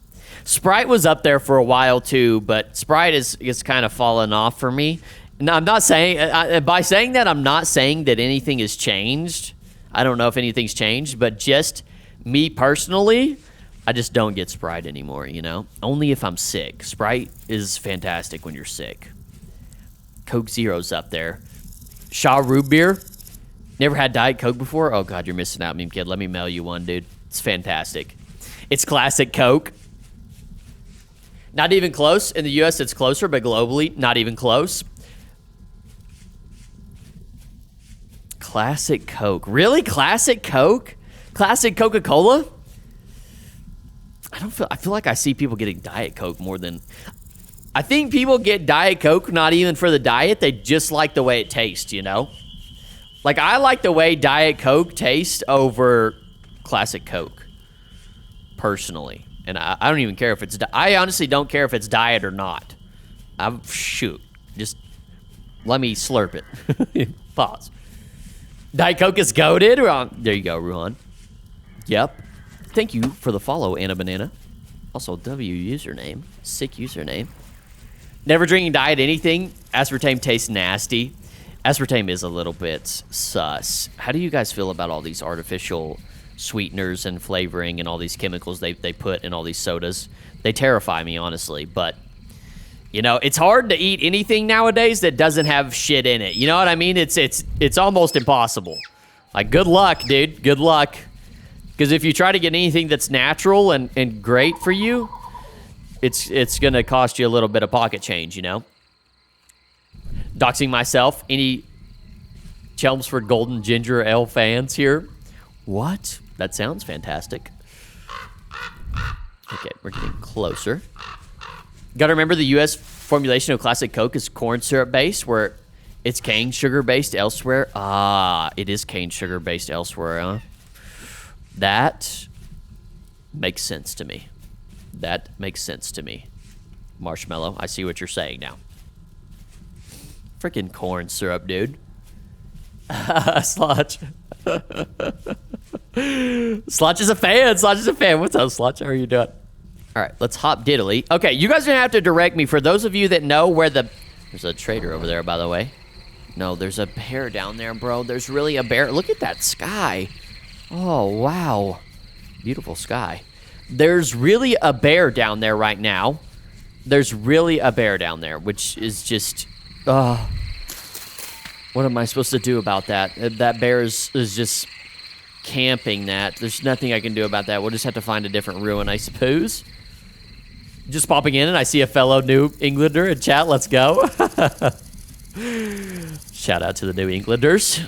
Sprite was up there for a while too, but Sprite is kind of fallen off for me. Now, I'm not saying, by saying that, I'm not saying that anything has changed. I don't know if anything's changed, but just me personally, I just don't get Sprite anymore, you know? Only if I'm sick. Sprite is fantastic when you're sick. Coke Zero's up there. Shaw Root Beer. Never had Diet Coke before? Oh, God, you're missing out, meme kid. Let me mail you one, dude. It's fantastic. It's classic Coke. Not even close. In the U.S., it's closer, but globally, not even close. Classic Coke. Really? Classic Coke? Classic Coca-Cola? I feel like I see people getting Diet Coke more than... I think people get Diet Coke not even for the diet. They just like the way it tastes, you know? Like, I like the way Diet Coke tastes over Classic Coke, personally. And I don't even care if it's... I honestly don't care if it's diet or not. Shoot. Just let me slurp it. Pause. Diet Coke is goated. There you go, Ruhan. Yep. Thank you for the follow, Anna Banana. Also, W username. Sick username. Never drinking diet anything. Aspartame tastes nasty. Aspartame is a little bit sus. How do you guys feel about all these artificial sweeteners and flavoring and all these chemicals they put in all these sodas? They terrify me, honestly. But, you know, it's hard to eat anything nowadays that doesn't have shit in it. You know what I mean? It's almost impossible. Like, good luck, dude. Good luck. Because if you try to get anything that's natural and great for you, it's going to cost you a little bit of pocket change, you know? Doxing myself. Any Chelmsford Golden Ginger Ale fans here? What? That sounds fantastic. Okay, we're getting closer. Gotta remember the U.S. formulation of Classic Coke is corn syrup based, where it's cane sugar based elsewhere. Ah, it is cane sugar based elsewhere, huh? That makes sense to me. That makes sense to me. Marshmallow, I see what you're saying now. Freaking corn syrup, dude. Slotch. Slotch is a fan. Slotch is a fan. What's up, Slotch? How are you doing? All right, let's hop diddly. Okay, you guys are going to have to direct me. For those of you that know where There's a trader over there, by the way. No, there's a bear down there, bro. There's really a bear. Look at that sky. Oh, wow. Beautiful sky. There's really a bear down there right now. There's really a bear down there, which is just... what am I supposed to do about that? That bear is just camping that. There's nothing I can do about that. We'll just have to find a different ruin, I suppose. Just popping in, and I see a fellow New Englander in chat. Let's go. Shout out to the New Englanders.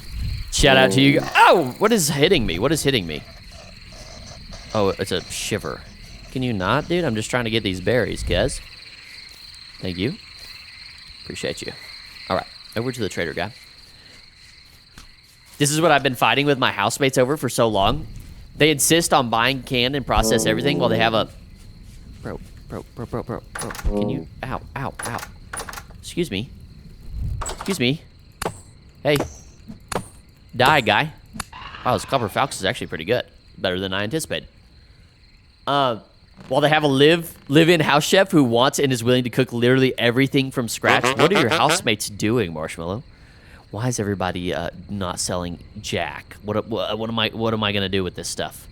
Shout out to you. Oh, what is hitting me? What is hitting me? Oh, it's a shiver. Can you not, dude? I'm just trying to get these berries, Kez. Thank you. Appreciate you. All right, over to the trader guy. This is what I've been fighting with my housemates over for so long. They insist on buying canned and processed everything while they have a... Bro. Can you... Ow. Excuse me. Hey. Die, guy. Wow, this Copper Falcon is actually pretty good. Better than I anticipated. While they have a live-in house chef who wants and is willing to cook literally everything from scratch. What are your housemates doing, Marshmallow? Why is everybody not selling Jack? What am I gonna do with this stuff?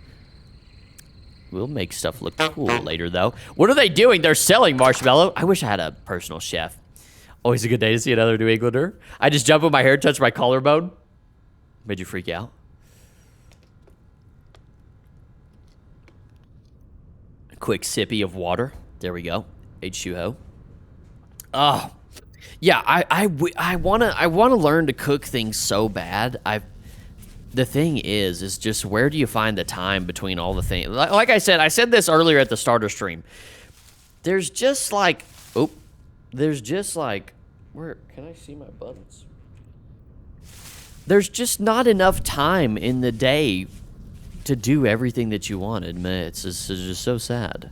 We'll make stuff look cool later, though. What are they doing? They're selling Marshmallow. I wish I had a personal chef. Always a good day to see another New Englander. I just jump with my hair, touch my collarbone. Made you freak out? A quick sippy of water. There we go. H2O. Oh, yeah. I wanna learn to cook things so bad. The thing is just where do you find the time between all the things? Like I said this earlier at the starter stream. There's just like, where can I see my buttons? There's just not enough time in the day to do everything that you wanted, man. It's just so sad.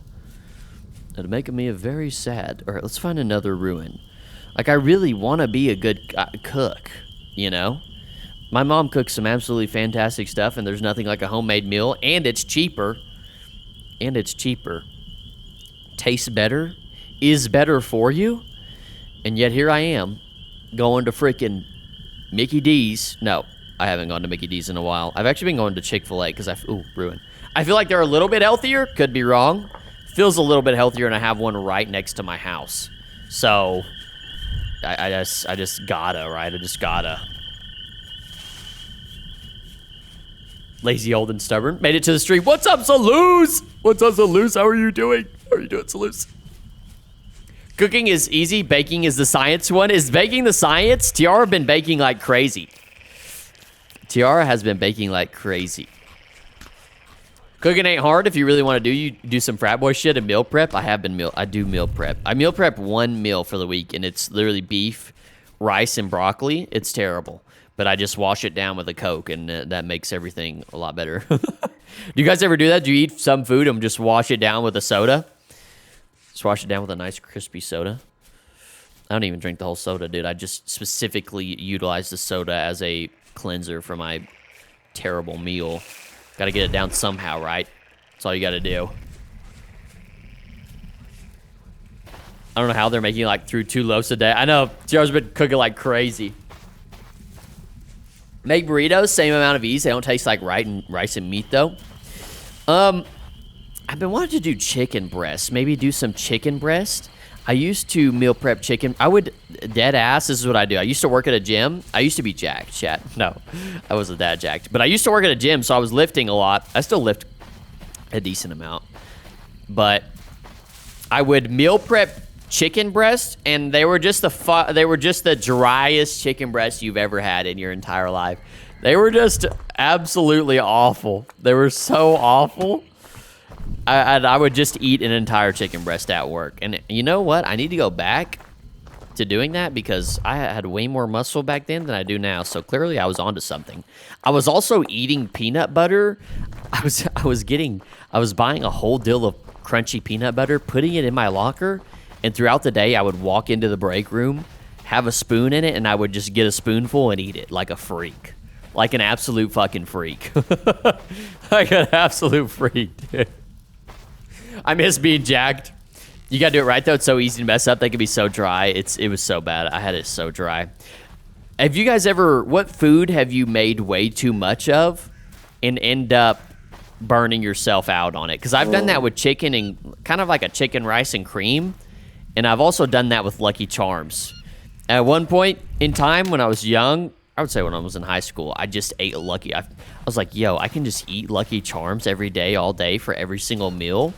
It'll make me very sad. All right, let's find another ruin. Like, I really want to be a good cook, you know? My mom cooks some absolutely fantastic stuff, and there's nothing like a homemade meal, and it's cheaper. Tastes better, is better for you, and yet here I am going to freaking Mickey D's. No, I haven't gone to Mickey D's in a while. I've actually been going to Chick-fil-A because ruin. I feel like they're a little bit healthier. Could be wrong. Feels a little bit healthier, and I have one right next to my house. So I just gotta, right? I just gotta. Lazy, old, and stubborn. Made it to the stream. What's up, Saluz? What's up, Saluz? How are you doing? How are you doing, Saluz? Cooking is easy. Baking is the science one. Is baking the science? Tiara been baking like crazy. Tiara has been baking like crazy. Cooking ain't hard if you really want to do some frat boy shit and meal prep. I do meal prep. I meal prep one meal for the week, and it's literally beef, rice, and broccoli. It's terrible. But I just wash it down with a Coke, and that makes everything a lot better. Do you guys ever do that? Do you eat some food and just wash it down with a soda? Just wash it down with a nice crispy soda. I don't even drink the whole soda, dude. I just specifically utilize the soda as a cleanser for my terrible meal. Got to get it down somehow, right? That's all you got to do. I don't know how they're making like through 2 loaves a day. I know Tiara's been cooking like crazy. Make burritos, same amount of ease. They don't taste like rice and meat, though. I've been wanting to do chicken breast. Maybe do some chicken breast. I used to meal prep chicken. I would, dead ass, this is what I do. I used to work at a gym. I used to be jacked, chat. No, I wasn't that jacked. But I used to work at a gym, so I was lifting a lot. I still lift a decent amount. But I would meal prep chicken breast, and they were just the driest chicken breast you've ever had in your entire life. They were just absolutely awful. They were so awful. I would just eat an entire chicken breast at work. And you know what? I need to go back to doing that because I had way more muscle back then than I do now. So clearly I was onto something. I was also eating peanut butter. I was buying a whole deal of crunchy peanut butter, putting it in my locker. And throughout the day, I would walk into the break room, have a spoon in it, and I would just get a spoonful and eat it like a freak. Like an absolute fucking freak. Like an absolute freak, dude. I miss being jacked. You gotta do it right, though. It's so easy to mess up. They can be so dry. It was so bad. I had it so dry. Have you guys ever... What food have you made way too much of and end up burning yourself out on it? Because I've done that with chicken and kind of like a chicken rice and cream. And I've also done that with Lucky Charms. At one point in time when I was young, I would say when I was in high school, I just ate Lucky. I was like, yo, I can just eat Lucky Charms every day, all day for every single meal.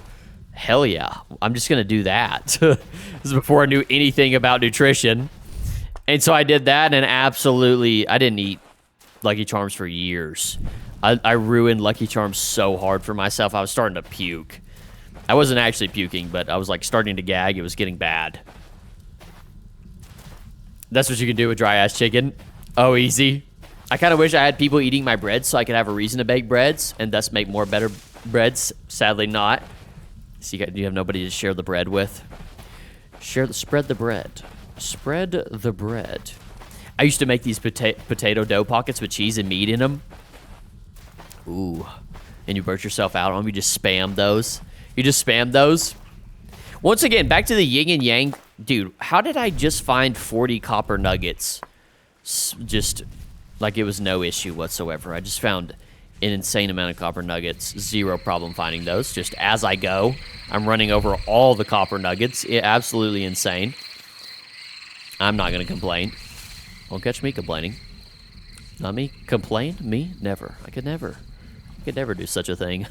Hell yeah. I'm just going to do that. This is before I knew anything about nutrition. And so I did that, and absolutely, I didn't eat Lucky Charms for years. I ruined Lucky Charms so hard for myself. I was starting to puke. I wasn't actually puking, but I was like starting to gag. It was getting bad. That's what you can do with dry ass chicken. Oh, easy. I kind of wish I had people eating my breads so I could have a reason to bake breads and thus make more better breads. Sadly not. So you have nobody to share the bread with. Spread the bread. Spread the bread. I used to make these potato dough pockets with cheese and meat in them. Ooh. And you burnt yourself out on them. You just spam those. Once again, back to the yin and yang. Dude, how did I just find 40 copper nuggets? Just like it was no issue whatsoever. I just found an insane amount of copper nuggets. Zero problem finding those. Just as I go, I'm running over all the copper nuggets. Absolutely insane. I'm not gonna complain. Won't catch me complaining. Not me. Complain? Me? Never. I could never do such a thing.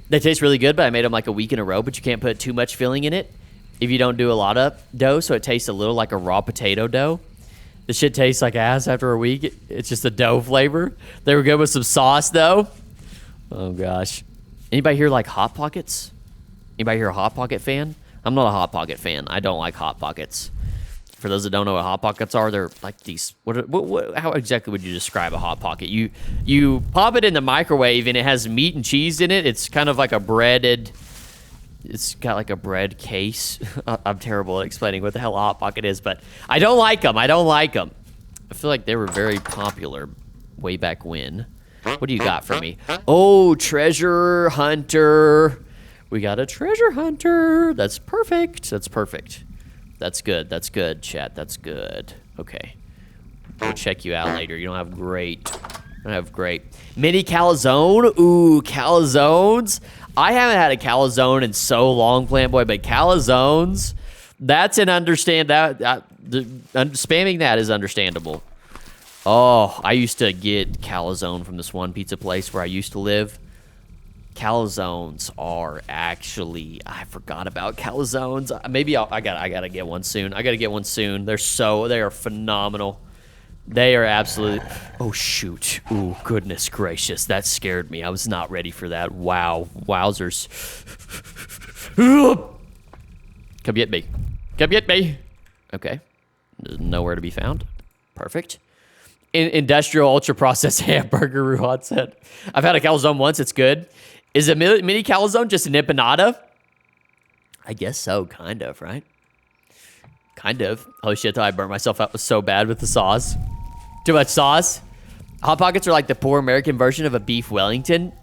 They taste really good, but I made them like a week in a row, but you can't put too much filling in it if you don't do a lot of dough, so it tastes a little like a raw potato dough. The shit tastes like ass after a week. It's just a dough flavor. They were good with some sauce, though. Oh, gosh. Anybody here like Hot Pockets? Anybody here a Hot Pocket fan? I'm not a Hot Pocket fan. I don't like Hot Pockets. For those that don't know what Hot Pockets are, they're like these. How exactly would you describe a Hot Pocket? You pop it in the microwave and it has meat and cheese in it. It's kind of like a breaded. It's got like a bread case. I'm terrible at explaining what the hell a Hot Pocket is, but I don't like them. I don't like them. I feel like they were very popular way back when. What do you got for me? Oh, treasure hunter. We got a treasure hunter. That's perfect. That's perfect. That's good. That's good, chat. That's good. Okay. We'll check you out later. You don't have great. You don't have great. Mini calzone. Ooh, calzones. I haven't had a calzone in so long, Plant Boy, but calzones, that's an understand that. Spamming that is understandable. Oh, I used to get calzone from this one pizza place where I used to live. Calzones are actually, I forgot about calzones. Maybe I gotta get one soon. I gotta get one soon. They are phenomenal. They are absolutely, oh shoot. Ooh, goodness gracious. That scared me. I was not ready for that. Wow. Wowzers. Come get me. Come get me. Okay. There's nowhere to be found. Perfect. Industrial ultra processed hamburger, Ruhan said. I've had a calzone once. It's good. Is a mini calzone just an empanada? I guess so, kind of, right? Kind of. Oh shit, I burnt myself out so bad with the sauce. Too much sauce. Hot Pockets are like the poor American version of a beef Wellington.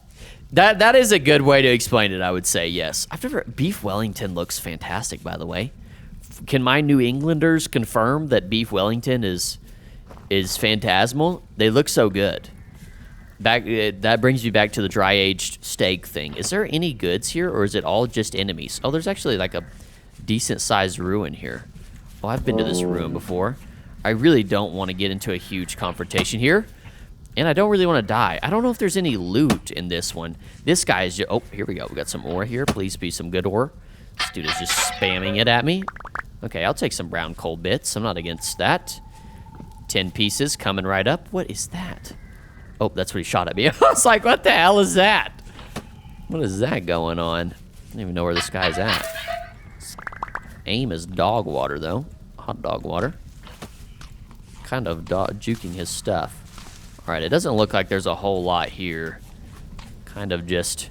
That is a good way to explain it, I would say, yes. Beef Wellington looks fantastic, by the way. Can my New Englanders confirm that beef Wellington is phantasmal? They look so good. That brings me back to the dry-aged steak thing. Is there any goods here, or is it all just enemies? Oh, there's actually like a decent-sized ruin here. Oh, I've been to this ruin before. I really don't want to get into a huge confrontation here, and I don't really want to die. I don't know if there's any loot in this one. This guy is just... Oh, here we go. We got some ore here. Please be some good ore. This dude is just spamming it at me. Okay, I'll take some brown coal bits. I'm not against that. 10 pieces coming right up. What is that? Oh, that's what he shot at me. I was like, what the hell is that? What is that going on? I don't even know where this guy's at. Aim is dog water, though. Hot dog water. Kind of juking his stuff. All right, it doesn't look like there's a whole lot here. Kind of just...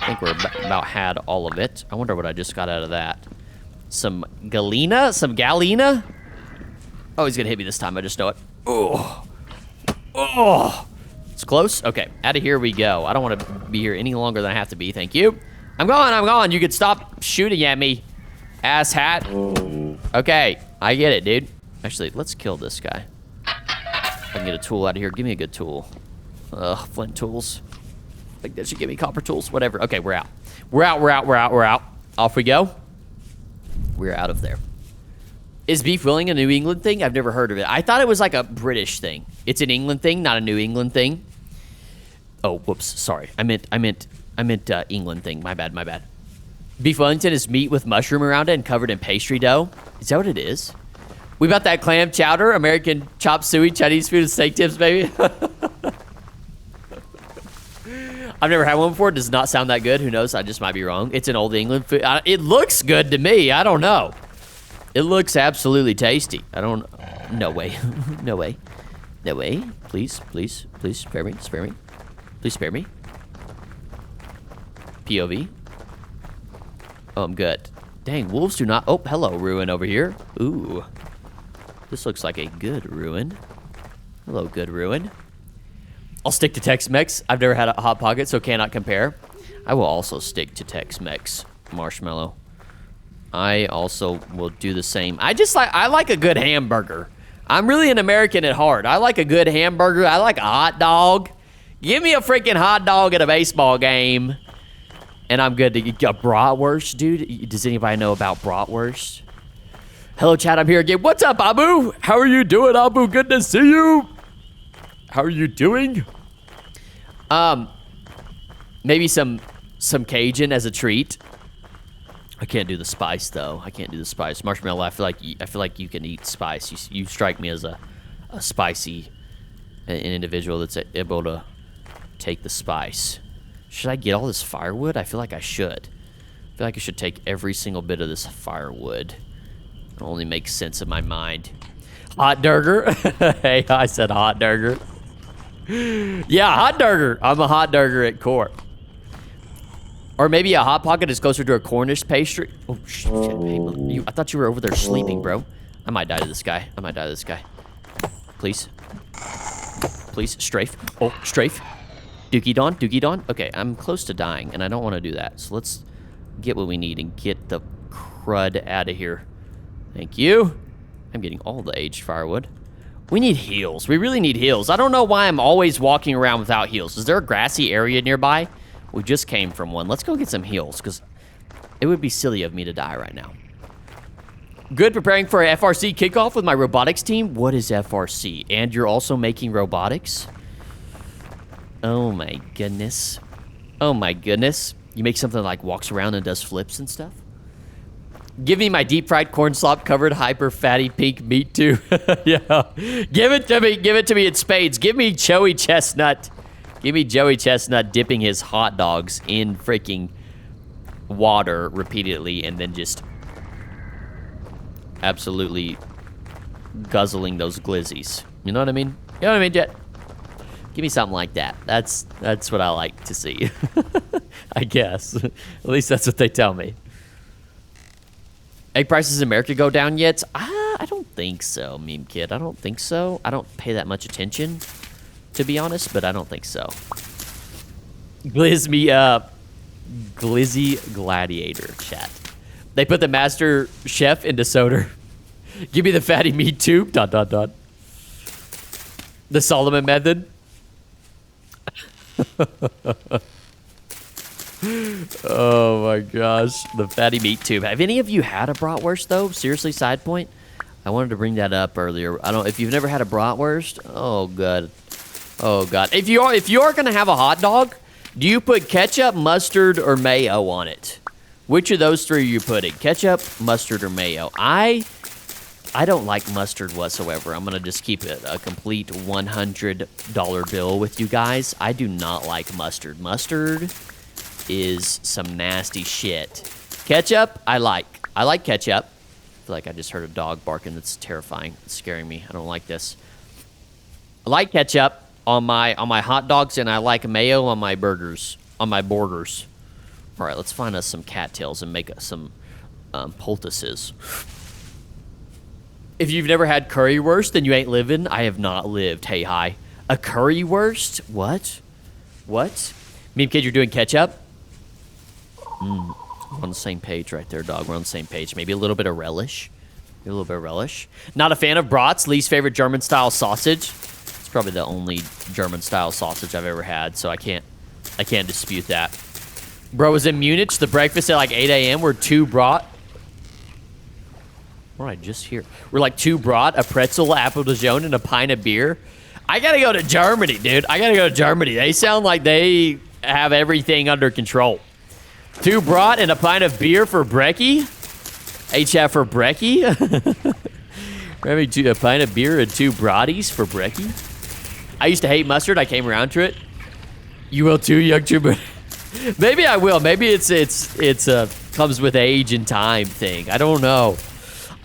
I think we're about had all of it. I wonder what I just got out of that. Some galena? Some galena? Oh, he's going to hit me this time. I just know it. Oh. Oh. It's close. Okay, out of here we go. I don't want to be here any longer than I have to be. Thank you. I'm gone. You could stop shooting at me, ass hat. Okay, I get it, dude. Actually, let's kill this guy. I can get a tool out of here. Give me a good tool. Flint tools. I think that should give me copper tools. Whatever. Okay, we're out. We're out. Off we go. We're out of there. Is beef Wellington a New England thing? I've never heard of it. I thought it was like a British thing. It's an England thing, not a New England thing. Oh, whoops. Sorry. I meant England thing. My bad. Beef Wellington is meat with mushroom around it and covered in pastry dough. Is that what it is? We about that clam chowder, American chop suey, Chinese food, and steak tips, baby. I've never had one before. It does not sound that good. Who knows? I just might be wrong. It's an old England food. It looks good to me. I don't know. It looks absolutely tasty. I don't... No way. No way. Please spare me. Please spare me. POV. Oh, I'm good. Dang, wolves do not... Oh, hello, ruin over here. Ooh. This looks like a good ruin. Hello, good ruin. I'll stick to Tex-Mex. I've never had a Hot Pocket, so cannot compare. I will also stick to Tex-Mex. Marshmallow. I also will do the same. I like a good hamburger. I'm really an American at heart. I like a good hamburger. I like a hot dog. Give me a freaking hot dog at a baseball game, and I'm good to get a bratwurst, dude. Does anybody know about bratwurst? Hello, chat. I'm here again. What's up, Abu? How are you doing, Abu? Good to see you. How are you doing? Maybe some Cajun as a treat. I can't do the spice though. I can't do the spice. Marshmallow. I feel like you can eat spice. You strike me as a spicy an individual that's able to take the spice. Should I get all this firewood? I feel like I should. I feel like I should take every single bit of this firewood. It only makes sense in my mind. Hot burger. Hey, I said hot burger. Yeah, hot burger. I'm a hot burger at core. Or maybe a hot pocket is closer to a Cornish pastry. Oh shit! Hey, I thought you were over there sleeping, bro. I might die to this guy. I might die to this guy. Please, please, strafe. Oh, strafe. Dookie Don, Dookie Don. Okay, I'm close to dying, and I don't want to do that. So let's get what we need and get the crud out of here. Thank you. I'm getting all the aged firewood. We need heals. We really need heals. I don't know why I'm always walking around without heals. Is there a grassy area nearby? We just came from one. Let's go get some heals, because it would be silly of me to die right now. Good, preparing for a FRC kickoff with my robotics team. What is FRC? And you're also making robotics? Oh my goodness. Oh my goodness. You make something that, like, walks around and does flips and stuff? Give me my deep fried corn slop covered hyper fatty pink meat too. Yeah. Give it to me. Give it to me in spades. Give me Joey Chestnut. Give me Joey Chestnut dipping his hot dogs in freaking water repeatedly and then just absolutely guzzling those glizzies. You know what I mean? You know what I mean, Jet? Give me something like that. That's what I like to see. I guess. At least that's what they tell me. Egg prices in America go down yet? I don't think so, Meme Kid. I don't think so. I don't pay that much attention, to be honest, but I don't think so. Glizz me up. Glizzy Gladiator, chat. They put the master chef into soda. Give me the fatty meat tube. ... The Solomon method. Oh my gosh, the fatty meat tube. Have any of you had a bratwurst though? Seriously, side point. I wanted to bring that up earlier. I don't. If you've never had a bratwurst, oh god, oh god. If you are gonna have a hot dog, do you put ketchup, mustard, or mayo on it? Which of those three are you putting? Ketchup, mustard, or mayo? I don't like mustard whatsoever. I'm gonna just keep it a complete $100 bill with you guys. I do not like mustard. Mustard is some nasty shit. Ketchup, I like. I like ketchup. I feel like I just heard a dog barking. That's terrifying. It's scaring me. I don't like this. I like ketchup on my hot dogs, and I like mayo on my burgers. On my burgers. All right, let's find us some cattails and make us some poultices. If you've never had currywurst, then you ain't living. I have not lived. Hey, hi. A currywurst? What? What? Meme Kid, you're doing ketchup? We're on the same page right there, dog. We're on the same page. Maybe a little bit of relish. Maybe a little bit of relish. Not a fan of brats. Least favorite German-style sausage. It's probably the only German-style sausage I've ever had, so I can't dispute that. Bro was in Munich. The breakfast at like 8 a.m. We're 2 brat. What did I just hear? We're like 2 brat, a pretzel, apple de jaune, and a pint of beer. I gotta go to Germany, dude. I gotta go to Germany. They sound like they have everything under control. 2 brat and a pint of beer for brekkie. HF for brekkie. Maybe a pint of beer and 2 bratties for brekkie. I used to hate mustard. I came around to it. You will too, young trooper. Maybe I will. Maybe it's comes with age and time thing. I don't know.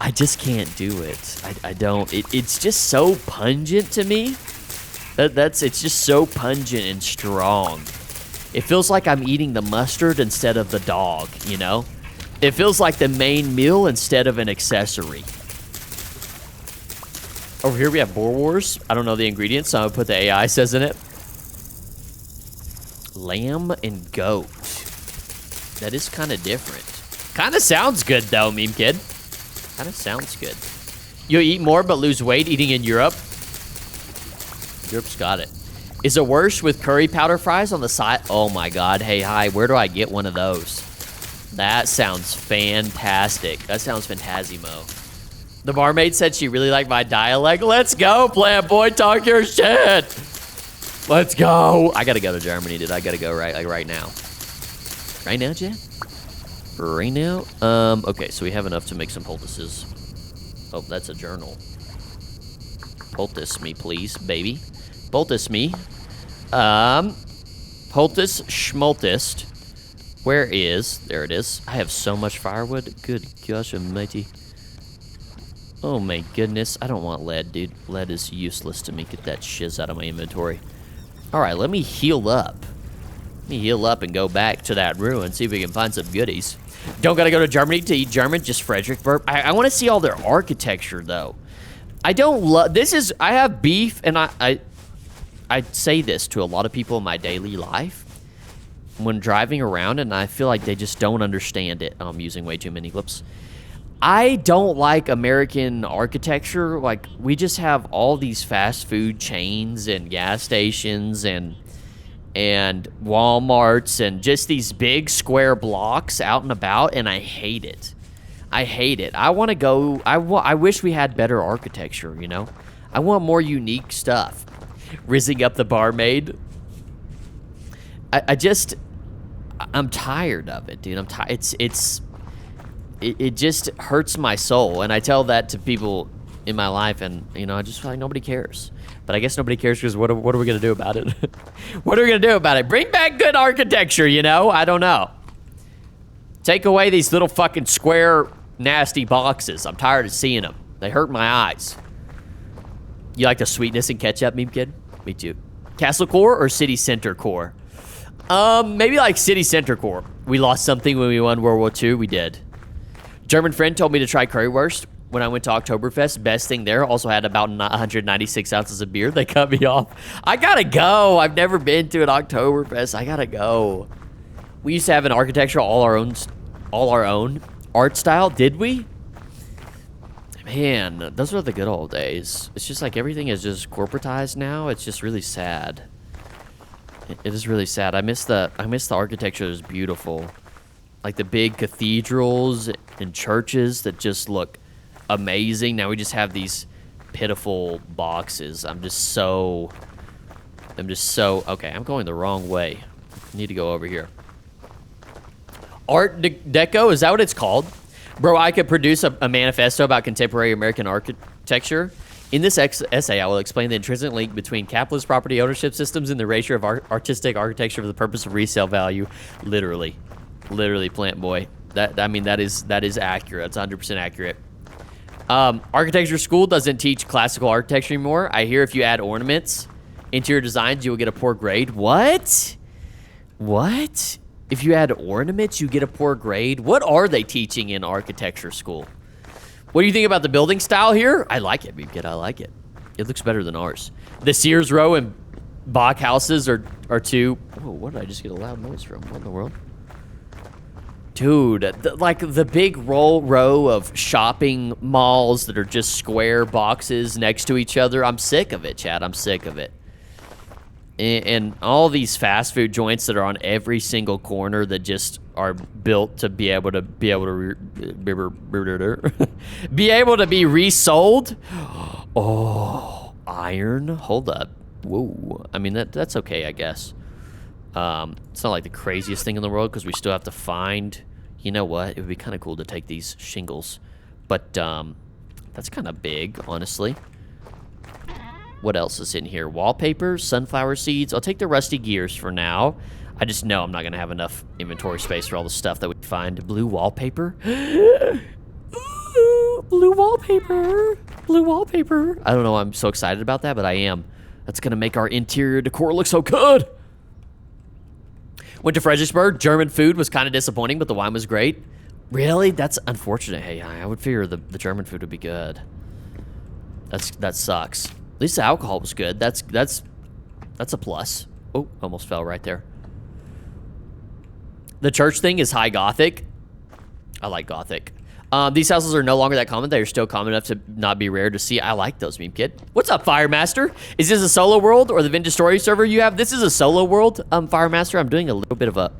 I just can't do it. I don't. It's just so pungent to me. It's just so pungent and strong. It feels like I'm eating the mustard instead of the dog, you know? It feels like the main meal instead of an accessory. Over here we have Boer Wars. I don't know the ingredients, so I'm gonna put the AI says in it. Lamb and goat. That is kind of different. Kind of sounds good though, Meme Kid. Kind of sounds good. You'll eat more but lose weight eating in Europe. Europe's got it. Is it worse with curry powder fries on the side? Oh my god. Hey, hi. Where do I get one of those? That sounds fantastic. That sounds fantasimo. The barmaid said she really liked my dialect. Let's go, plant boy, talk your shit. Let's go. I gotta go to Germany, dude. I gotta go right now. Right now, Jen? Right now? Okay, so we have enough to make some poultices. Oh, that's a journal. Poultice me, please, baby. Poultice me. Poultice schmoltist. Where is? There it is. I have so much firewood. Good gosh almighty. Oh my goodness. I don't want lead, dude. Lead is useless to me. Get that shiz out of my inventory. Alright, let me heal up. Let me heal up and go back to that ruin, see if we can find some goodies. Don't gotta go to Germany to eat German, just Frederick burp. I want to see all their architecture, though. I don't love... This is... I have beef, and I say this to a lot of people in my daily life when driving around, and I feel like they just don't understand it. I'm using way too many clips. I don't like American architecture. Like, we just have all these fast food chains and gas stations and Walmarts and just these big square blocks out and about, and I hate it. I hate it. I want to go... I wish we had better architecture, you know? I want more unique stuff. Rizzing up the barmaid. I'm tired of it, dude. I'm tired. It just hurts my soul, and I tell that to people in my life, and you know, I just feel like nobody cares. But I guess nobody cares because what are we gonna do about it? What are we gonna do about it? Bring back good architecture, you know? I don't know. Take away these little fucking square nasty boxes. I'm tired of seeing them. They hurt my eyes. You like the sweetness and ketchup, meme kid? Me too. Castle core or city center core? Maybe like city center core. We lost something when we won World War II. We did. German friend told me to try currywurst when I went to Oktoberfest. Best thing there. Also had about 196 ounces of beer. They cut me off. I gotta go. I've never been to an Oktoberfest. I gotta go. We used to have an architecture all our own art style. Did we? Man, those were the good old days. It's just like everything is just corporatized now. It's just really sad. It is really sad. I miss the architecture. It's beautiful. Like the big cathedrals and churches that just look amazing. Now we just have these pitiful boxes. I'm just so okay, I'm going the wrong way. I need to go over here. Art Deco, is that what it's called? Bro, I could produce a manifesto about contemporary American architecture. In this essay, I will explain the intrinsic link between capitalist property ownership systems and the ratio of artistic architecture for the purpose of resale value. Literally, plant boy. That is accurate. It's 100% accurate. Architecture school doesn't teach classical architecture anymore. I hear if you add ornaments into your designs, you will get a poor grade. What? What? If you add ornaments, you get a poor grade? What are they teaching in architecture school? What do you think about the building style here? I like it, kid. I like it. It looks better than ours. The Sears Row and Bach houses are two... Whoa, what did I just get a loud noise from? What in the world? Dude, like the big row of shopping malls that are just square boxes next to each other. I'm sick of it, Chad. I'm sick of it. And all these fast food joints that are on every single corner that just are built to be able to be resold. Oh, iron. Hold up. Whoa. I mean that's okay, I guess. It's not like the craziest thing in the world because we still have to find. You know what? It would be kind of cool to take these shingles, but that's kind of big, honestly. What else is in here? Wallpaper, sunflower seeds. I'll take the rusty gears for now. I just know I'm not going to have enough inventory space for all the stuff that we find. Blue wallpaper. Ooh, blue wallpaper. Blue wallpaper. I don't know why I'm so excited about that, but I am. That's going to make our interior decor look so good. Went to Fredericksburg. German food was kind of disappointing, but the wine was great. Really? That's unfortunate. Hey, I would figure the German food would be good. That sucks. At least the alcohol was good. That's a plus. Oh, almost fell right there. The church thing is high Gothic. I like Gothic. These houses are no longer that common. They are still common enough to not be rare to see. I like those, meme kid. What's up, Firemaster? Is this a solo world or the Vintage Story server you have? This is a solo world, Firemaster. I'm doing a little bit of a...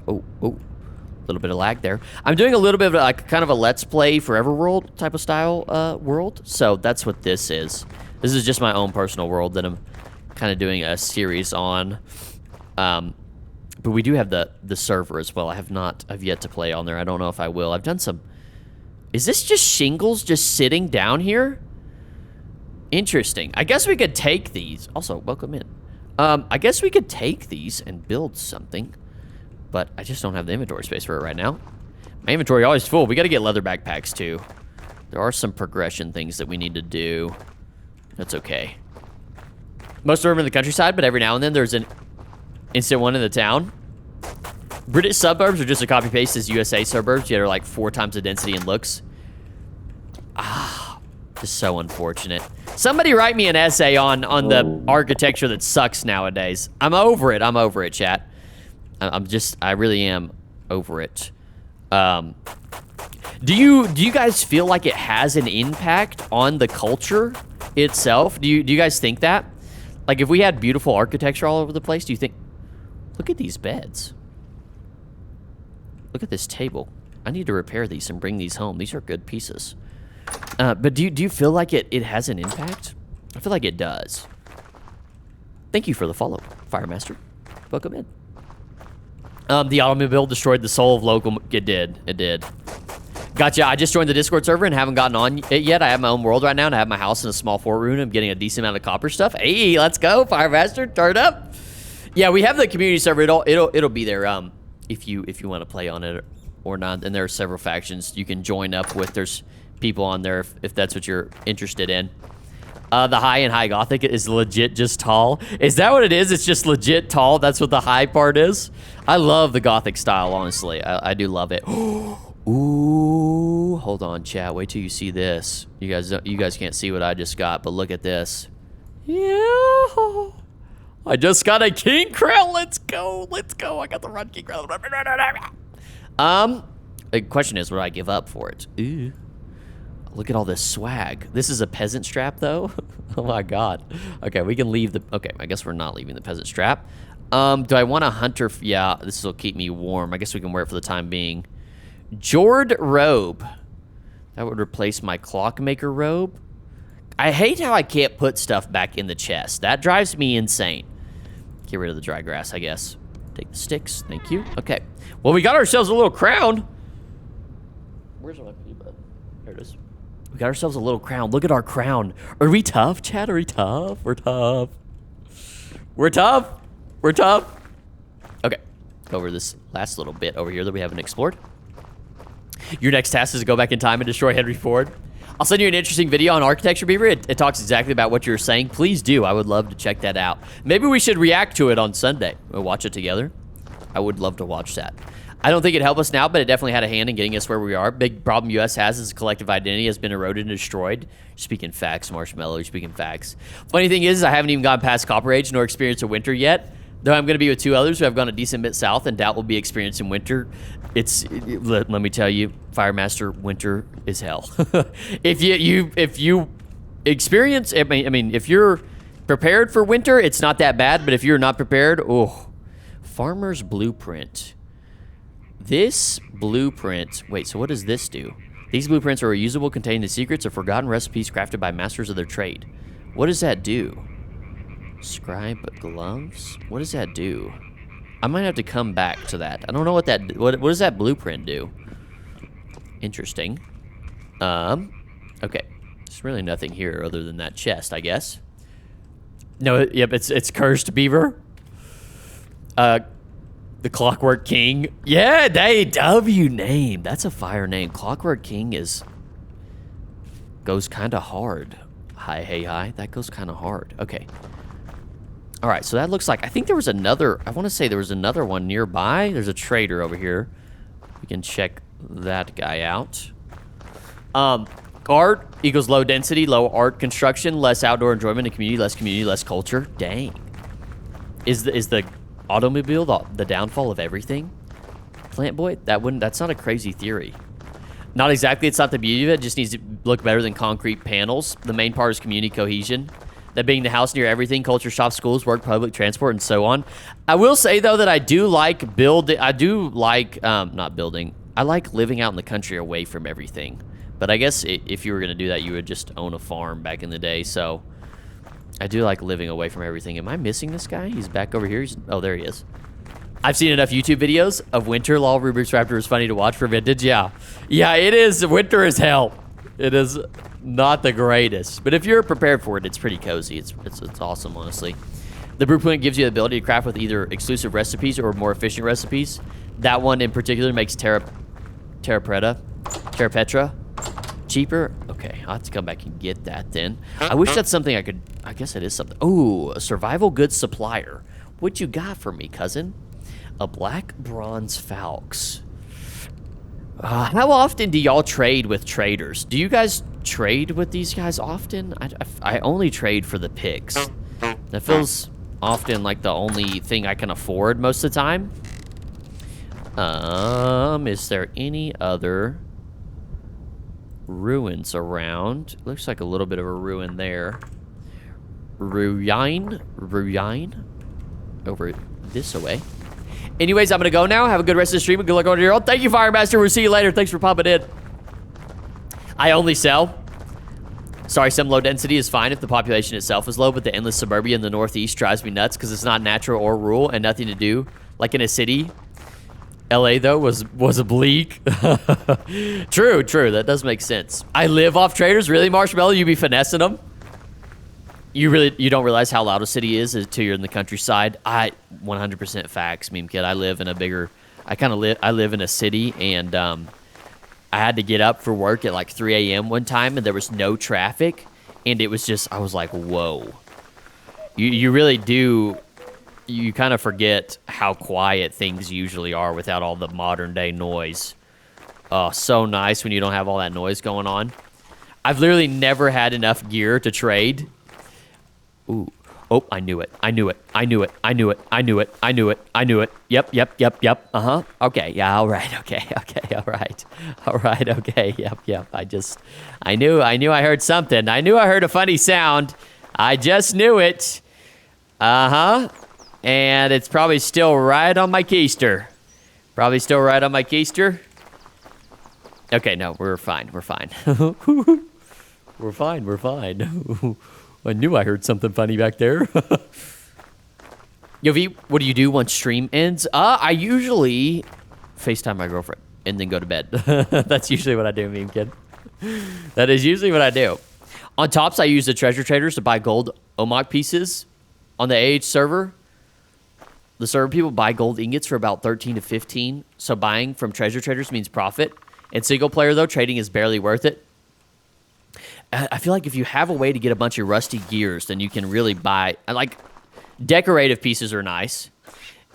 little bit of lag there. I'm doing a little bit of like kind of a Let's Play Forever World type of style world. So that's what this is. This is just my own personal world that I'm kind of doing a series on. But we do have the server as well. I've yet to play on there. I don't know if I will. I've done some. Is this just shingles just sitting down here? Interesting. I guess we could take these. Also, welcome in. I guess we could take these and build something, but I just don't have the inventory space for it right now. My inventory always full. We got to get leather backpacks too. There are some progression things that we need to do. That's okay. Most of them are in the countryside, but every now and then there's an instant one in the town. British suburbs are just a copy paste as USA suburbs. You are like 4 times the density and looks. Just so unfortunate. Somebody write me an essay on the architecture that sucks nowadays. I'm over it. I'm over it, chat. I really am over it. Do you guys feel like it has an impact on the culture itself? Do you guys think that? Like if we had beautiful architecture all over the place, do you think, look at these beds. Look at this table. I need to repair these and bring these home. These are good pieces. But do you feel like it has an impact? I feel like it does. Thank you for the follow, Firemaster. Welcome in. The automobile destroyed the soul of local. It did. Gotcha. I just joined the Discord server and haven't gotten on it yet. I have my own world right now, and I have my house in a small fort room. I'm getting a decent amount of copper stuff. Hey, let's go, Firemaster. Turn up. Yeah, we have the community server. It'll be there. If you want to play on it or not, and there are several factions you can join up with. There's people on there if that's what you're interested in. The high and high gothic is legit just tall. Is that what it is? It's just legit tall. That's what the high part is. I love the gothic style, honestly. I do love it. Ooh, hold on, chat. Wait till you see this. You guys can't see what I just got, but look at this. Yeah. I just got a king crown. Let's go. I got the run king crown. The question is, would I give up for it? Ooh. Look at all this swag. This is a peasant strap, though. Oh my god. Okay, we can leave the. Okay, I guess we're not leaving the peasant strap. Do I want a hunter? Yeah, this will keep me warm. I guess we can wear it for the time being. Jord robe. That would replace my clockmaker robe. I hate how I can't put stuff back in the chest. That drives me insane. Get rid of the dry grass, I guess. Take the sticks. Thank you. Okay. Well, we got ourselves a little crown. Where's my pea bud? There it is. We got ourselves a little crown. Look at our crown. Are we tough, Chad? Are we tough? We're tough. We're tough. We're tough. Okay. Go over this last little bit over here that we haven't explored. Your next task is to go back in time and destroy Henry Ford. I'll send you an interesting video on architecture, Beevr. It talks exactly about what you're saying. Please do. I would love to check that out. Maybe we should react to it on Sunday. We'll watch it together. I would love to watch that. I don't think it helped us now, but it definitely had a hand in getting us where we are. Big problem US has is collective identity has been eroded and destroyed. You're speaking facts, Marshmallow. You're speaking facts. Funny thing is, I haven't even gone past Copper Age nor experienced a winter yet. Though I'm going to be with 2 others who have gone a decent bit south and doubt will be experiencing winter. Let me tell you, Firemaster, winter is hell. If you experience, I mean, if you're prepared for winter, it's not that bad. But if you're not prepared, oh, Farmer's Blueprint. This blueprint, wait, so what does this do? These blueprints are reusable, containing the secrets of forgotten recipes crafted by masters of their trade. What does that do? Scribe gloves? What does that do? I might have to come back to that. I don't know what that, what does that blueprint do? Interesting. Okay. There's really nothing here other than that chest, I guess. No, yep, it's cursed Beevr. The Clockwork King. Yeah, W name. That's a fire name. Clockwork King goes kind of hard. Hi. That goes kind of hard. Okay. All right, so that looks like, I think there was another, I want to say there was another one nearby. There's a trader over here. We can check that guy out. Art equals low density, low art construction, less outdoor enjoyment and community, less culture. Dang. Is the automobile the downfall of everything? Plant Boy? That's not a crazy theory. Not exactly, it's not the beauty of it. It just needs to look better than concrete panels. The main part is community cohesion. that being the house near everything, culture, shops, schools, work, public transport, and so on. I will say, though, that I do like building. I do like, not building. I like living out in the country away from everything. But I guess if you were going to do that, you would just own a farm back in the day. So I do like living away from everything. Am I missing this guy? He's back over here. Oh, there he is. I've seen enough YouTube videos of winter. Lol, Rubik's Raptor is funny to watch for vintage. Yeah. Yeah, it is. Winter is hell. It is not the greatest. But if you're prepared for it, it's pretty cozy. It's awesome, honestly. The Brewpoint gives you the ability to craft with either exclusive recipes or more efficient recipes. That one in particular makes Terra Petra cheaper. Okay, I'll have to come back and get that then. I wish that's something I could... I guess it is something. Oh, a survival goods supplier. What you got for me, cousin? A black bronze falx. How often do y'all trade with traders? Do you guys trade with these guys often? I only trade for the picks. That feels often like the only thing I can afford most of the time. Is there any other ruins around? Looks like a little bit of a ruin there. Ruin over this way. Anyways, I'm gonna go now. Have a good rest of the stream and good luck on your own. Thank you, Firemaster. We'll see you later. Thanks for popping in. I only sell. Sorry, some low density is fine if the population itself is low, but the endless suburbia in the northeast drives me nuts because it's not natural or rural and nothing to do. Like in a city. LA though was bleak. True. That does make sense. I live off traders. Really, Marshmallow? You be finessing them? You don't realize how loud a city is until you're in the countryside. 100% facts, meme kid. I live in I live in a city, and I had to get up for work at like 3 a.m. one time, and there was no traffic, and it was just, I was like, whoa. You really do, you kind of forget how quiet things usually are without all the modern day noise. Oh, so nice when you don't have all that noise going on. I've literally never had enough gear to trade. Ooh. Oh, I knew it. Yep. Uh-huh. Okay. Yeah, all right. Okay. All right. Okay. Yep. I knew I heard something. I knew I heard a funny sound. I just knew it. Uh-huh. And it's probably still right on my keister. Okay, no, we're fine. We're fine. I knew I heard something funny back there. Yo, V, what do you do once stream ends? I usually FaceTime my girlfriend and then go to bed. That's usually what I do, meme kid. That is usually what I do. On tops, I use the treasure traders to buy gold OMOC pieces. On the AH server, the server people buy gold ingots for about 13 to 15. So buying from treasure traders means profit. In single player, though, trading is barely worth it. I feel like if you have a way to get a bunch of rusty gears, then you can really buy, like, decorative pieces are nice.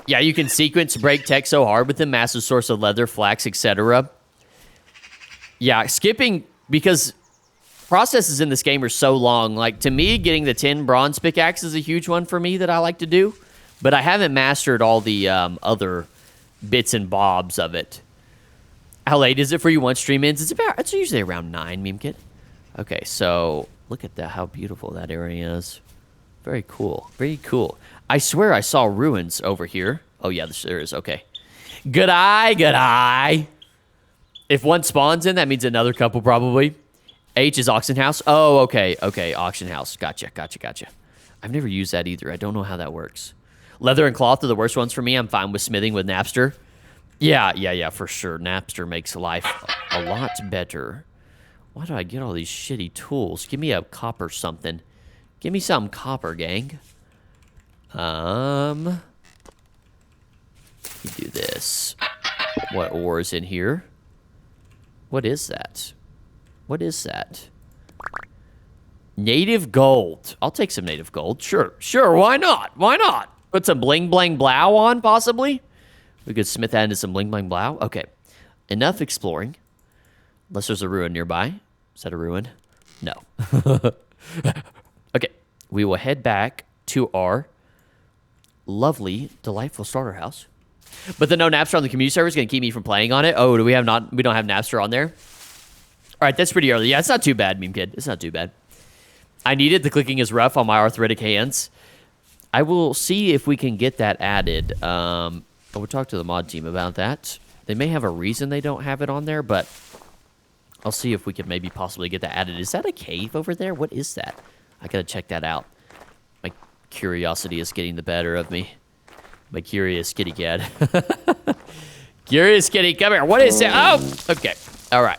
Yeah, you can sequence break tech so hard with them, massive source of leather, flax, etc. Yeah, skipping, because processes in this game are so long. Like, to me, getting the 10 bronze pickaxe is a huge one for me that I like to do. But I haven't mastered all the other bits and bobs of it. How late is it for you once stream ends? It's usually around 9, meme kid. Okay, so look at that, how beautiful that area is. Very cool, very cool. I swear I saw ruins over here. Oh yeah, there is, okay. Good eye. If one spawns in, that means another couple probably. H is auction house. Oh, okay, auction house. Gotcha. I've never used that either. I don't know how that works. Leather and cloth are the worst ones for me. I'm fine with smithing with Napster. Yeah, for sure. Napster makes life a lot better. Why do I get all these shitty tools? Give me a copper something. Give me some copper, gang. You do this. What ore is in here? What is that? Native gold. I'll take some native gold. Sure, why not? Put some bling bling blow on, possibly? We could smith that into some bling bling blow. Okay, enough exploring. Unless there's a ruin nearby. Is that a ruin? No. Okay, we will head back to our lovely, delightful starter house. But the no Napster on the community server is going to keep me from playing on it. Oh, we don't have Napster on there? All right, that's pretty early. Yeah, it's not too bad, meme kid. It's not too bad. I needed. The clicking is rough on my arthritic hands. I will see if we can get that added. I will talk to the mod team about that. They may have a reason they don't have it on there, but I'll see if we can maybe possibly get that added. Is that a cave over there? What is that? I gotta check that out. My curiosity is getting the better of me. My curious kitty cat. Curious kitty, come here. What is it? Oh, okay. All right.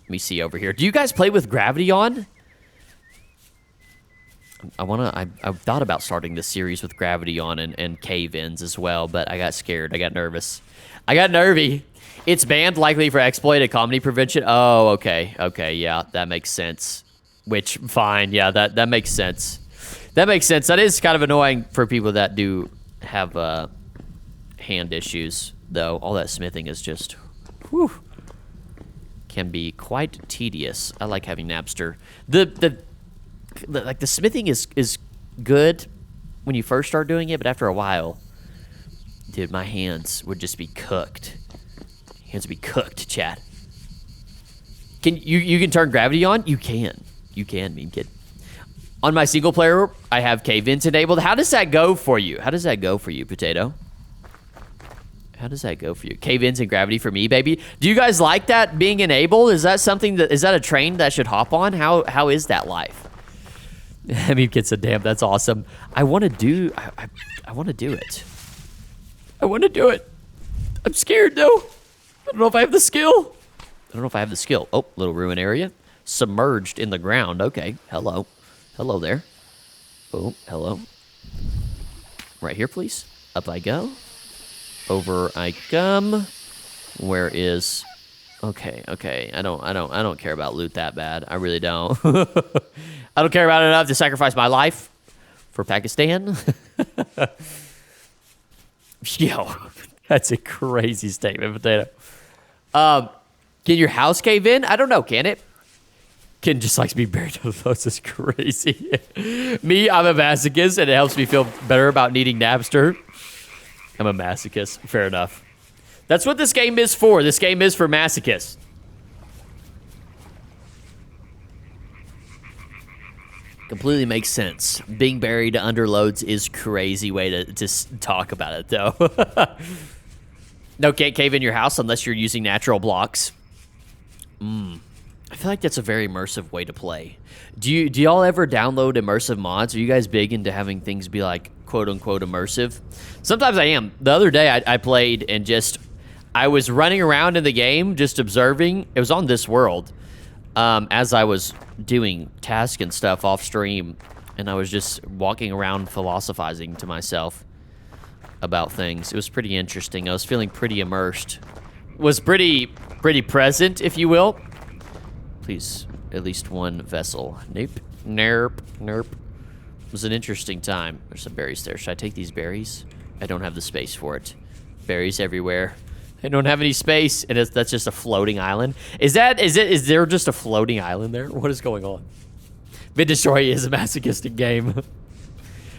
Let me see over here. Do you guys play with gravity on? I thought about starting this series with gravity on and cave-ins as well, but I got scared. I got nervous. I got nervy. It's banned likely for exploited comedy prevention. Oh, okay. Okay, yeah, that makes sense. Which, fine. Yeah, that makes sense. That makes sense. That is kind of annoying for people that do have hand issues, though. All that smithing is just, whew, can be quite tedious. I like having Napster. Like the smithing is good when you first start doing it, but after a while, dude, my hands would just be cooked. Hands would be cooked, chat. Can you can turn gravity on? You can, meme kid. On my single player, I have cave-ins enabled. How does that go for you? How does that go for you, Potato? How does that go for you? Cave-ins and gravity for me, baby. Do you guys like that being enabled? Is that something that is that a train that should hop on? How is that life? I mean, kid said, "Damn, that's awesome." I want to do. I want to do it. I want to do it. I'm scared though. I don't know if I have the skill. Oh, little ruin area, submerged in the ground. Okay, hello, hello there. Oh, hello. Right here, please. Up I go. Over I come. Where is? Okay. I don't care about loot that bad. I really don't. I don't care about it enough to sacrifice my life for Pakistan. Yo, that's a crazy statement, Potato. Can your house cave in? I don't know. Can it? Ken just likes to be buried to the floats. Is crazy. Me, I'm a masochist, and it helps me feel better about needing Napster. I'm a masochist. Fair enough. That's what this game is for. This game is for masochists. Completely makes sense. Being buried under loads is crazy way to talk about it, though. No, can't cave in your house unless you're using natural blocks. I feel like that's a very immersive way to play. Do y'all ever download immersive mods? Are you guys big into having things be like quote-unquote immersive? Sometimes I am. The other day I played and I was running around in the game just observing. It was on This World. As I was doing tasks and stuff off stream, and I was just walking around philosophizing to myself about things. It was pretty interesting. I was feeling pretty immersed. Was pretty present, if you will. Please, at least one vessel. Nope. Nerp. It was an interesting time. There's some berries there. Should I take these berries? I don't have the space for it. Berries everywhere. I don't have any space, and that's just a floating island. Is there just a floating island there? What is going on? Vid Destroy is a masochistic game.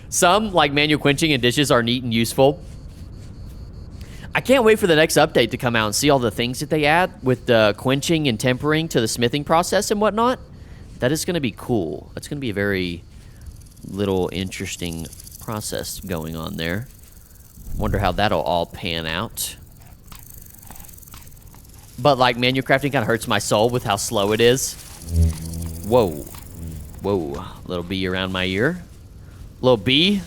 Some, like manual quenching and dishes, are neat and useful. I can't wait for the next update to come out and see all the things that they add with the quenching and tempering to the smithing process and whatnot. That is going to be cool. That's going to be a very little interesting process going on there. Wonder how that'll all pan out. But like manual crafting kind of hurts my soul with how slow it is. Whoa. Little bee around my ear. Little bee.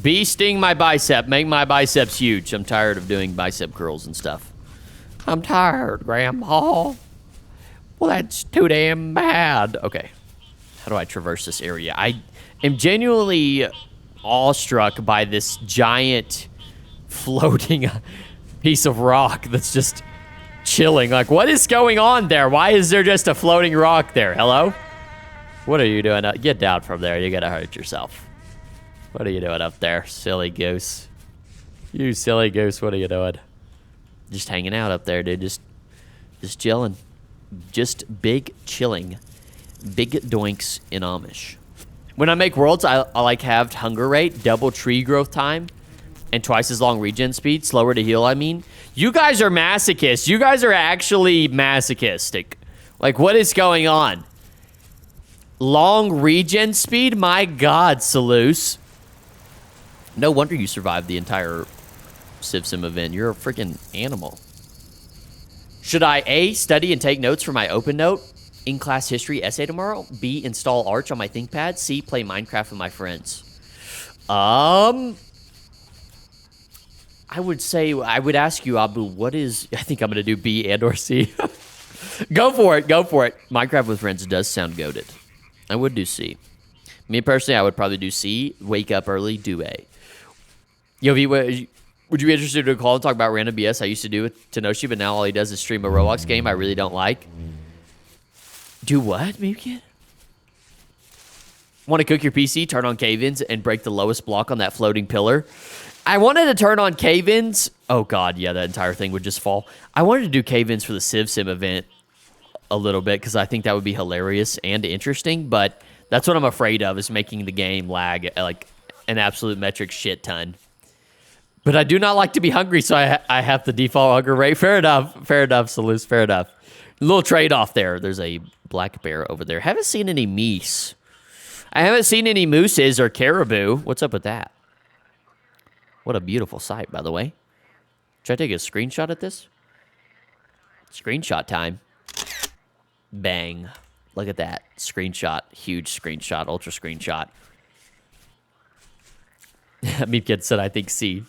Bee sting my bicep. Make my biceps huge. I'm tired of doing bicep curls and stuff. I'm tired, Grandpa. Well, that's too damn bad. Okay. How do I traverse this area? I am genuinely awestruck by this giant floating piece of rock that's just chilling. Like, what is going on there? Why is there just a floating rock there? Hello? What are you doing? Get down from there. You're gonna hurt yourself. What are you doing up there, silly goose? You silly goose, what are you doing? Just hanging out up there, dude. Just chilling. Just big chilling. Big doinks in Amish. When I make worlds, I like halved hunger rate, double tree growth time, and twice as long regen speed, slower to heal, I mean. You guys are masochists. You guys are actually masochistic. Like, what is going on? Long regen speed? My God, Selous. No wonder you survived the entire Civ Sim event. You're a freaking animal. Should I A, study and take notes for my open note in-class history essay tomorrow? B, install Arch on my ThinkPad? C, play Minecraft with my friends? I would say, I would ask you, Abu, what is... I think I'm going to do B and or C. Go for it. Go for it. Minecraft with friends does sound goated. I would do C. Me personally, I would probably do C. Wake up early, do A. Yo, V, would you be interested in a call and talk about random BS I used to do with Tenoshi, but now all he does is stream a Roblox game I really don't like? Do what, maybe kid? Want to cook your PC, turn on cave-ins, and break the lowest block on that floating pillar? I wanted to turn on cave-ins. Oh, God, yeah, that entire thing would just fall. I wanted to do cave-ins for the Civ Sim event a little bit because I think that would be hilarious and interesting, but that's what I'm afraid of, is making the game lag like an absolute metric shit ton. But I do not like to be hungry, so I have the default hunger rate. Fair enough, Selous, fair enough. A little trade-off there. There's a black bear over there. Haven't seen any meese. I haven't seen any mooses or caribou. What's up with that? What a beautiful sight, by the way. Should I take a screenshot at this? Screenshot time. Bang. Look at that. Screenshot. Huge screenshot. Ultra screenshot. Meep Kid said, I think C.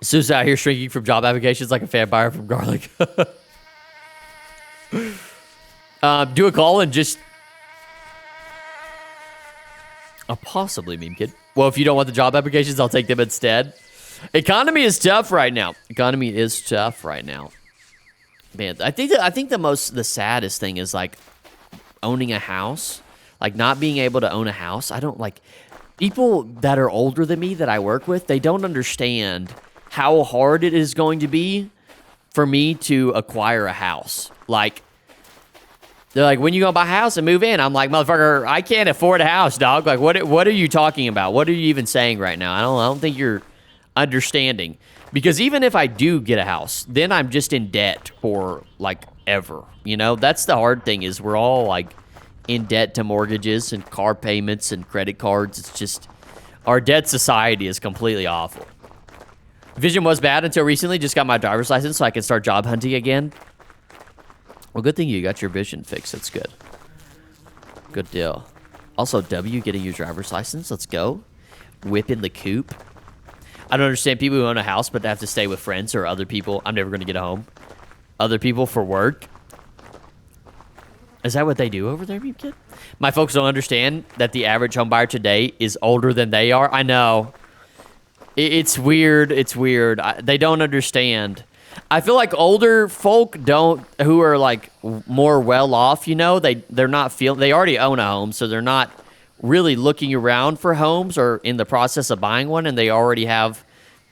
Sue's out here shrinking from job applications like a vampire from garlic. Do a call and just... possibly, Meme Kid. Well, if you don't want the job applications, I'll take them instead. Economy is tough right now. Economy is tough right now. Man, I think the saddest thing is like owning a house, like not being able to own a house. I don't like people that are older than me that I work with. They don't understand how hard it is going to be for me to acquire a house. Like, they're like, when you gonna buy a house and move in? I'm like, motherfucker, I can't afford a house, dog. Like, what are you talking about? What are you even saying right now? I don't think you're understanding. Because even if I do get a house, then I'm just in debt for like ever. You know, that's the hard thing, is we're all like in debt to mortgages and car payments and credit cards. It's just, our debt society is completely awful. Vision was bad until recently. Just got my driver's license so I can start job hunting again. Well, good thing you got your vision fixed. That's good. Good deal. Also, W, getting your driver's license. Let's go. Whipping the coupe. I don't understand people who own a house but have to stay with friends or other people. I'm never going to get a home. Other people for work. Is that what they do over there, Meep Kid? My folks don't understand that the average home buyer today is older than they are. I know. It's weird. It's weird. They don't understand. I feel like older folk who are like more well off, you know, they're not they already own a home, so they're not really looking around for homes or in the process of buying one, and they already have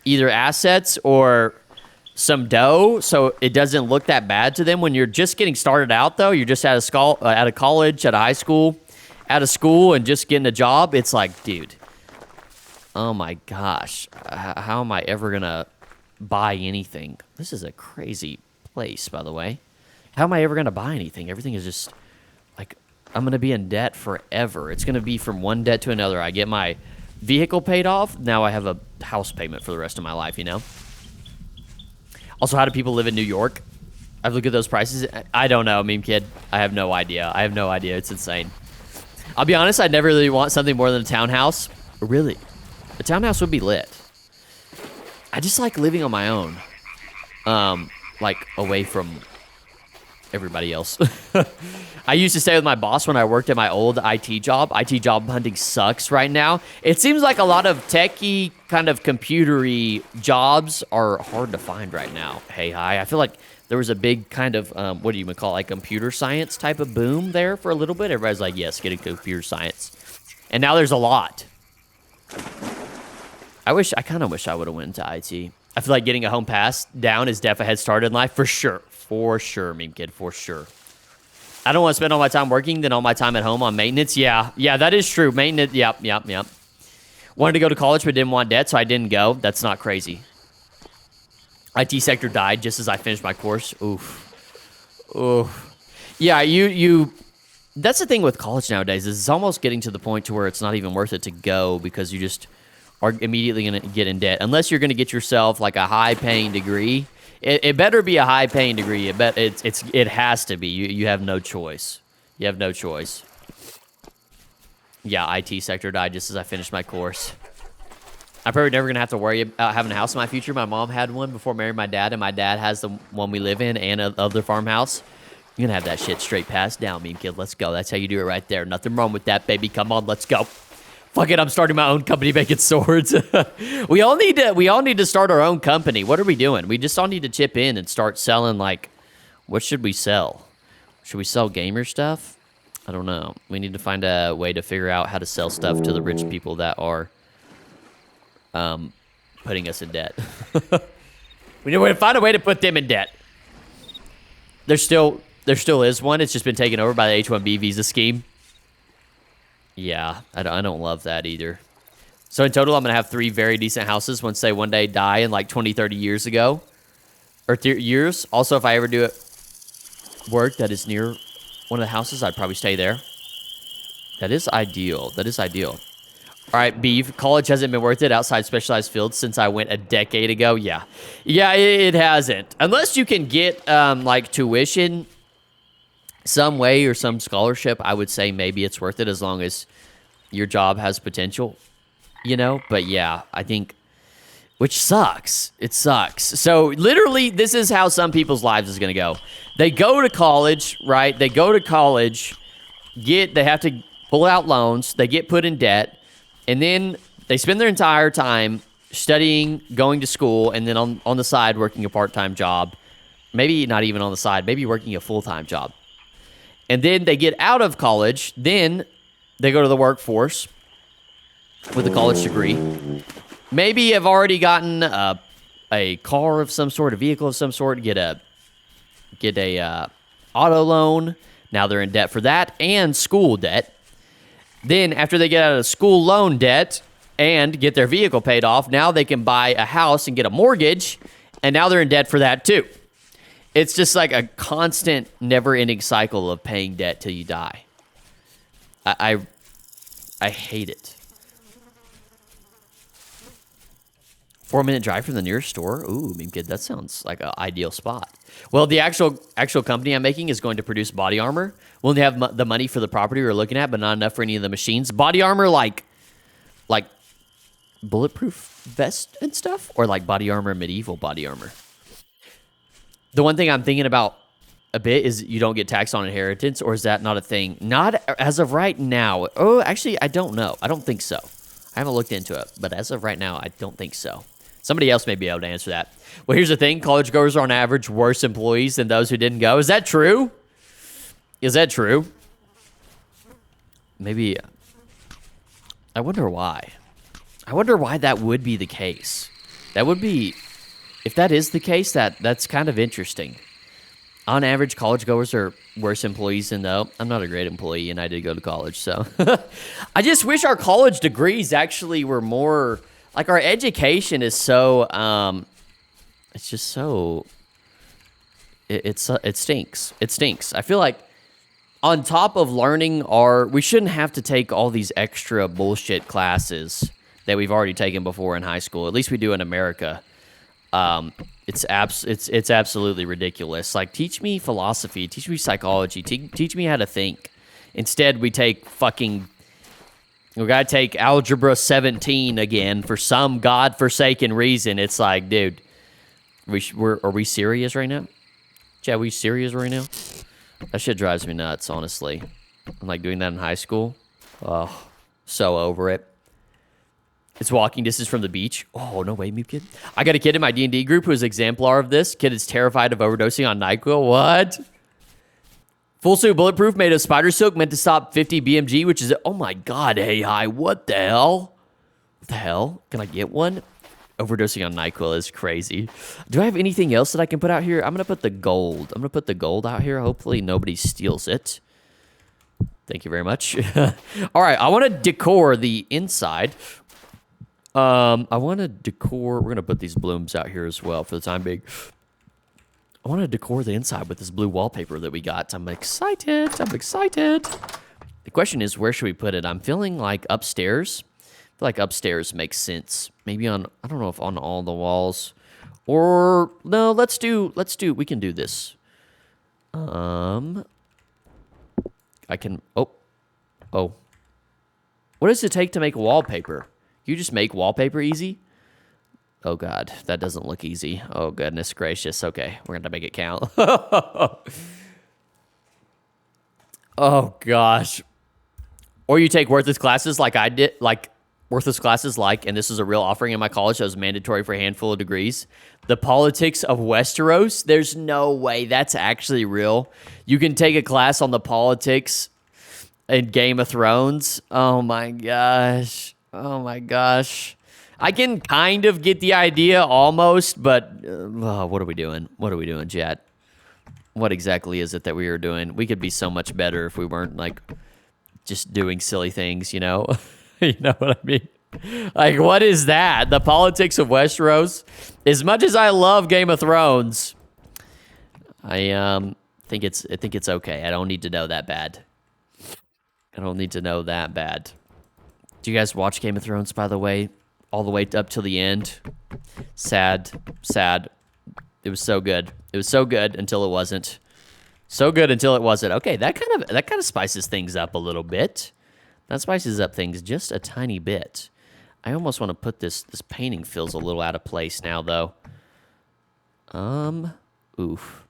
either assets or some dough, so it doesn't look that bad to them. When you're just getting started out, though, you're just out of college, out of high school, out of school, and just getting a job, it's like, dude, oh my gosh, how am I ever gonna buy anything? This is a crazy place, by the way. How am I ever gonna buy anything? Everything is just like, I'm gonna be in debt forever. It's gonna be from one debt to another. I get my vehicle paid off, now I have a house payment for the rest of my life, you know? Also, how do people live in New York? I've looked at those prices. I don't know, Meme Kid. I have no idea. It's insane. I'll be honest, I'd never really want something more than a townhouse. Really? A townhouse would be lit. I just like living on my own. Like, away from everybody else. I used to stay with my boss when I worked at my old IT job. IT job hunting sucks right now. It seems like a lot of techie, kind of computery jobs are hard to find right now. Hey, hi. I feel like there was a big kind of, what do you call it, like computer science type of boom there for a little bit. Everybody's like, yes, get into computer science. And now there's a lot. I kind of wish I would have went into IT. I feel like getting a home pass down is def a head start in life, for sure. For sure, Meme Kid, for sure. I don't want to spend all my time working, then all my time at home on maintenance. Yeah, that is true. Maintenance, yep. Wanted to go to college, but didn't want debt, so I didn't go. That's not crazy. IT sector died just as I finished my course. Oof. Yeah, you That's the thing with college nowadays is it's almost getting to the point to where it's not even worth it to go because you just are immediately going to get in debt. Unless you're going to get yourself like a high-paying degree. It better be a high-paying degree. It has to be. You have no choice. You have no choice. Yeah, IT sector died just as I finished my course. I'm probably never going to have to worry about having a house in my future. My mom had one before marrying my dad, and my dad has the one we live in and a other farmhouse. You're going to have that shit straight passed down, meme kid. Let's go. That's how you do it right there. Nothing wrong with that, baby. Come on, let's go. Fuck it, I'm starting my own company making swords. we all need to start our own company. What are we doing? We just all need to chip in and start selling, like, what should we sell? Should we sell gamer stuff? I don't know. We need to find a way to figure out how to sell stuff to the rich people that are putting us in debt. We need to find a way to put them in debt. There still is one. It's just been taken over by the H-1B visa scheme. Yeah, I don't love that either. So in total, I'm going to have 3 very decent houses once they one day die in like 20, 30 years ago. Or years. Also, if I ever do work that is near one of the houses, I'd probably stay there. That is ideal. That is ideal. All right, Beevr. College hasn't been worth it outside specialized fields since I went a decade ago. Yeah. Yeah, it hasn't. Unless you can get, like, tuition some way or some scholarship, I would say maybe it's worth it as long as your job has potential, you know? But, yeah, I think... Which sucks. It sucks. So, literally, this is how some people's lives is going to go. They go to college, right? They go to college, they have to pull out loans, they get put in debt, and then they spend their entire time studying, going to school, and then on the side working a part-time job. Maybe not even on the side, maybe working a full-time job. And then they get out of college, then they go to the workforce with a college degree. Maybe have already gotten a car of some sort, a vehicle of some sort, get a auto loan. Now they're in debt for that and school debt. Then after they get out of school loan debt and get their vehicle paid off, now they can buy a house and get a mortgage, and now they're in debt for that too. It's just like a constant, never-ending cycle of paying debt till you die. I hate it. 4-minute drive from the nearest store? Ooh, meme kid, that sounds like an ideal spot. Well, the actual company I'm making is going to produce body armor. We'll only have the money for the property we're looking at, but not enough for any of the machines. Body armor like bulletproof vest and stuff? Or like body armor, medieval body armor? The one thing I'm thinking about a bit is you don't get taxed on inheritance, or is that not a thing? Not as of right now. Oh, actually, I don't know. I don't think so. I haven't looked into it, but as of right now, I don't think so. Somebody else may be able to answer that. Well, here's the thing. College goers are on average worse employees than those who didn't go. Is that true? Is that true? Maybe. I wonder why. I wonder why that would be the case. That would be... If that is the case, that's kind of interesting. On average, college goers are worse employees than though. I'm not a great employee, and I did go to college, so. I just wish our college degrees actually were more... Like, our education is so... it's just so... It stinks. It stinks. I feel like on top of learning we shouldn't have to take all these extra bullshit classes that we've already taken before in high school. At least we do in America. It's absolutely ridiculous. Like, teach me philosophy, teach me psychology, teach me how to think. Instead, we gotta take algebra 17 again for some godforsaken reason. It's like, dude, are we serious right now? Chad, are we serious right now? That shit drives me nuts, honestly. I'm like doing that in high school. Oh, so over it. It's walking distance from the beach. Oh, no way, me kid. I got a kid in my D&D group who is exemplar of this. Kid is terrified of overdosing on NyQuil. What? Full suit bulletproof made of spider silk meant to stop 50 BMG, which is... Oh, my God. Hey, hi. What the hell? What the hell? Can I get one? Overdosing on NyQuil is crazy. Do I have anything else that I can put out here? I'm going to put the gold. I'm going to put the gold out here. Hopefully nobody steals it. Thank you very much. All right. I want to decor the inside. I want to decor... We're going to put these blooms out here as well for the time being. I want to decor the inside with this blue wallpaper that we got. I'm excited. I'm excited. The question is, where should we put it? I'm feeling like upstairs. I feel like upstairs makes sense. Maybe on, I don't know if on all the walls. Or, no, let's do, we can do this. I can, oh. What does it take to make wallpaper? You just make wallpaper easy? Oh, God, that doesn't look easy. Oh, goodness gracious. Okay, we're going to make it count. Oh, gosh. Or you take worthless classes like I did, and this is a real offering in my college that was mandatory for a handful of degrees. The politics of Westeros, there's no way that's actually real. You can take a class on the politics in Game of Thrones. Oh, my gosh. Oh, my gosh. I can kind of get the idea almost, but what are we doing? What are we doing, chat? What exactly is it that we are doing? We could be so much better if we weren't, like, just doing silly things, you know? You know what I mean? Like, what is that? The politics of Westeros? As much as I love Game of Thrones, I think it's okay. I don't need to know that bad. I don't need to know that bad. Do you guys watch Game of Thrones, by the way? All the way up till the end. Sad. It was so good. It was so good until it wasn't. So good until it wasn't. Okay, that kind of spices things up a little bit. That spices up things just a tiny bit. I almost want to put this painting feels a little out of place now though. Oof.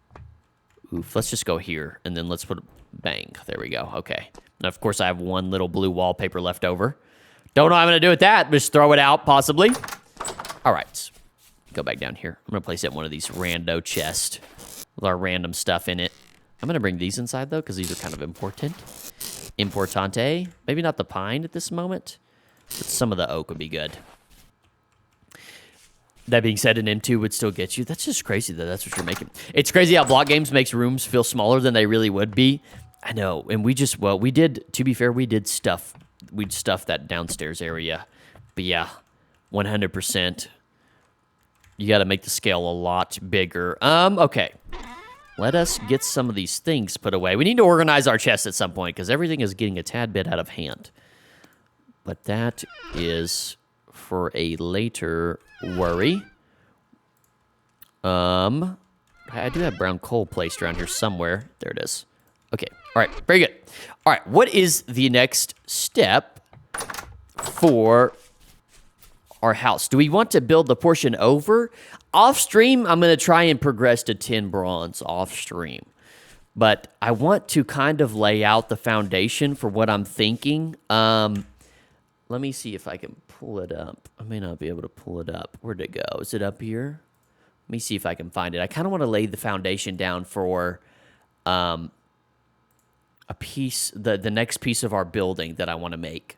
Let's just go here and then let's put bang. There we go. Okay. Now of course I have one little blue wallpaper left over. Don't know what I'm going to do with that. Just throw it out, possibly. All right. Go back down here. I'm going to place it in one of these rando chests with our random stuff in it. I'm going to bring these inside, though, because these are kind of important. Importante. Maybe not the pine at this moment, but some of the oak would be good. That being said, an M2 would still get you. That's just crazy that that's what you're making. It's crazy how block games makes rooms feel smaller than they really would be. I know. And we did, to be fair, we'd stuff that downstairs area. But yeah, 100%. You got to make the scale a lot bigger. Okay. Let us get some of these things put away. We need to organize our chest at some point because everything is getting a tad bit out of hand. But that is for a later worry. I do have brown coal placed around here somewhere. There it is. Okay. All right. Very good. All right. What is the next step for our house? Do we want to build the portion over? Off stream, I'm going to try and progress to 10 bronze off stream. But I want to kind of lay out the foundation for what I'm thinking. Let me see if I can pull it up. I may not be able to pull it up. Where'd it go? Is it up here? Let me see if I can find it. I kind of want to lay the foundation down for a piece, the next piece of our building that I want to make.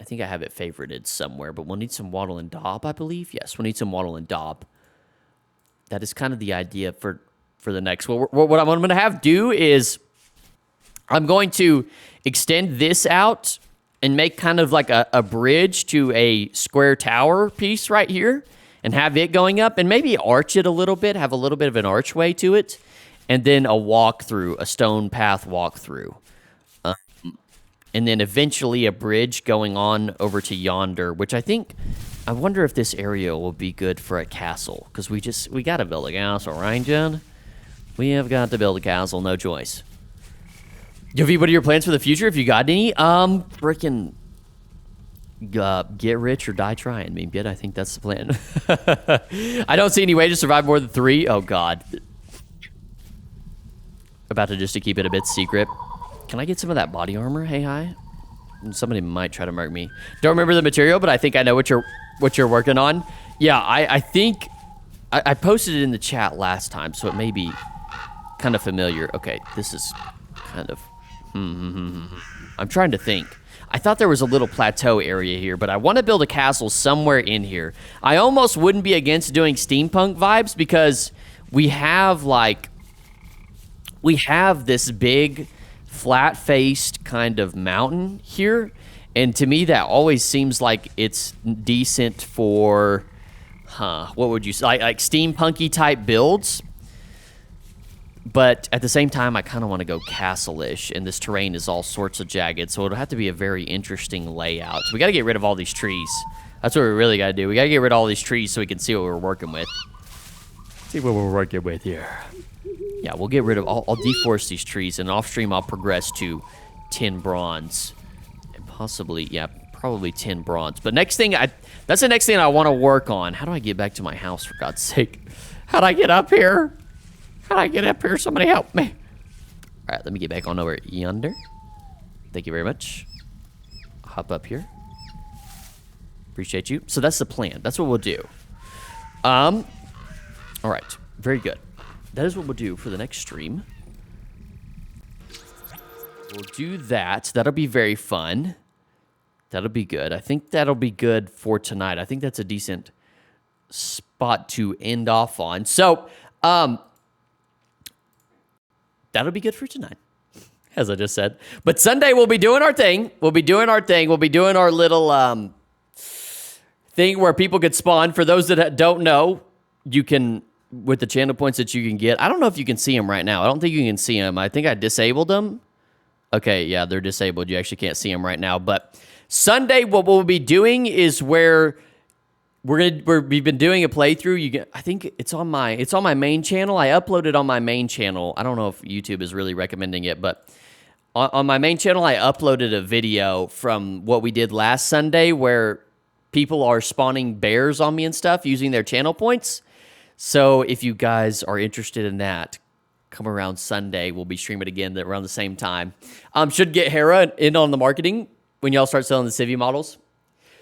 I think I have it favorited somewhere, but we'll need some wattle and daub, I believe. Yes, we'll need some wattle and daub. That is kind of the idea for the next. What I'm going to have do is I'm going to extend this out and make kind of like a bridge to a square tower piece right here and have it going up and maybe arch it a little bit, have a little bit of an archway to it, and then a walk-through, a stone path walk-through. And then eventually a bridge going on over to yonder, which I wonder if this area will be good for a castle. Because we got to build a castle, right, Jen? We have got to build a castle, no choice. Yovi, what are your plans for the future, if you got any? Freaking get rich or die trying, Mean I think that's the plan. I don't see any way to survive more than 3. Oh, God. About to just to keep it a bit secret. Can I get some of that body armor? Hey, hi. Somebody might try to mark me. Don't remember the material, but I think I know what you're working on. Yeah, I think I posted it in the chat last time, so it may be kind of familiar. Okay, this is kind of... I'm trying to think. I thought there was a little plateau area here, but I want to build a castle somewhere in here. I almost wouldn't be against doing steampunk vibes because we have this big... flat-faced kind of mountain here, and to me that always seems like it's decent for what would you say, like steampunky type builds. But at the same time, I kind of want to go castle-ish, and this terrain is all sorts of jagged, so it'll have to be a very interesting layout. So we got to get rid of all these trees. That's what we really got to do. We got to get rid of all these trees so we can see what we're working with. See what we're working with here. Yeah, we'll get rid of... I'll deforest these trees, and off-stream I'll progress to 10 bronze. And possibly, yeah, probably 10 bronze. But next thing, that's the next thing I want to work on. How do I get back to my house, for God's sake? How'd I get up here? How'd I get up here? Somebody help me. All right, let me get back on over yonder. Thank you very much. Hop up here. Appreciate you. So that's the plan. That's what we'll do. All right, very good. That is what we'll do for the next stream. We'll do that. That'll be very fun. That'll be good. I think that'll be good for tonight. I think that's a decent spot to end off on. So, that'll be good for tonight, as I just said. But Sunday, we'll be doing our thing. We'll be doing our thing. We'll be doing our little thing where people get spawned. For those that don't know, you can... with the channel points that you can get. I don't know if you can see them right now. I don't think you can see them. I think I disabled them. Okay, yeah, they're disabled. You actually can't see them right now. But Sunday, what we'll be doing is where we've been doing a playthrough. I think it's on my main channel. I uploaded on my main channel. I don't know if YouTube is really recommending it, but on my main channel, I uploaded a video from what we did last Sunday where people are spawning bears on me and stuff using their channel points. So if you guys are interested in that, come around Sunday. We'll be streaming again around the same time. Should get Hera in on the marketing when y'all start selling the Civi models.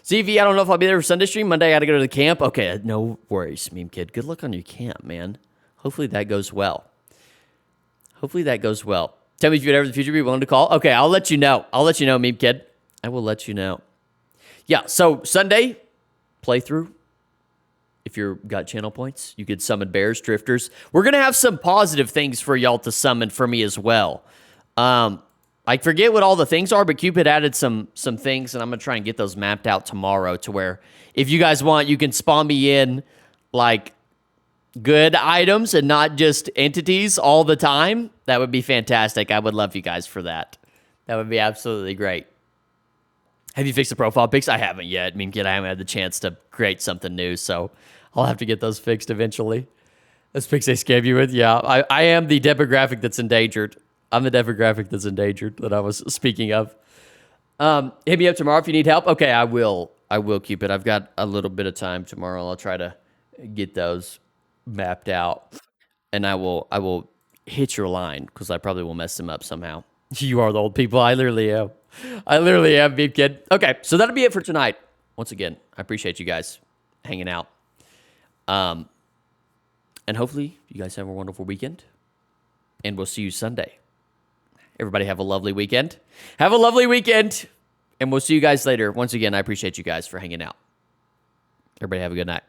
CV, I don't know if I'll be there for Sunday stream. Monday, I got to go to the camp. Okay, no worries, meme kid. Good luck on your camp, man. Hopefully that goes well. Hopefully that goes well. Tell me if you'd ever in the future be willing to call. Okay, I'll let you know. I'll let you know, meme kid. I will let you know. Yeah, so Sunday, playthrough. If you've got channel points, you could summon bears, drifters. We're going to have some positive things for y'all to summon for me as well. I forget what all the things are, but Cupid added some things, and I'm going to try and get those mapped out tomorrow to where if you guys want, you can spawn me in, like, good items and not just entities all the time. That would be fantastic. I would love you guys for that. That would be absolutely great. Have you fixed the profile pics? I haven't yet. I mean, kid, I haven't had the chance to create something new, so I'll have to get those fixed eventually. Those pics they scam you with? Yeah, I am the demographic that's endangered. I'm the demographic that's endangered that I was speaking of. Hit me up tomorrow if you need help. Okay, I will keep it. I've got a little bit of time tomorrow. I'll try to get those mapped out, and I will hit your line because I probably will mess them up somehow. You are the old people. I literally am. Beep Kid. Okay, so that'll be it for tonight. Once again, I appreciate you guys hanging out. And hopefully you guys have a wonderful weekend. And we'll see you Sunday. Everybody have a lovely weekend. Have a lovely weekend. And we'll see you guys later. Once again, I appreciate you guys for hanging out. Everybody have a good night.